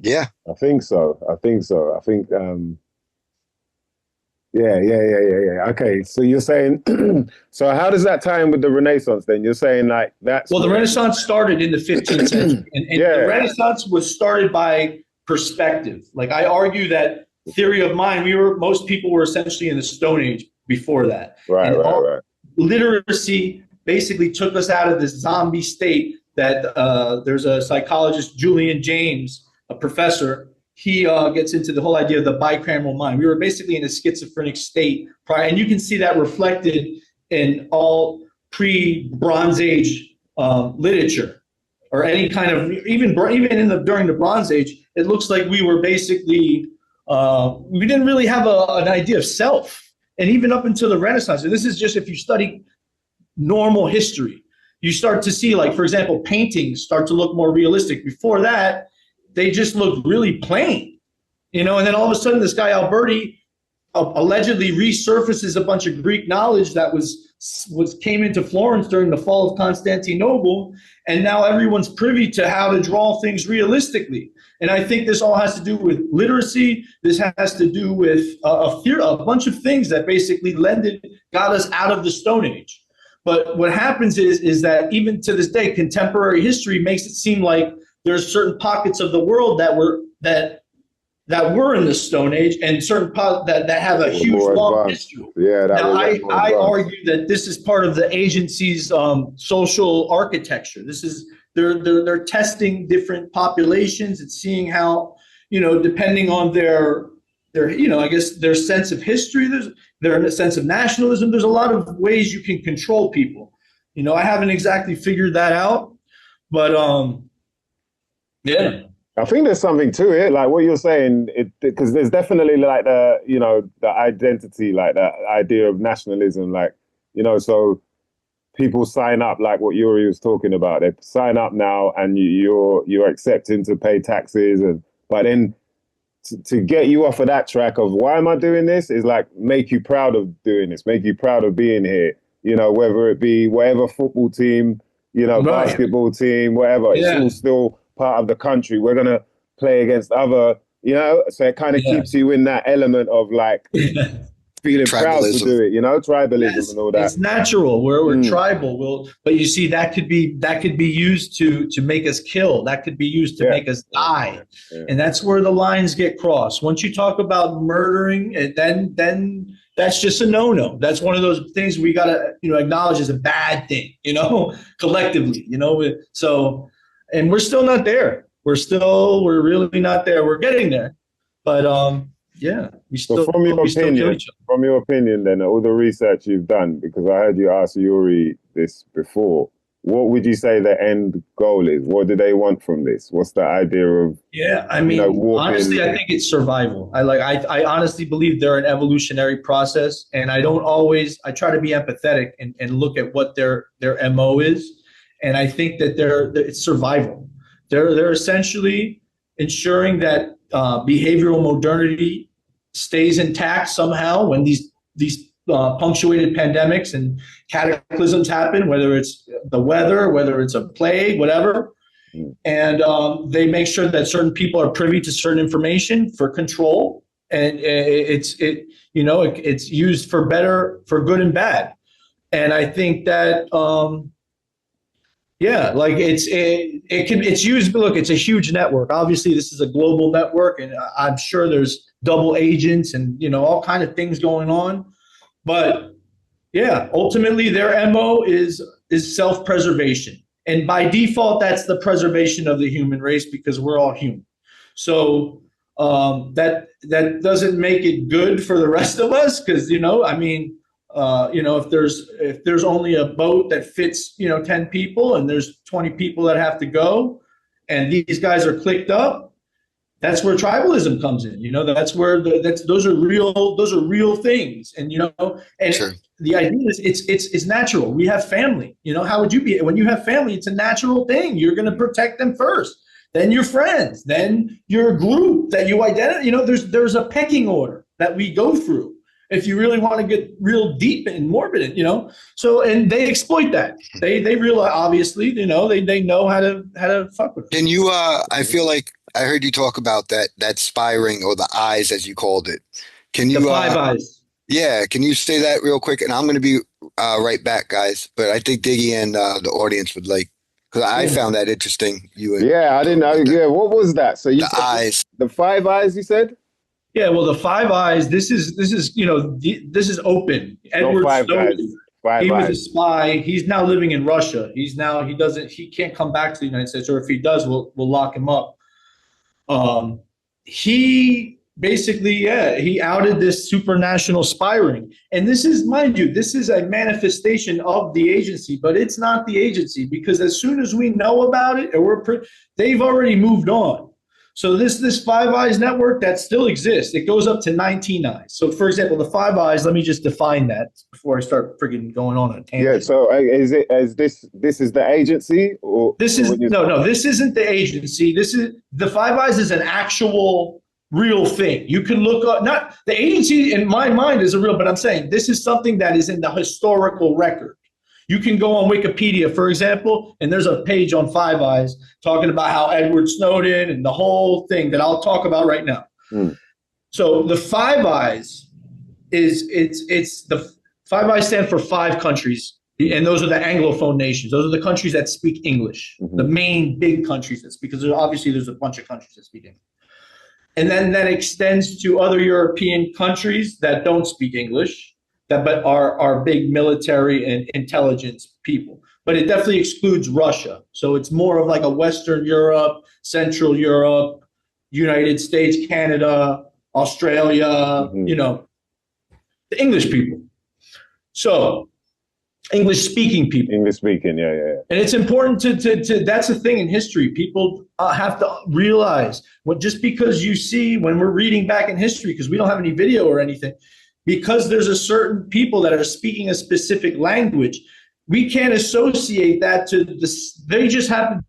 Yeah. I think so. I think, yeah. Okay, so you're saying, so how does that tie in with the Renaissance then? You're saying like that's... Well, the Renaissance started in the 15th century. And the Renaissance was started by perspective. Like I argue that theory of mind, most people were essentially in the Stone Age before that. Right. Literacy basically took us out of this zombie state that there's a psychologist, Julian James, a professor. He gets into the whole idea of the bicameral mind. We were basically in a schizophrenic state prior, and you can see that reflected in all pre-Bronze Age literature, or any kind of even during the Bronze Age. It looks like we were basically we didn't really have an idea of self, and even up until the Renaissance. And this is just if you study normal history, you start to see, like for example, paintings start to look more realistic. Before that, they just looked really plain, and then all of a sudden this guy Alberti allegedly resurfaces a bunch of Greek knowledge that came into Florence during the fall of Constantinople, and now everyone's privy to how to draw things realistically. And I think this all has to do with literacy. This has to do with a bunch of things that basically got us out of the Stone Age. But what happens is that even to this day, contemporary history makes it seem like there's certain pockets of the world that were in the Stone Age, and certain that have a huge long history. Yeah. Now, I argue that this is part of the agency's social architecture. This is they're testing different populations and seeing how, depending on their I guess their sense of history, their sense of nationalism. There's a lot of ways you can control people. I haven't exactly figured that out, but yeah. I think there's something to it, like what you're saying, because there's definitely like the identity, like the idea of nationalism, like, so people sign up, like what Iouri was talking about. They sign up now, and you're accepting to pay taxes, but then to get you off of that track of why am I doing this is like make you proud of doing this, make you proud of being here. Whether it be whatever football team, Right. basketball team, whatever, it's all still part of the country. We're gonna play against other, so it kind of keeps you in that element of like feeling proud to do it, tribalism and all that. It's natural. We're tribal. But you see, that could be used to make us kill. That could be used to make us die. Yeah. And that's where the lines get crossed. Once you talk about murdering, then that's just a no-no. That's one of those things we gotta acknowledge as a bad thing, collectively, So, and we're still not there. We're really not there. We're getting there, but we still. So from your opinion, then, all the research you've done, because I heard you ask Iouri this before, what would you say the end goal is? What do they want from this? What's the idea of? Yeah, I mean, honestly, I think it's survival. I honestly believe they're an evolutionary process, and I try to be empathetic and look at what their MO is. And I think that it's survival. They're essentially ensuring that behavioral modernity stays intact somehow when these punctuated pandemics and cataclysms happen, whether it's the weather, whether it's a plague, whatever. And they make sure that certain people are privy to certain information for control, and it's used for good and bad. And I think that. It's used. Look, it's a huge network. Obviously, this is a global network, and I'm sure there's double agents and all kind of things going on. But ultimately, their MO is self-preservation, and by default, that's the preservation of the human race because we're all human. So that doesn't make it good for the rest of us because if there's only a boat that fits 10 people and there's 20 people that have to go, and these guys are clicked up, that's where tribalism comes in. That's where those are real things. And Sure. The idea is it's natural. We have family. How would you be when you have family? It's a natural thing. You're going to protect them first, then your friends, then your group that you identify. There's a pecking order that we go through. If you really want to get real deep and morbid, So, and they exploit that. They realize, obviously, they know how to fuck with it. Can you, I feel like I heard you talk about that spy ring, or the eyes as you called it. Can you, the 5 eyes. Yeah. Can you say that real quick? And I'm going to be right back, guys. But I think Diggy and the audience would like, because I found that interesting. I didn't know. Yeah. What was that? So the eyes, the 5 eyes, you said? Yeah, well, the 5 eyes. This is open. Edward Snowden. He was a spy. He's now living in Russia. He can't come back to the United States, or if he does, we'll lock him up. He basically, he outed this supranational spy ring, and this is, mind you, this is a manifestation of the agency, but it's not the agency because as soon as we know about it, they've already moved on. So this 5 eyes network that still exists, it goes up to 19 eyes. So for example, the 5 eyes, let me just define that before I start friggin' going on a tangent. Yeah, so is this is the agency, or this is no, this isn't the agency. This is the 5 eyes is an actual real thing. You can look up, not the agency in my mind is a real, but I'm saying this is something that is in the historical record. You can go on Wikipedia, for example, and there's a page on Five Eyes talking about how Edward Snowden and the whole thing that I'll talk about right now. So the Five Eyes it's the Five Eyes stand for 5 countries, and those are the Anglophone nations. Those are the countries that speak English, the main big countries that speak, because there's a bunch of countries that speak English. And then that extends to other European countries that don't speak English, but are big military and intelligence people. But it definitely excludes Russia. So it's more of like a Western Europe, Central Europe, United States, Canada, Australia, the English people. So English-speaking people. English-speaking, yeah. And it's important to that's the thing in history. People have to realize just because you see when we're reading back in history, because we don't have any video or anything, because there's a certain people that are speaking a specific language, we can't associate that to this. They just happen.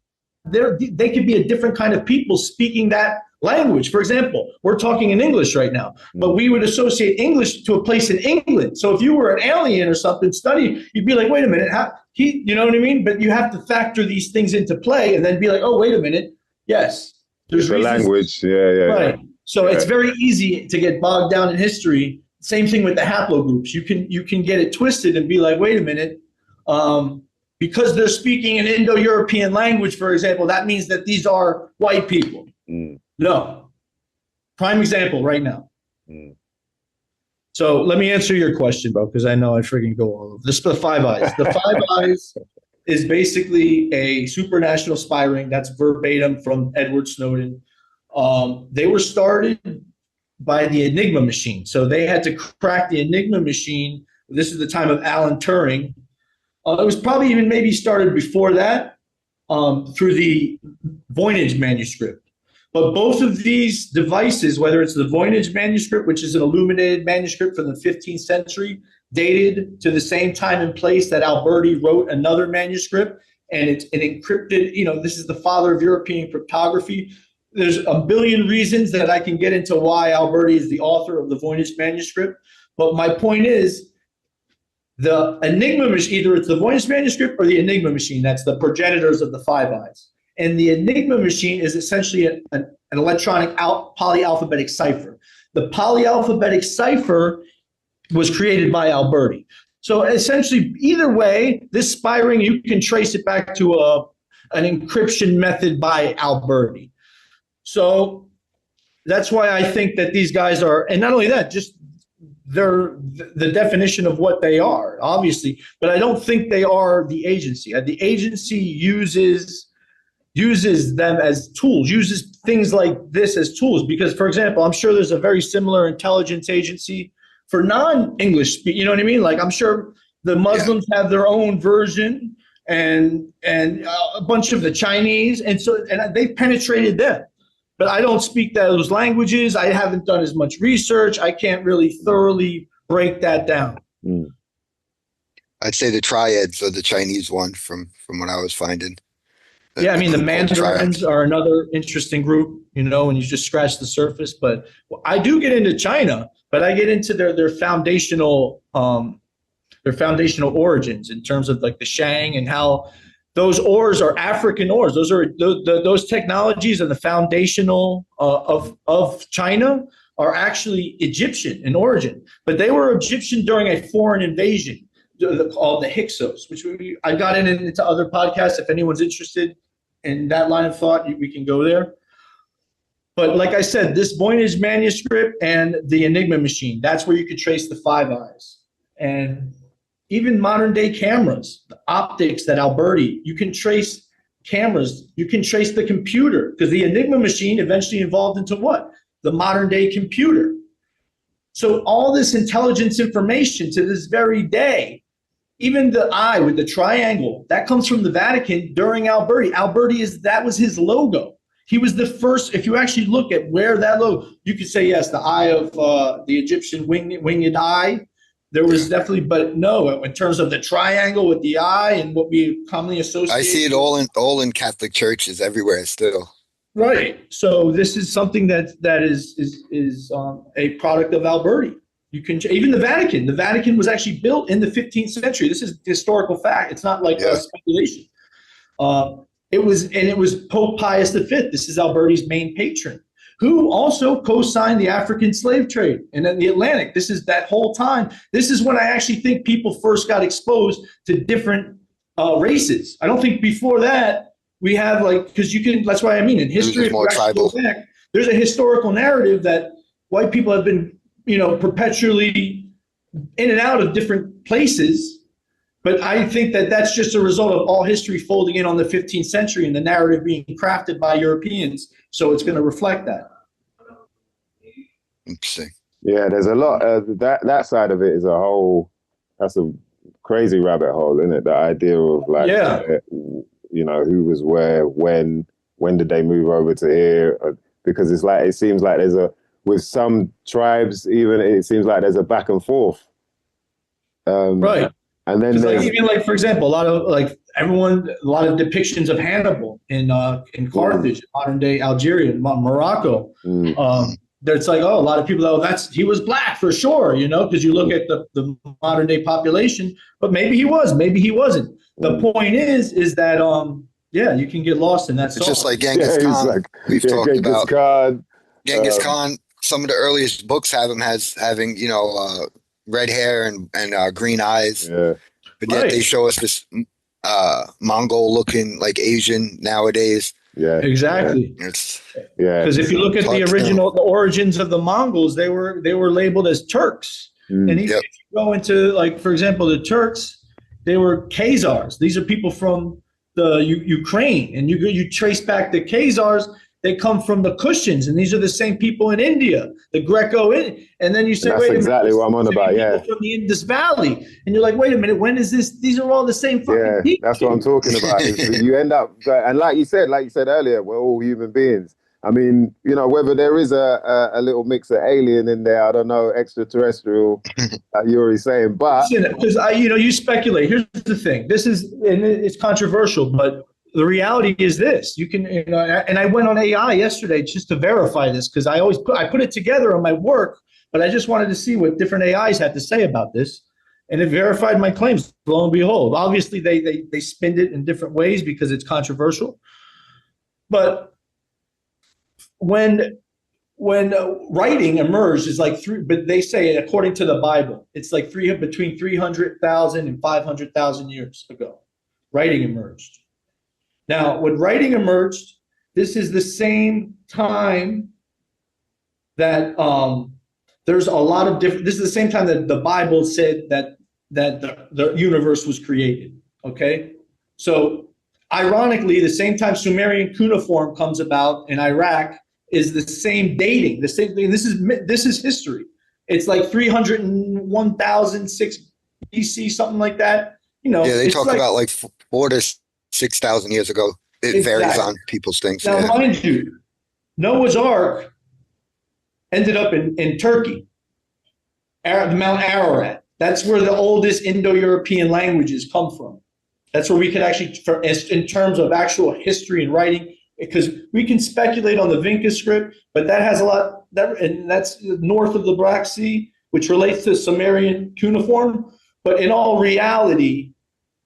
They could be a different kind of people speaking that language. For example, we're talking in English right now, but we would associate English to a place in England. So if you were an alien or something studying, you'd be like, wait a minute, you know what I mean? But you have to factor these things into play and then be like, oh, wait a minute. Yes, there's the language. Yeah. Right. So it's very easy to get bogged down in history. Same thing with the haplogroups. You can get it twisted and be like, wait a minute, because they're speaking an Indo-European language, for example, that means that these are white people. No. Prime example right now. So let me answer your question, bro, because I know I freaking go all over this. The Five Eyes. The Five Eyes is basically a supranational spy ring. That's verbatim from Edward Snowden. They were started by the Enigma machine. So they had to crack the Enigma machine. This is the time of Alan Turing. It was probably even maybe started before that through the Voynich manuscript. But both of these devices, whether it's the Voynich manuscript, which is an illuminated manuscript from the 15th century, dated to the same time and place that Alberti wrote another manuscript, and it's an encrypted, this is the father of European cryptography. There's a billion reasons that I can get into why Alberti is the author of the Voynich manuscript. But my point is, the Enigma machine, either it's the Voynich manuscript or the Enigma machine, that's the progenitors of the Five Eyes. And the Enigma machine is essentially an electronic polyalphabetic cipher. The polyalphabetic cipher was created by Alberti. So essentially, either way, this spy ring, you can trace it back to an encryption method by Alberti. So that's why I think that these guys are, and not only that, just they're the definition of what they are, obviously, but I don't think they are the agency. The agency uses them as tools, uses things like this as tools. Because, for example, I'm sure there's a very similar intelligence agency for non-English speak. You know what I mean? Like, I'm sure the Muslims have their own version, and a bunch of the Chinese, and they've penetrated them. But I don't speak those languages. I haven't done as much research. I can't really thoroughly break that down. I'd say the triads are the Chinese one from what I was finding. Yeah, I mean, the Mandarins are another interesting group, when you just scratch the surface. But I do get into China, but I get into their foundational origins in terms of like the Shang and how those ores are African ores. Those are those technologies and the foundational of China are actually Egyptian in origin, but they were Egyptian during a foreign invasion called the Hyksos, which I got into other podcasts. If anyone's interested in that line of thought, we can go there. But like I said, this Voynich manuscript and the Enigma machine, that's where you could trace the Five Eyes. And even modern day cameras, the optics that Alberti, you can trace cameras, you can trace the computer, because the Enigma machine eventually evolved into what? The modern day computer. So all this intelligence information to this very day, even the eye with the triangle, that comes from the Vatican during Alberti. That was his logo. He was the first, if you actually look at where that logo, you could say, yes, the eye of the Egyptian winged eye. There was definitely, but no, in terms of the triangle with the eye and what we commonly associate. I see it all in Catholic churches everywhere still. Right. So this is something that is a product of Alberti. You can even the Vatican. The Vatican was actually built in the 15th century. This is historical fact. It's not like speculation. It was Pope Pius V. This is Alberti's main patron, who also co-signed the African slave trade and then the Atlantic. This is that whole time. This is when I actually think people first got exposed to different races. I don't think before that we have because you can. That's why I mean in history, more tribal. Back, there's a historical narrative that white people have been perpetually in and out of different places. But I think that that's just a result of all history folding in on the 15th century and the narrative being crafted by Europeans. So it's going to reflect that. Interesting. Yeah, there's a lot. That side of it is that's a crazy rabbit hole, isn't it? The idea of who was where, when did they move over to here? Because it seems like with some tribes, even it seems like there's a back and forth. Right. And then even for example, a lot of depictions of Hannibal in Carthage, modern day Algeria, Morocco. There's a lot of people he was black for sure, because you look at the modern day population, but maybe he was, maybe he wasn't. The point is that you can get lost in that. It's just like Genghis Khan. We've talked Genghis about Khan. Genghis Khan. Some of the earliest books have him having red hair and green eyes. Yeah. But yet they show us this Mongol looking like Asian nowadays. Yeah. Exactly. Because if you look at the origins of the Mongols, they were labeled as Turks. And even if you go into for example, the Turks, they were Khazars. These are people from the Ukraine, and you trace back the Khazars. They come from the Kushans, and these are the same people in India, the Greco. And then you say, that's wait a minute, exactly what I'm on about. Yeah, from the Indus Valley, and you're like, wait a minute, when is this? These are all the same fucking people. That's what I'm talking about. You end up, and like you said earlier, we're all human beings. I mean, whether there is a little mix of alien in there, I don't know, extraterrestrial, like you're already saying, but because you speculate. Here's the thing. This is, and it's controversial, but the reality is this: you can, and I went on AI yesterday just to verify this because I put it together on my work, but I just wanted to see what different AIs had to say about this, and it verified my claims. Lo and behold, obviously they spinned it in different ways because it's controversial, but when writing emerged is but they say according to the Bible, it's between 300,000 and 500,000 years ago, writing emerged. Now, when writing emerged, this is the same time that there's a lot of different. This is the same time that the Bible said that the universe was created. Okay, so ironically, the same time Sumerian cuneiform comes about in Iraq is the same dating, the same thing. This is history. It's 301,006 BC, something like that. they talk about 4 to 6,000 years ago. It varies on people's things. Now, mind you, Noah's Ark ended up in Turkey, Mount Ararat. That's where the oldest Indo-European languages come from. That's where we could actually, in terms of actual history and writing, because we can speculate on the Vinca script, but that has a lot, and that's north of the Black Sea, which relates to Sumerian cuneiform. But in all reality,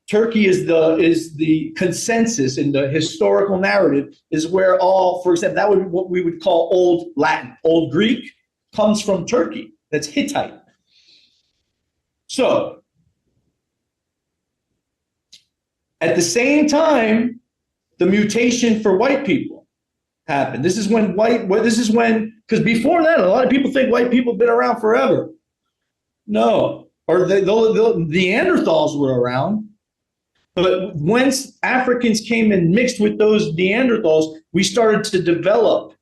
Turkey is the consensus in the historical narrative is where for example, that would be what we would call Old Latin. Old Greek comes from Turkey. That's Hittite. So at the same time, the mutation for white people happened. This is because before that, a lot of people think white people have been around forever. No, or the Neanderthals were around. But once Africans came and mixed with those Neanderthals, we started to develop,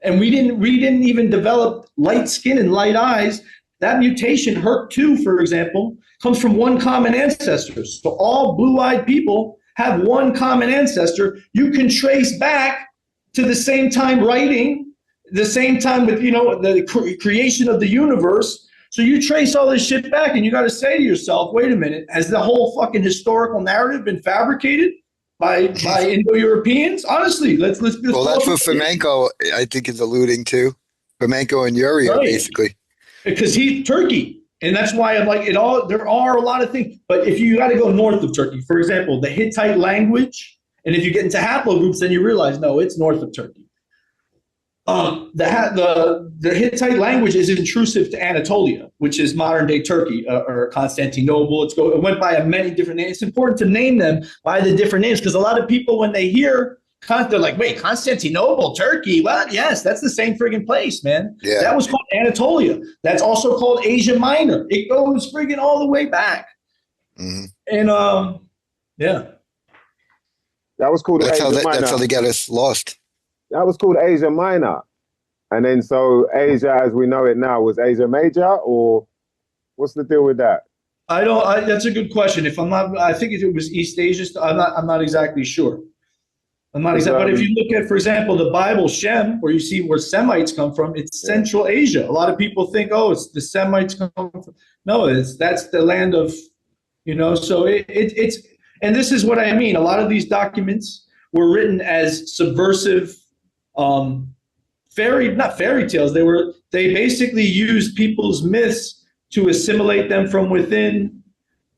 and we didn't even develop light skin and light eyes. That mutation, HERC2, for example, comes from one common ancestor. So all blue-eyed people have one common ancestor. You can trace back to the same time writing, the same time with the creation of the universe. So you trace all this shit back, and you got to say to yourself, wait a minute, has the whole fucking historical narrative been fabricated by Indo-Europeans? Honestly, let's Well, that's what Fomenko, I think, is alluding to. Fomenko and Iouri are basically. Because he's Turkey. And that's why I'm like, there are a lot of things. But if you got to go north of Turkey, for example, the Hittite language, and if you get into haplogroups, then you realize, no, it's north of Turkey. The Hittite language is intrusive to Anatolia, which is modern day Turkey or Constantinople. It went by many different names. It's important to name them by the different names because a lot of people, when they hear, they're like, wait, Constantinople, Turkey? Well, yes, that's the same friggin' place, man. Yeah. That was called Anatolia. That's also called Asia Minor. It goes friggin' all the way back. Mm-hmm. And yeah. That was called That's Asia Minor. That's how they get us lost. That was called Asia Minor. And then so Asia, as we know it now, was Asia Major, or what's the deal with that? That's a good question. I think it was East Asia. I'm not exactly sure. But if you look at, for example, the Bible, Shem, where you see where Semites come from, it's Central Asia. A lot of people think, it's the Semites come from. No, that's the land of, so it's, and this is what I mean. A lot of these documents were written as subversive, not fairy tales. They basically used people's myths to assimilate them from within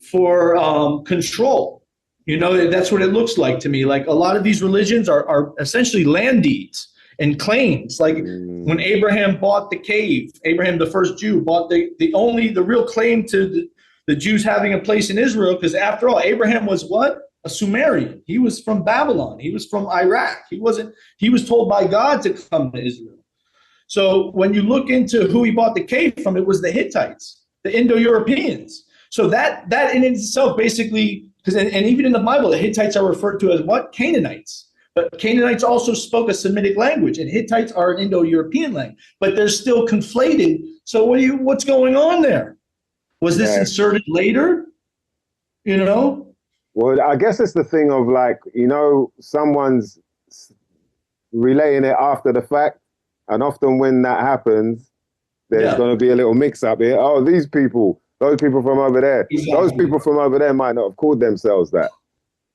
for control. That's what it looks like to me. Like a lot of these religions are essentially land deeds and claims. Like when Abraham bought the cave, Abraham, the first Jew, bought the real claim to the Jews having a place in Israel. Because after all, Abraham was what? A Sumerian. He was from Babylon. He was from Iraq. He was told by God to come to Israel. So when you look into who he bought the cave from, it was the Hittites, the Indo-Europeans. So that in itself basically, and even in the Bible, the Hittites are referred to as what? Canaanites. But Canaanites also spoke a Semitic language, and Hittites are an Indo-European language. But they're still conflated. So what's going on there? Was this inserted later? Well, I guess it's the thing of like, someone's relaying it after the fact. And often when that happens, there's going to be a little mix up here. Oh, those people from over there. Exactly. Those people from over there might not have called themselves that.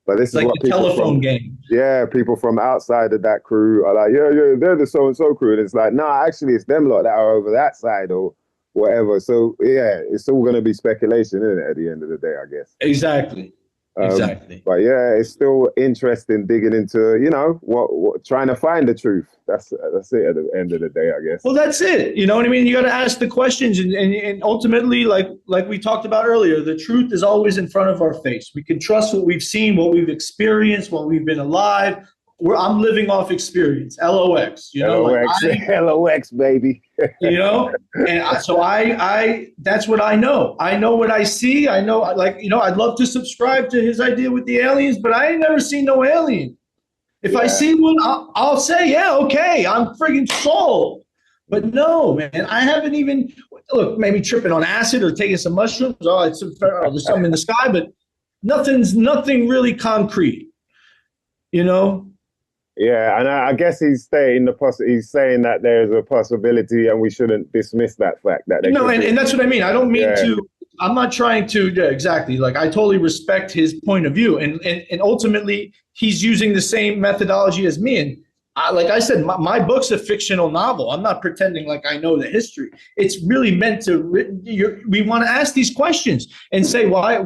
But this is what people telephone game. Yeah, people from outside of that crew are like, yeah, they're the so-and-so crew. And it's like, actually, it's them lot that are over that side or whatever. So, yeah, it's all going to be speculation, isn't it, at the end of the day, I guess. Exactly. Exactly. But yeah, it's still interesting digging into, what trying to find the truth. That's it at the end of the day, I guess. Well, that's it. You know what I mean? You got to ask the questions, and ultimately, like we talked about earlier, the truth is always in front of our face. We can trust what we've seen, what we've experienced, what we've been alive. I'm living off experience. LOX. LOX, baby. And so I that's what I know. I know what I see. I know, I'd love to subscribe to his idea with the aliens, but I ain't never seen no alien. If I see one, I'll say, yeah, okay, I'm friggin' sold. But no, man, I haven't even, maybe tripping on acid or taking some mushrooms. There's something in the sky, but nothing really concrete, Yeah, and I guess he's saying that there's a possibility, and we shouldn't dismiss that fact that and that's what I mean. I don't mean to. I'm not trying to. Yeah, exactly. Like I totally respect his point of view, and ultimately he's using the same methodology as me. And like I said, my book's a fictional novel. I'm not pretending like I know the history. It's really meant to. We want to ask these questions and say why.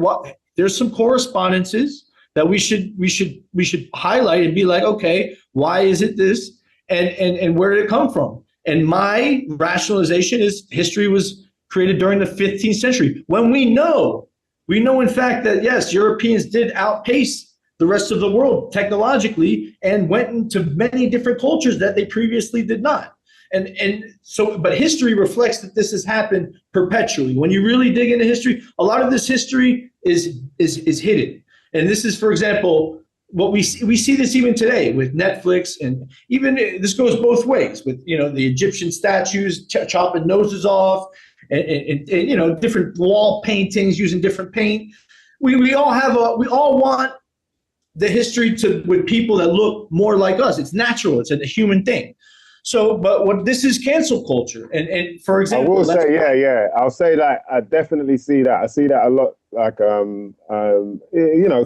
There's some correspondences that we should highlight and be like, okay, why is it this, and where did it come from? And my rationalization is history was created during the 15th century, when we know in fact that yes, Europeans did outpace the rest of the world technologically and went into many different cultures that they previously did not. And so, but history reflects that this has happened perpetually. When you really dig into history, a lot of this history is hidden. And this is, for example, what we see this even today with Netflix, and even this goes both ways with the Egyptian statues chopping noses off, and different wall paintings using different paint. We all want the history with people that look more like us. It's natural. It's a human thing. So, but what this is cancel culture, and for example, I will say, I'll say that I definitely see that. I see that a lot, like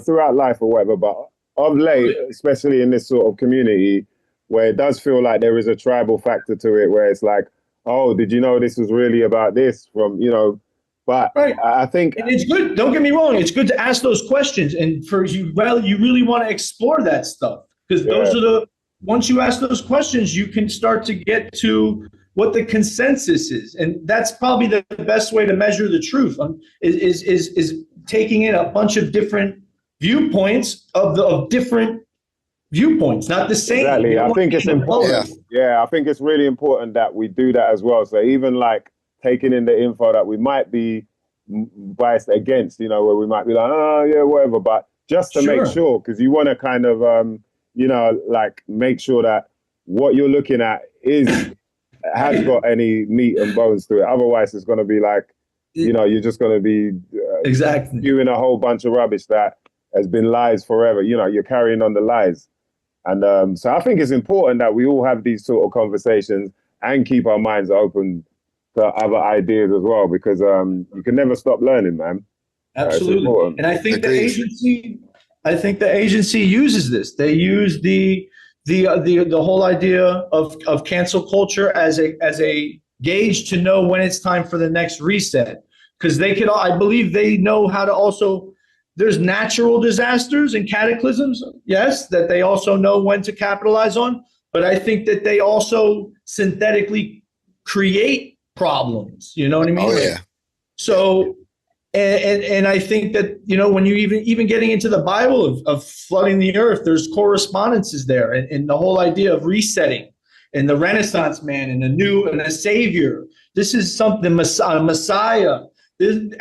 throughout life or whatever. But of late, especially in this sort of community, where it does feel like there is a tribal factor to it, where it's like, oh, did you know this was really about this from, but Right. I think And it's good. Don't get me wrong. It's good to ask those questions. And for you, well, you really want to explore that stuff because those are once you ask those questions, you can start to get to what the consensus is. And that's probably the best way to measure the truth is taking in a bunch of different viewpoints of different viewpoints, not the same. exactly. I think it's important. Yeah, I think it's really important that we do that as well. So even like taking in the info that we might be biased against, where we might be like, oh yeah, whatever. But just to make sure, because you want to kind of, like make sure that what you're looking at has got any meat and bones to it. Otherwise, it's going to be like, you're just going to be exactly spewing a whole bunch of rubbish that has been lies forever. You're carrying on the lies. And so I think it's important that we all have these sort of conversations and keep our minds open to other ideas as well, because you can never stop learning, man. Absolutely. And I think the agency uses this. They use the whole idea of cancel culture as a gauge to know when it's time for the next reset. Because I believe they know how to also. There's natural disasters and cataclysms, yes, that they also know when to capitalize on. But I think that they also synthetically create problems. You know what I mean? Oh, yeah. So, and I think that, when you even getting into the Bible of flooding the earth, there's correspondences there. And the whole idea of resetting and the Renaissance man and a savior. This is something, a Messiah.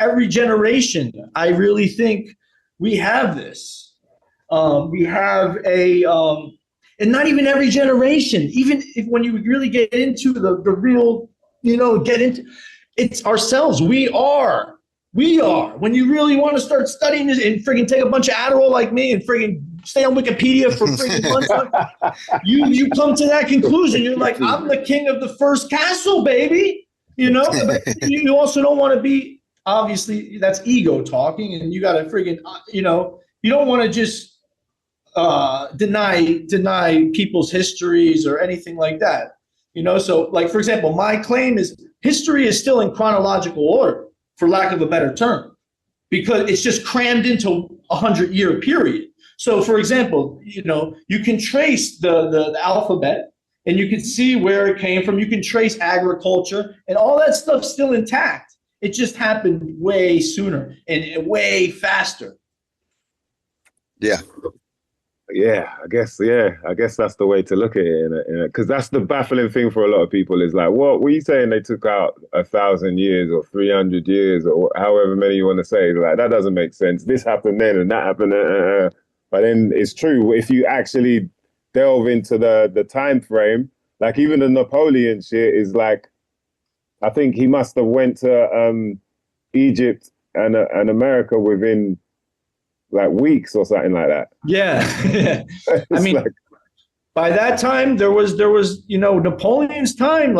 Every generation, I really think, we have this. We have and not even every generation, even when you really get into the real, it's ourselves. We are. When you really want to start studying this and friggin' take a bunch of Adderall like me and friggin' stay on Wikipedia for friggin' months, you come to that conclusion. You're like, I'm the king of the first castle, baby. But you also don't want to be. Obviously, that's ego talking, and you got to friggin', you don't want to just deny people's histories or anything like that. So like, for example, my claim is history is still in chronological order, for lack of a better term, because it's just crammed into 100-year period. So, for example, you can trace the alphabet, and you can see where it came from. You can trace agriculture, and all that stuff's still intact. It just happened way sooner and way faster. Yeah. Yeah, I guess that's the way to look at it, because that's the baffling thing for a lot of people is like, what were you saying? They took out 1,000 years or 300 years or however many you want to say. Like, that doesn't make sense. This happened then and that happened. But then it's true. If you actually delve into the time frame, like even the Napoleon shit is like, I think he must have went to Egypt and America within like weeks or something like that. Yeah. I mean, by that time there was Napoleon's time,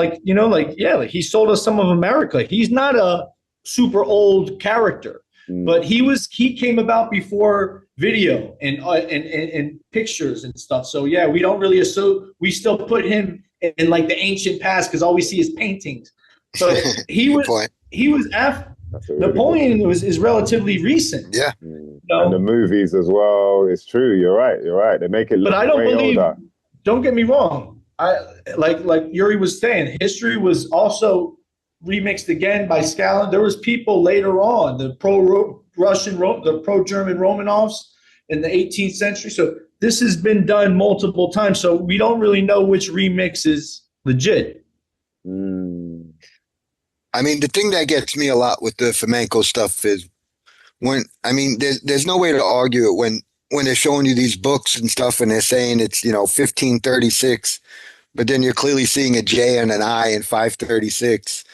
he sold us some of America. He's not a super old character, but he came about before video and pictures and stuff. So yeah, we don't really we still put him in like the ancient past because all we see is paintings. So Napoleon is relatively recent. Yeah. And the movies as well. It's true. You're right. They make it look but I don't way believe, older. Don't get me wrong. Like Iouri was saying, history was also remixed again by Stalin. There was people later on, the pro-Russian, the pro-German Romanovs in the 18th century. So this has been done multiple times. So we don't really know which remix is legit. I mean, the thing that gets me a lot with the Fomenko stuff is there's no way to argue it when they're showing you these books and stuff and they're saying it's, 1536, but then you're clearly seeing a J and an I in 536.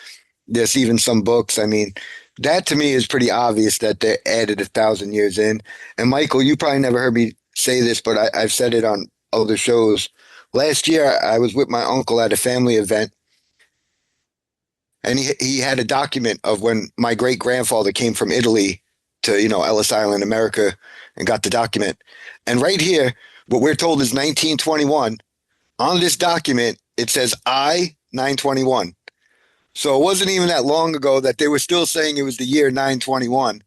There's even some books. I mean, that to me is pretty obvious that they added 1,000 years in. And Michael, you probably never heard me say this, but I've said it on other shows. Last year, I was with my uncle at a family event, and he had a document of when my great-grandfather came from Italy to Ellis Island, America, and got the document. And right here, what we're told is 1921. On this document, it says I-921. So it wasn't even that long ago that they were still saying it was the year 921.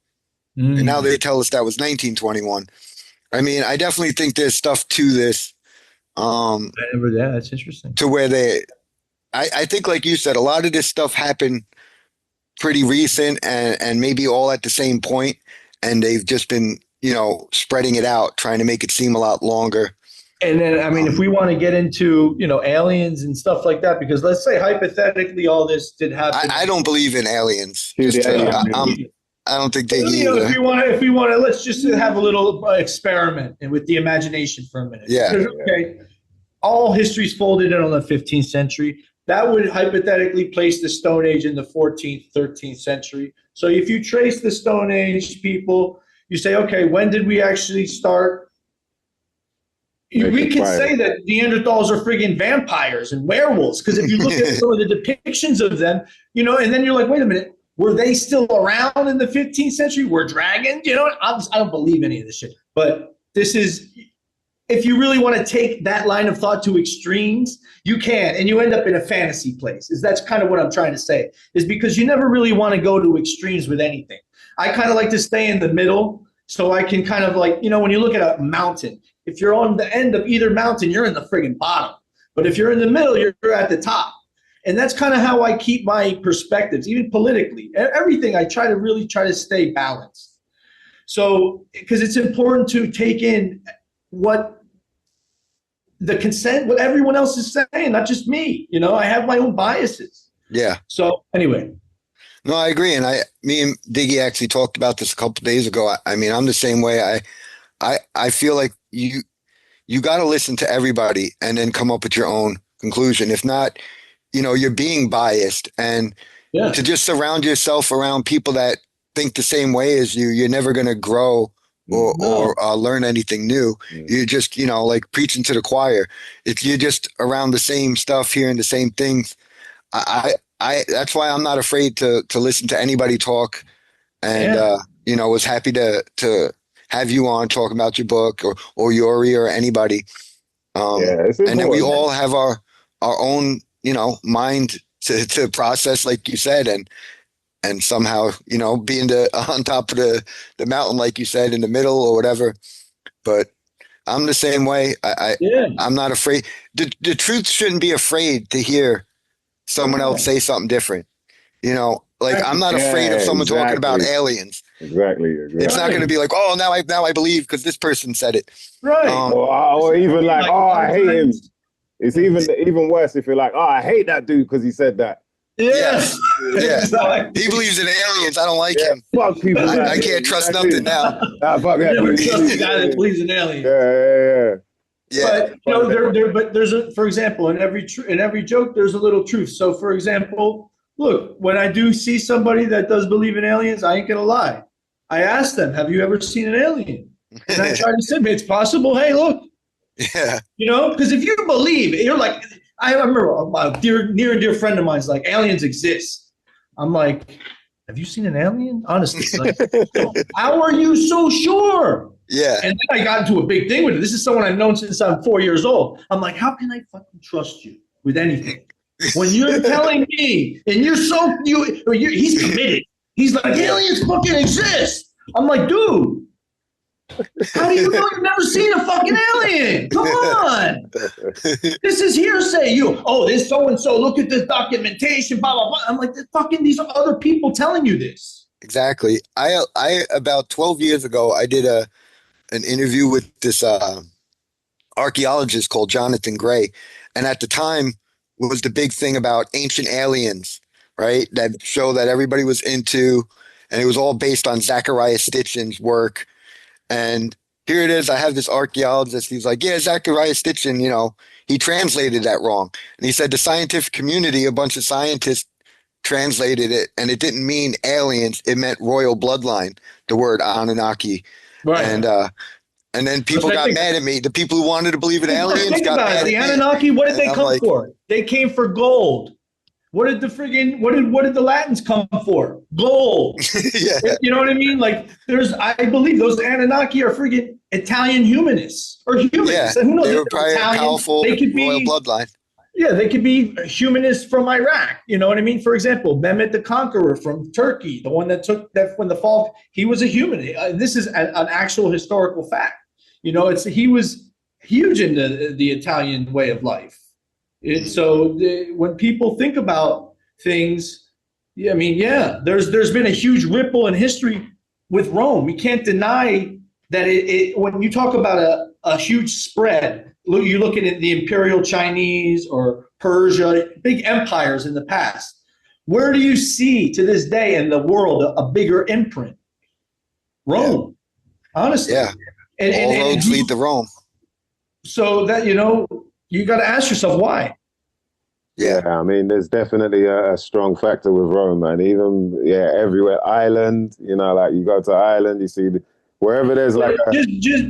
And now they tell us that was 1921. I mean, I definitely think there's stuff to this. Yeah, that's interesting. To where I think, like you said, a lot of this stuff happened pretty recent and maybe all at the same point, and they've just been, spreading it out, trying to make it seem a lot longer. And then, I mean, if we want to get into, aliens and stuff like that, because let's say hypothetically all this did happen. I don't believe in aliens. I don't think they. If we want to, let's just have a little experiment and with the imagination for a minute. Yeah. Okay. All history's folded in on the 15th century. That would hypothetically place the Stone Age in the 14th, 13th century. So if you trace the Stone Age people, you say, okay, when did we actually start? We can say that Neanderthals are friggin' vampires and werewolves, because if you look at some of the depictions of them, and then you're like, wait a minute, were they still around in the 15th century? Were dragons? I don't believe any of this shit. But this is, if you really want to take that line of thought to extremes, you can, and you end up in a fantasy place. That's kind of what I'm trying to say, is because you never really want to go to extremes with anything. I kind of like to stay in the middle, so I can kind of like, when you look at a mountain, if you're on the end of either mountain, you're in the friggin' bottom. But if you're in the middle, you're at the top. And that's kind of how I keep my perspectives, even politically. Everything, I try to stay balanced. So, because it's important to take in what everyone else is saying, not just me. I have my own biases. Yeah. So anyway. No, I agree. And me and Diggy actually talked about this a couple of days ago. I mean, I'm the same way. I feel like you got to listen to everybody and then come up with your own conclusion. If not, you're being biased, and to just surround yourself around people that think the same way as you, you're never going to grow or learn anything new. You're just, like preaching to the choir. If you're just around the same stuff, hearing the same things, that's why I'm not afraid to listen to anybody talk, and was happy to have you on talking about your book or Iouri or anybody. And then we all have our own, mind to process, like you said, and somehow, being on top of the mountain, like you said, in the middle or whatever. But I'm the same way. I'm not afraid. The truth shouldn't be afraid to hear someone else say something different. I'm not afraid of someone talking about aliens. Exactly. It's not going to be like, oh, now I believe because this person said it. Right. Or even like, oh, I hate him. It's even worse if you're like, oh, I hate that dude because he said that. Yes. Yeah. Exactly. He believes in aliens. I don't like him. Fuck people. I can't trust nothing now. Fuck that Never dude. trust a guy that believes in aliens. Yeah. But there's for example, in every joke, there's a little truth. So, for example, look, when I do see somebody that does believe in aliens, I ain't gonna lie. I ask them, "Have you ever seen an alien?" And I try to say, "It's possible." Hey, look. Yeah. Because if you believe, you're like, I remember a near and dear friend of mine's like, aliens exist. I'm like, have you seen an alien? Honestly, like, how are you so sure? Yeah. And then I got into a big thing with it. This is someone I've known since I'm 4 years old. I'm like, how can I fucking trust you with anything? When you're telling me, and he's committed. He's like, aliens fucking exist. I'm like, dude, how do you know you've never seen a fucking alien? Come on. This is hearsay. This so-and-so, look at this documentation, blah, blah, blah. I'm like, these are other people telling you this. Exactly. I about 12 years ago, I did an interview with this archaeologist called Jonathan Gray. And at the time was the big thing about ancient aliens, right? That show that everybody was into, and it was all based on Zecharia Sitchin's work. And here it is. I have this archaeologist. He's like, yeah, Zecharia Sitchin, he translated that wrong. And he said the scientific community, a bunch of scientists translated it, and it didn't mean aliens. It meant royal bloodline, the word Anunnaki. Right. And then people got mad at me. The people who wanted to believe in aliens got mad at me. The Anunnaki, what did they come for? They came for gold. what did the Latins come for? Gold. Yeah. You know what I mean? Like I believe those Anunnaki are friggin' Italian humanists or humanists. Yeah. And who knows? They If were they're probably a Italian, powerful they could royal be, bloodline. yeah, they could be humanists from Iraq. You know what I mean? For example, Mehmet the Conqueror from Turkey, the one that took that when the fall, he was a human. This is an actual historical fact. You know, he was huge in the Italian way of life. When people think about things, yeah, I mean, yeah, there's been a huge ripple in history with Rome. We can't deny that when you talk about a huge spread, you look at the Imperial Chinese or Persia, big empires in the past. Where do you see to this day in the world a bigger imprint? Rome, honestly. Yeah. All roads lead to Rome. So that, you got to ask yourself why. Yeah. I mean, there's definitely a strong factor with Rome, man. Even, everywhere. Ireland, like you go to Ireland, you see wherever there's like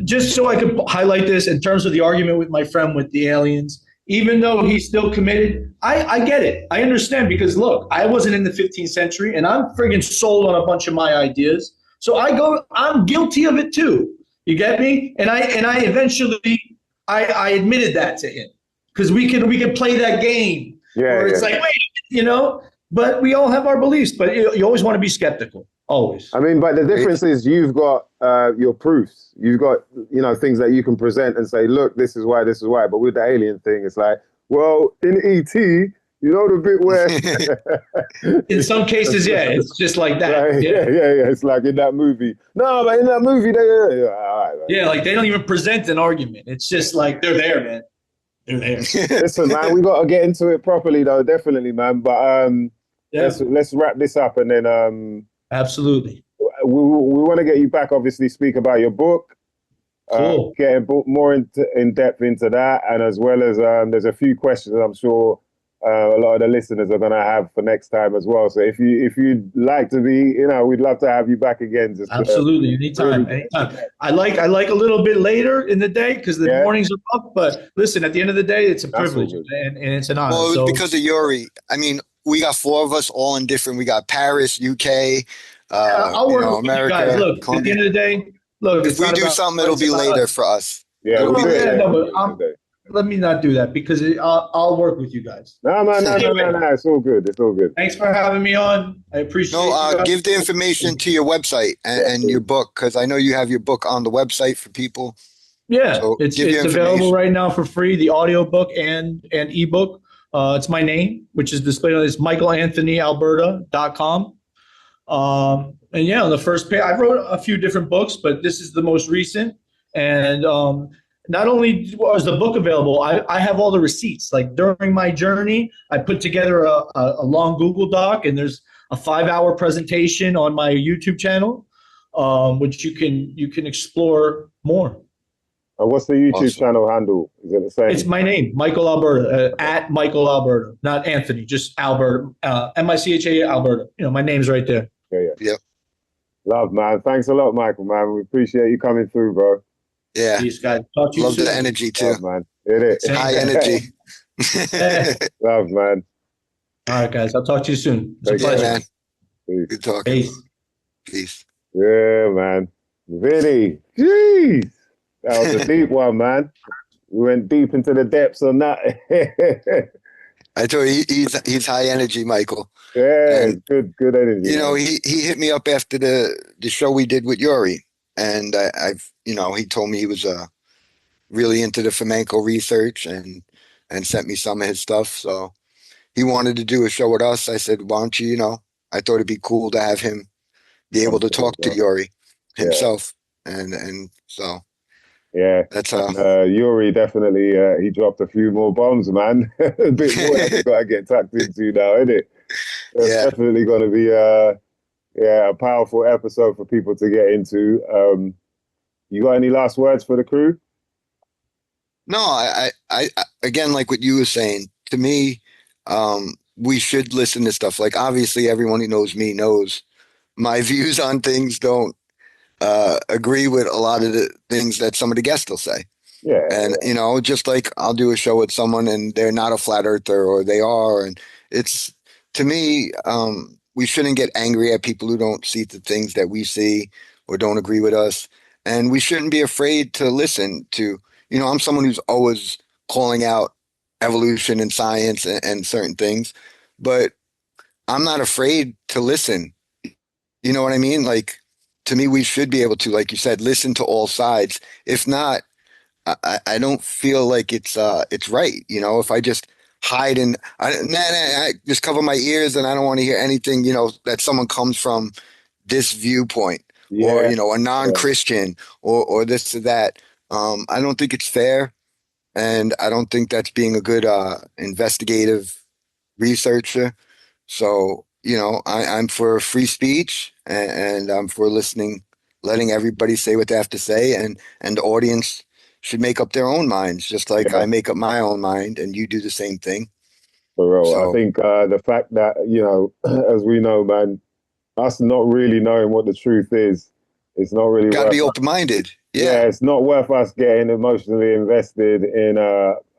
just so I could highlight this in terms of the argument with my friend with the aliens, even though he's still committed, I get it. I understand because look, I wasn't in the 15th century and I'm friggin' sold on a bunch of my ideas. So I'm guilty of it too. You get me? And I eventually I admitted that to him because we can play that game. Where it's like, wait, but we all have our beliefs, but you always want to be skeptical. Always. I mean, but the difference is you've got your proofs. You've got, things that you can present and say, look, this is why. But with the alien thing, it's like, well, in ET, the bit where... In some cases, yeah, it's just like that. Right, yeah. It's like in that movie. No, but in that movie, like they don't even present an argument. It's just like, they're there, man. They're there. Listen, man, we got to get into it properly, though, definitely, man. But let's wrap this up and then... Absolutely. We want to get you back, obviously, speak about your book. Cool. Getting more in depth into that, and as well as there's a few questions I'm sure a lot of the listeners are going to have for next time as well. So if you'd like to be, we'd love to have you back again. Absolutely, anytime. I like a little bit later in the day because the mornings are up. But listen, at the end of the day, it's a privilege and it's an honor. Well, it was because of Iouri. I mean, we got 4 of us all in different. We got Paris, UK, I'll work with America. You guys. Look, Columbia. At the end of the day, if we do something, it'll be later for us. Yeah, let me not do that because I'll work with you guys. No, it's all good. It's all good. Thanks for having me on. I appreciate it. Give the information to your website and your book because I know you have your book on the website for people. Yeah, so it's available right now for free, the audiobook and ebook. It's my name, which is displayed on this michaelanthonyalberta.com. And yeah, on the first page, I wrote a few different books, but this is the most recent. And not only was the book available, I have all the receipts. Like during my journey, I put together a long Google Doc, and there's a 5-hour presentation on my YouTube channel, which you can explore more. What's the YouTube channel handle? Is it the same? It's my name, Michael Alberta, at Michael Alberta, not Anthony, just Alberta, MICHA Alberta. My name's right there. Yeah. Love, man. Thanks a lot, Michael, man. We appreciate you coming through, bro. Yeah. Peace, guys. Talk to you Love soon. the energy, too. Love, man. It is. High energy. Love, man. All right, guys. I'll talk to you soon. It's a pleasure. Man. Peace. Good talking. Peace. Yeah, man. Vinny. Jeez. That was a deep one, man. We went deep into the depths on that. I told you, he's high energy, Michael. Yeah, and, good energy. He hit me up after the show we did with Iouri. And he told me he was really into the Fomenko research and sent me some of his stuff. So he wanted to do a show with us. I said, why don't you, I thought it'd be cool to have him be able to talk to Iouri himself. And so. Yeah, that's Iouri definitely he dropped a few more bombs, man. A bit more that we got to get tucked into now, isn't it? It's definitely going to be a powerful episode for people to get into. You got any last words for the crew? No, I again, like what you were saying, to me, we should listen to stuff. Like obviously everyone who knows me knows my views on things don't agree with a lot of the things that some of the guests will say. Yeah. And, just like I'll do a show with someone and they're not a flat earther or they are. And it's to me, we shouldn't get angry at people who don't see the things that we see or don't agree with us. And we shouldn't be afraid to listen to, I'm someone who's always calling out evolution and science and certain things, but I'm not afraid to listen. You know what I mean? Like, to me, we should be able to, like you said, listen to all sides. If not, I don't feel like it's right. If I just hide and I just cover my ears and I don't want to hear anything, that someone comes from this viewpoint or, Yeah, a yeah, non-Christian or this or that. I don't think it's fair. And I don't think that's being a good investigative researcher. So, I'm for free speech and I'm for listening, letting everybody say what they have to say, and the audience should make up their own minds, just like yeah. I make up my own mind and you do the same thing. For real. I So, think the fact that, as we know, man, us not really knowing what the truth is, it's not really got to worth be us. open-minded. Yeah, Yeah. it's not worth us getting emotionally invested in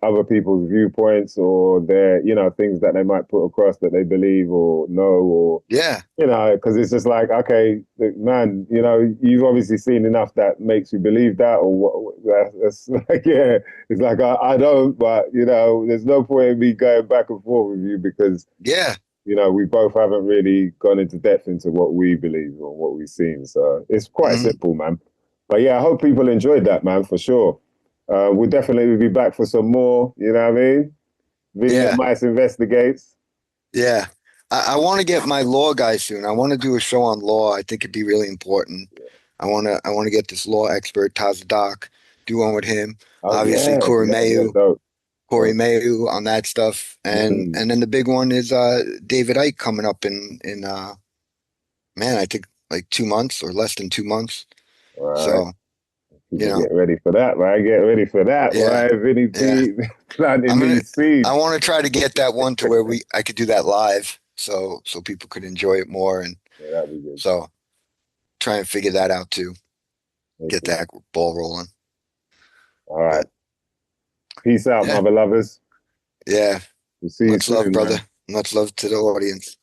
other people's viewpoints or their, things that they might put across that they believe or know or Yeah. because it's just like, okay, man, you've obviously seen enough that makes you believe that, or what? That's like, yeah, it's like I don't, but there's no point in me going back and forth with you because Yeah. we both haven't really gone into depth into what we believe or what we've seen. So it's quite Hmm. simple, man. But yeah, I hope people enjoyed that, man, for sure. We'll definitely be back for some more. You know what I mean? Vinny and Yeah. Mice investigates. Yeah. I want to get my law guy soon. I want to do a show on law. I think it'd be really important. I want to get this law expert, Tazadak, do one with him. Oh Obviously, yeah, Corey yeah, yeah, Mayu. dope. Corey dope. Mayu on that stuff, and Mm, and then the big one is David Icke coming up in man, I think like 2 months or less than 2 months. all right. So you People know, get ready for that, right? Get ready for that, yeah, right? Vinny yeah. B planting I'm gonna. these seeds. I want to try to get that one to where I could do that live, so people could enjoy it more, and Yeah, that'd be good. so try and figure that out too. Get Wicked. that ball rolling. All right. But Peace out, yeah, mother lovers. yeah. We'll see you Much love, soon, brother. man. Much love to the audience.